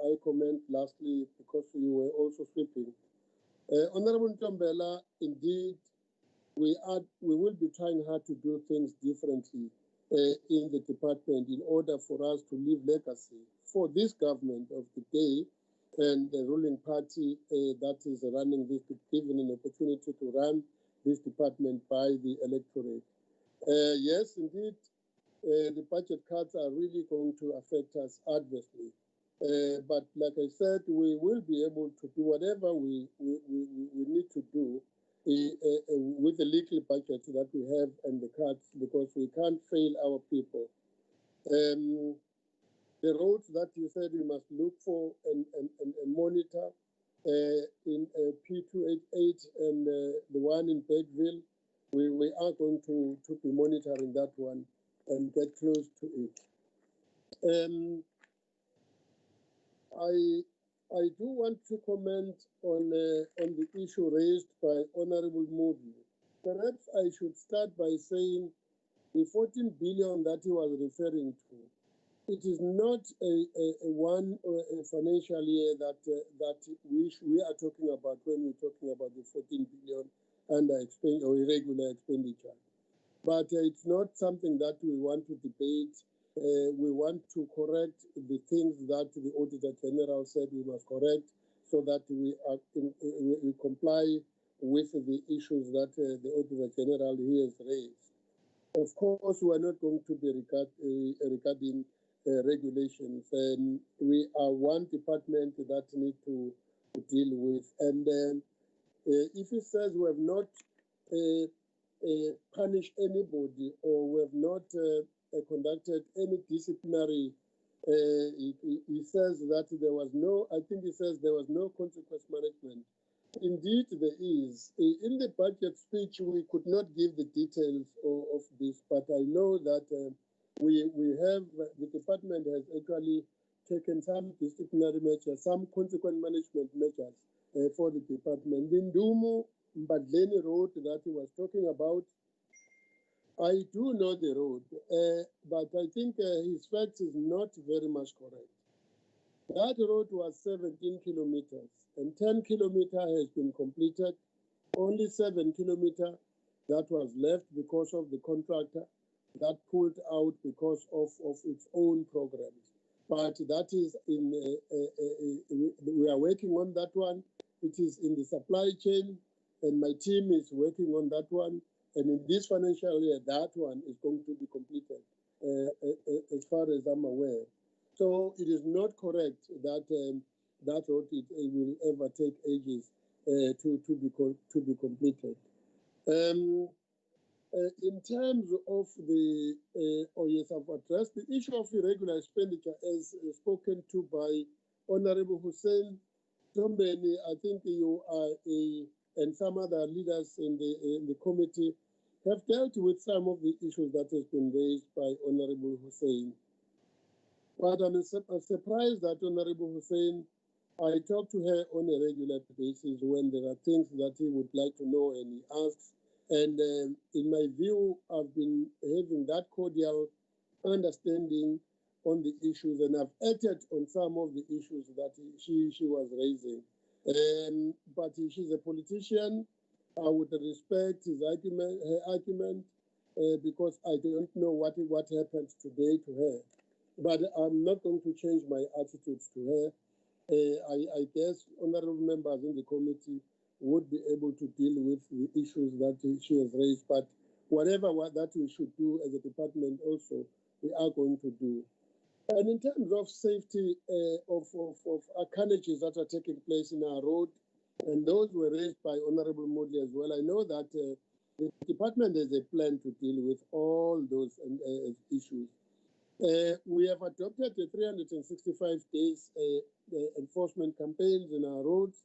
I comment lastly, because you were also sweeping. Honorable NTOMBELA, indeed, we will be trying hard to do things differently in the department in order for us to leave legacy for this government of the day and the ruling party that is running this, given an opportunity to run this department by the electorate. Yes, indeed, the budget cuts are really going to affect us adversely. But like I said, we will be able to do whatever we need to do with the legal budget that we have and the cuts, because we can't fail our people. The roads that you said we must look for and monitor in P288 and the one in Bedville, we are going to be monitoring that one and get close to it. I do want to comment on the issue raised by Honorable Moodley. Perhaps I should start by saying the 14 billion that he was referring to, it is not a one financial year that we are talking about when we're talking about the 14 billion under or irregular expenditure. But it's not something that we want to debate. We want to correct the things that the Auditor General said we must correct, so that we comply with the issues that the Auditor General has raised. Of course, we are not going to be regarding regulations. We are one department that need to deal with. And if he says we have not punished anybody or we have not conducted any disciplinary, he says that there was no, I think he says there was no consequence management. Indeed, there is. In the budget speech, we could not give the details of this, but I know that we have, the department has actually taken some disciplinary measures, some consequent management measures for the department. In DUMA, Mbadleni Road that he was talking about, I do know the road, but I think his facts is not very much correct. That road was 17 kilometers, and 10 kilometers has been completed. Only 7 kilometers that was left because of the contractor that pulled out because of its own programs. But that is in, we are working on that one. It is in the supply chain, and my team is working on that one. And in this financial year, that one is going to be completed, as far as I'm aware. So it is not correct that that road it will ever take ages to be completed. In terms of the, oh yes, I've addressed the issue of irregular expenditure as spoken to by Honorable Hoosen. Ntombela, I think you are and some other leaders in the committee have dealt with some of the issues that has been raised by Honorable Hoosen. But I'm surprised that Honorable Hoosen, I talk to her on a regular basis when there are things that he would like to know and he asks. And in my view, I've been having that cordial understanding on the issues, and I've acted on some of the issues that she was raising. But she's a politician. I would respect his argument, her argument, because I don't know what happened today to her. But I'm not going to change my attitudes to her. I guess honorable members in the committee would be able to deal with the issues that she has raised. But whatever that we should do as a department also, we are going to do. And in terms of safety of carnages that are taking place in our road, and those were raised by Honorable Moodley as well, I know that the department has a plan to deal with all those issues. We have adopted the 365 days enforcement campaigns in our roads.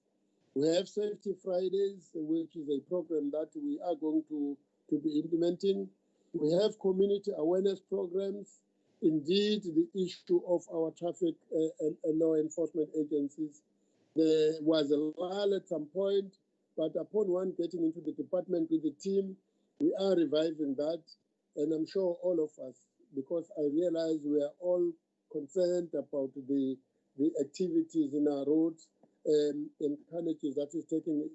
We have Safety Fridays, which is a program that we are going to be implementing. We have community awareness programs. Indeed, the issue of our traffic and law enforcement agencies, there was a lull at some point, but upon one getting into the department with the team, we are reviving that. And I'm sure all of us, because I realize we are all concerned about the activities in our roads and carnages that is taking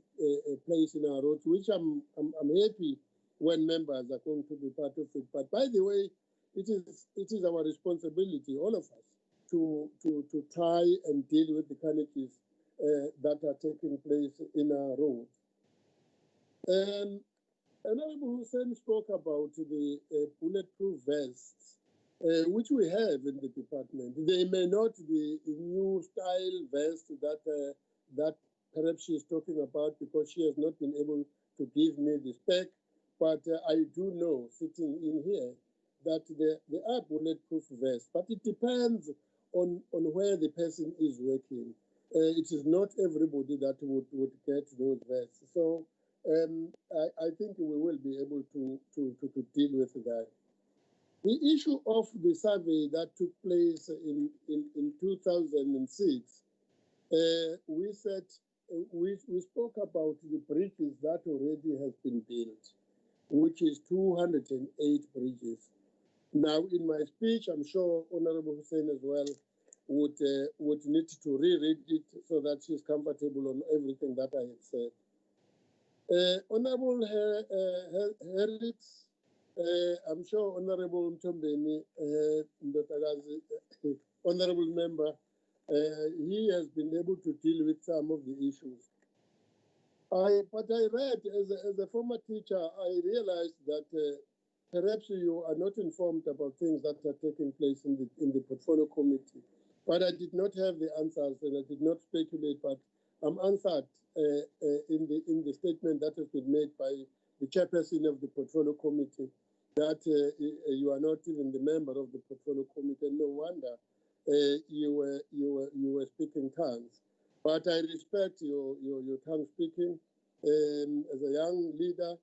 place in our roads, which I'm happy when members are going to be part of it. But by the way, it is our responsibility, all of us, to try and deal with the carnages that are taking place in our roads. Honorable Hoosen spoke about the bulletproof vests, which we have in the department. They may not be a new style vest that perhaps she's talking about because she has not been able to give me the spec, but I do know, sitting in here, that there are bulletproof vests, but it depends on where the person is working. It is not everybody that would get those vests. So I think we will be able to deal with that. The issue of the survey that took place in 2006, we said, we spoke about the bridges that already has been built, which is 208 bridges. Now, in my speech, I'm sure Honorable Hoosen as well would need to reread it so that she's comfortable on everything that I have said. Honorable HARRICKS, I'm sure Honorable Ntombela, Honorable Member, he has been able to deal with some of the issues. But I read, as a former teacher, I realized that perhaps you are not informed about things that are taking place in the portfolio committee. But I did not have the answers and I did not speculate, but I'm answered in the statement that has been made by the chairperson of the Portfolio Committee that you are not even the member of the Portfolio Committee. No wonder you were speaking tongues. But I respect your tongue speaking. As a young leader,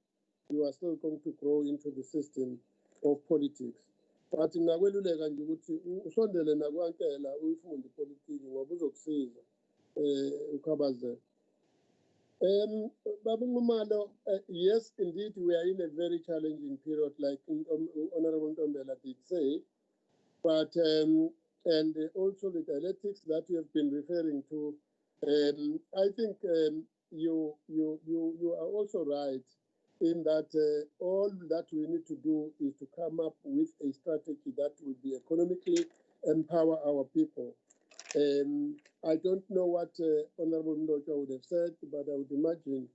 you are still going to grow into the system of politics. But ngakweluleka nje ukuthi usondele nakwankela uyifunde ipolitiki ngoba uzokusiza ukhabazela. Baba NXUMALO, yes, indeed, we are in a very challenging period, like Honorable NTOMBELA did say, but and also the dialectics that you have been referring to. I think you are also right in that all that we need to do is to come up with a strategy that will be economically empower our people. I don't know what Honorable MLOTSHWA would have said, but I would imagine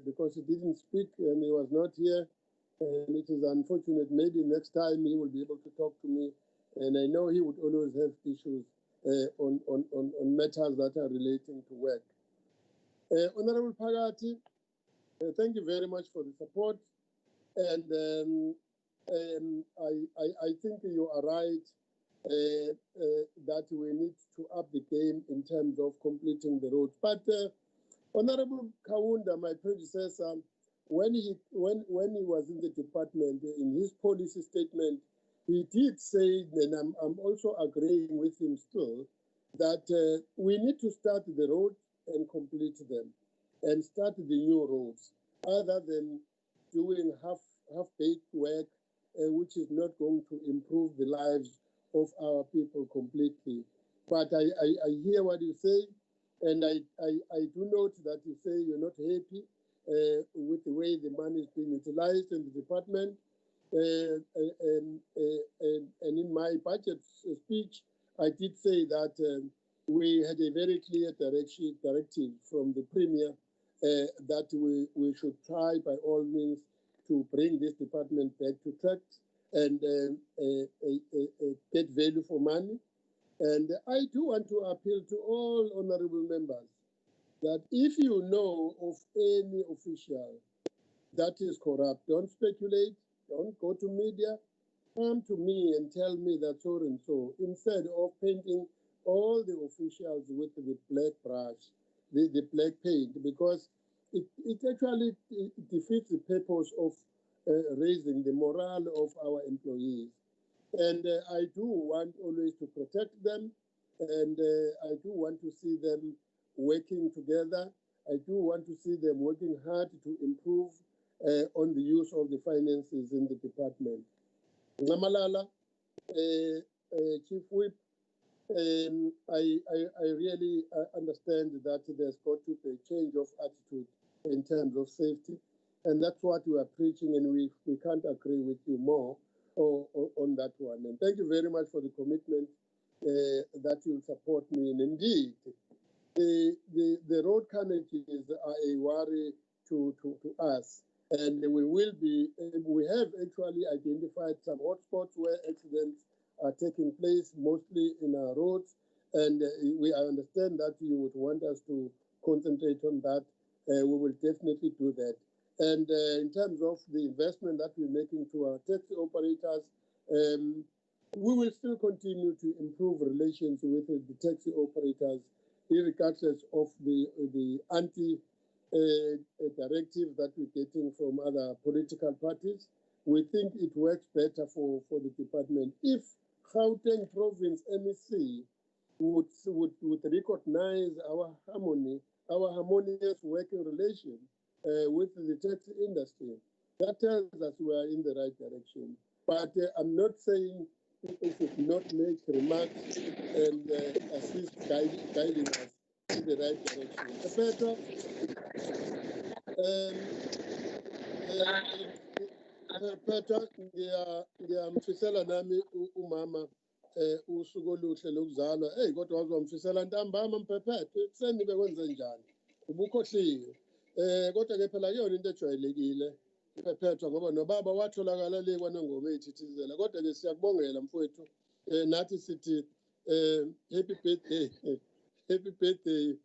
because he didn't speak and he was not here, and it is unfortunate. Maybe next time he will be able to talk to me, and I know he would always have issues on matters that are relating to work. Honorable PHAKATHI, thank you very much for the support, and I think you are right that we need to up the game in terms of completing the road. But Honorable Kaunda, my predecessor, when he was in the department, in his policy statement, he did say, and I'm also agreeing with him still, that we need to start the road and complete them, and start the new roads, other than doing half-baked work, which is not going to improve the lives of our people completely. But I hear what you say, and I do note that you say you're not happy with the way the money is being utilized in the department. And in my budget speech, I did say that we had a very clear directive from the Premier that we should try by all means to bring this department back to track and get value for money. And I do want to appeal to all honorable members that if you know of any official that is corrupt, don't speculate, don't go to media, come to me and tell me that so and so, instead of painting all the officials with the black brush, the black paint, because it actually defeats the purpose of raising the morale of our employees. And I do want always to protect them, and I do want to see them working together. I do want to see them working hard to improve on the use of the finances in the department. Namalala, Chief Whip, I really understand that there's got to be a change of attitude in terms of safety, and that's what we are preaching, and we can't agree with you more on that one. And thank you very much for the commitment that you support me. And indeed, the road carnages are a worry to us. And we have actually identified some hotspots where accidents are taking place, mostly in our roads. And I understand that you would want us to concentrate on that. We will definitely do that. And in terms of the investment that we're making to our taxi operators, we will still continue to improve relations with the taxi operators, regardless of the anti-directive that we're getting from other political parties. We think it works better for the department. If Gauteng Province MEC would recognize our harmonious working relation with the taxi industry, that tells us we are in the right direction. But I'm not saying people should not make remarks and assist guiding us in the right direction. Petra, Petra, ngiyamfisela nami umama usuku oluhle lokuzalwa. Hey, kodwa wazomfisela ntambama mphephethe ekuseni bekwenze njani? Ubukhohliwe. Kodwa ke phela kuyona into ejwayelekile iphethwa ngoba nobaba watholakala le kwanongoma eyithithizela. Kodwa ke siyakubongela mfowethu. Nathi sithi happy birthday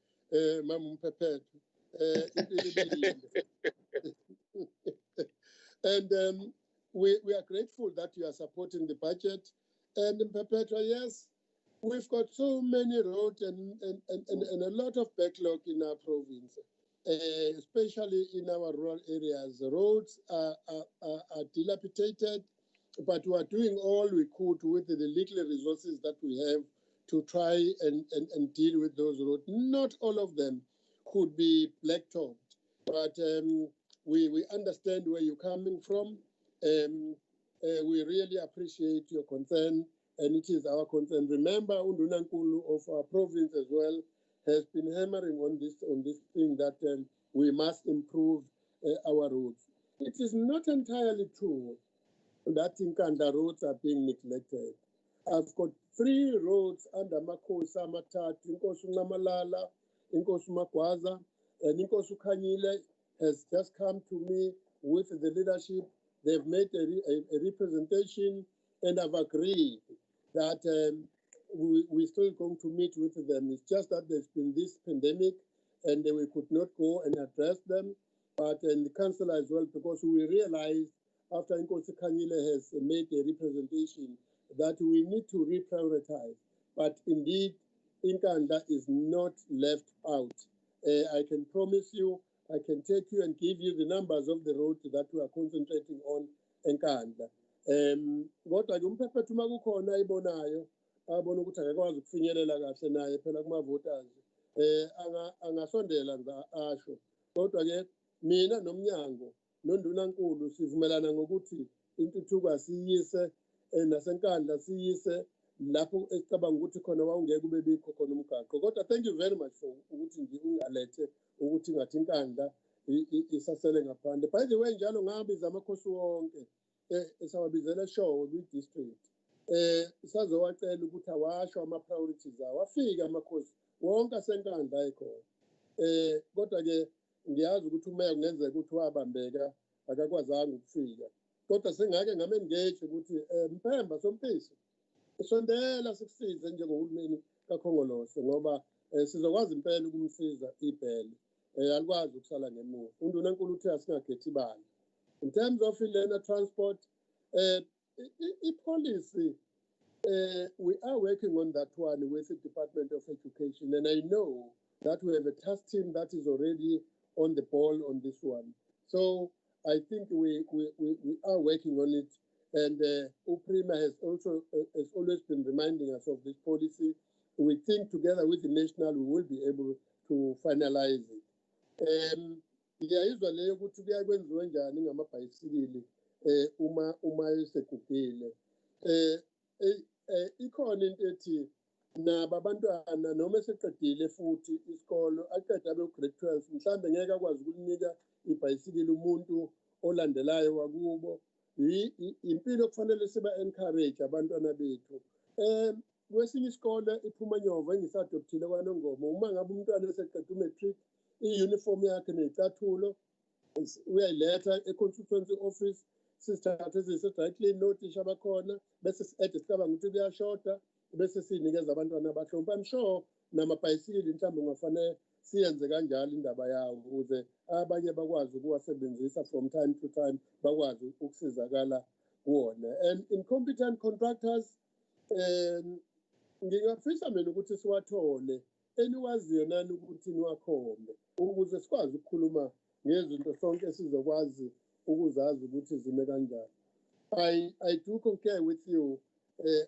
Mama Mpepethu. And we are grateful that you are supporting the budget. And in Perpetua, yes, we've got so many roads and a lot of backlog in our province, especially in our rural areas. The roads are dilapidated, but we are doing all we could with the legal resources that we have to try and deal with those roads. Not all of them could be blacktopped, but we understand where you're coming from. We really appreciate your concern, and it is our concern. Remember, Undunankulu of our province as well has been hammering on this thing that we must improve our roads. It is not entirely true that Inkanda roads are being neglected. I've got 3 roads under Makhosi Amathathu, Inkosi Ncamalala, Inkosi Magwaza, and Inkosi Khanyile has just come to me with the leadership. They've made a representation, and I've agreed that we're still going to meet with them. It's just that there's been this pandemic, and we could not go and address them. But the council as well, because we realized after Inkosi Khanyile has made a representation that we need to reprioritize. But indeed, Inkanda is not left out. I can promise you, I can take you and give you the numbers of the roads that we are concentrating on enkandla. Kodwa ke uMphephethu makukhona ibonayo abona ukuthi akakwazi ukufinyelela kahle naye phela kuma voters angasondela asho. Kodwa ke mina nomnyango noNdunankulu sivumelana ngokuthi intuthuko asiyise nasenkandla siyise lapho esicabanga ukuthi khona wawungeke ube bikho khona umgaqo. Kodwa thank you very much for ukuthi nje ungalethe ukuthi ngathi inkandla isasele ngaphandle. By the way, njalo ngabiza amakhosi wonke esawabizela eshowe kwi-district. Sazowacela ukuthi awasho ama-priorities awo. Afike amakhosi wonke asenkandla ekhona. Kodwa-ke ngiyazi ukuthi umeya kungenzeka ukuthi wabambeka akakwazanga ukufika. Kodwa sengake ngame-engage ukuthi Mphemba Sompisi, sondela sikusize njengohulumeni kaKhongolose ngoba sizokwazi impela ukumsiza ibhele. Alikwazi ukusala ngemuva. Undunankulu uthe asingakhethi ibala. In terms of learner transport, policy, we are working on that one with the Department of Education, and I know that we have a task team that is already on the ball on this one. So I think we are working on it, and UPRIMA has always been reminding us of this policy. We think together with the national we will be able to finalize it. Ngiyayizwa leyo ukuthi kuyakwenziwa njani ngamabhayisikili uma esekugile. Ikhona into ethi naba abantwana noma eseqedile futhi isikolo aqeda abe grade 12 mhlambe ngeke akwazi ukunika ibhayisikili umuntu olandelayo wakubo. Impilo kufanele siba encourage abantwana bethu. Kwesinye isikole iphuma nyova engisadopthile kwaNongoma, uma ngabe umntwana eseqeda umatric i-uniform yakhe nezicathulo uyayiletha e-constituency office, sisithathe sise-dry clean notisha abakhona bese si-ede sicabanga ukuthi kuyashoda bese siyinikeza abantwana abahlompa. I'm sure namabhayisikili mhlawumbe kungafanele siyenze kanjalo indaba yawo ukuze abanye bakwazi ukuwasebenzisa from time to time, bakwazi ukusizakala kuwona. And incompetent contractors, ngingafisa mina ukuthi siwathole eniwaziyo nani ukuthi niwakhombe ukuze sikwazi ukukhuluma ngezinto sonke sizokwazi ukuzazi ukuthi zime kanjani. I do concur with you,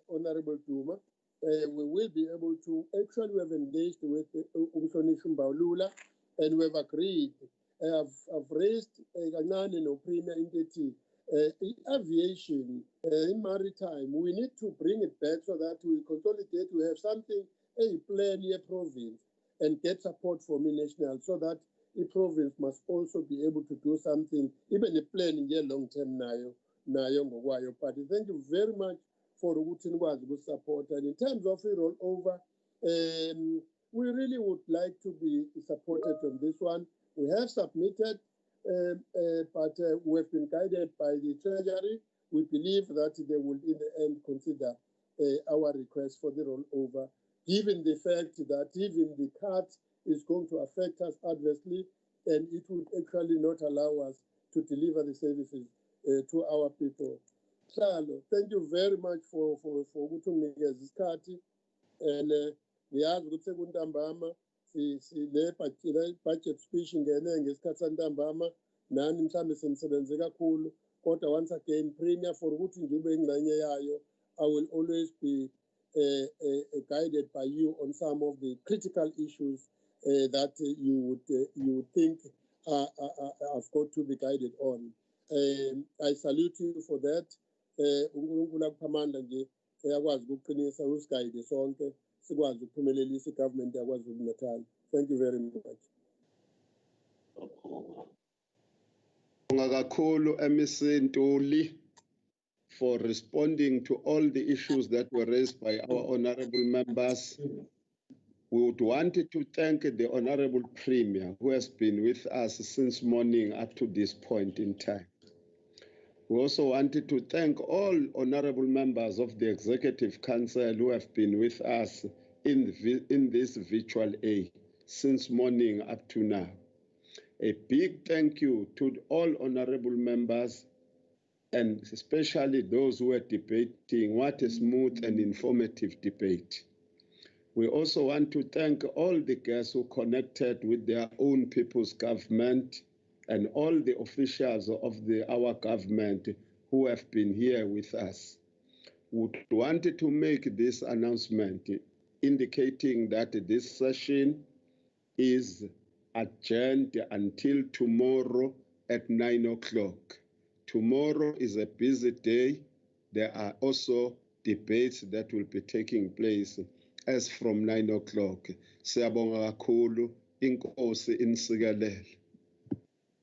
Honorable Duma. We will be able to, actually we have engaged with Umhlonishwa Mbalula and we have agreed. I've raised kancane noPrima into aviation, in maritime, we need to bring it back so that we consolidate, we have something, a plan here province, and get support from the national so that the province must also be able to do something, even a plan in the long term nayo ngokwayo. But thank you very much for the support. And in terms of the rollover, we really would like to be supported on this one. We have submitted, but we have been guided by the Treasury. We believe that they will in the end consider our request for the rollover, given the fact that even the cut is going to affect us adversely, and it would actually not allow us to deliver the services to our people. Hlalo, thank you very much for ukuthi unginikeze isikhathi, and ngiyazi ukuthi sekuntambama le budget speech ingene ngesikhathi santambama, nani mhlambe senisebenze kakhulu, kodwa once again premier for ukuthi nje ube ingxenye yayo, I will always be guided by you on some of the critical issues that you would think have got to be guided on. I salute you for that. uNkulunkulu akuphamandla nje yakwazi ukuqinisa usigayide sonke sikwazi ukuphumelelisa igovernment yakwaZulu-Natal. Thank you very much. Kakhulu MEC NTULI for responding to all the issues that were raised by our honorable members. We would want to thank the Honorable Premier who has been with us since morning up to this point in time. We also wanted to thank all honorable members of the Executive Council who have been with us in this virtual aid since morning up to now. A big thank you to all honorable members, and especially those who are debating. What a smooth and informative debate. We also want to thank all the guests who connected with their own people's government and all the officials of our government who have been here with us. We wanted to make this announcement indicating that this session is adjourned until tomorrow at 9 o'clock. Tomorrow is a busy day. There are also debates that will be taking place as from 9 o'clock. Siyabonga kakhulu, inkosi insikelele.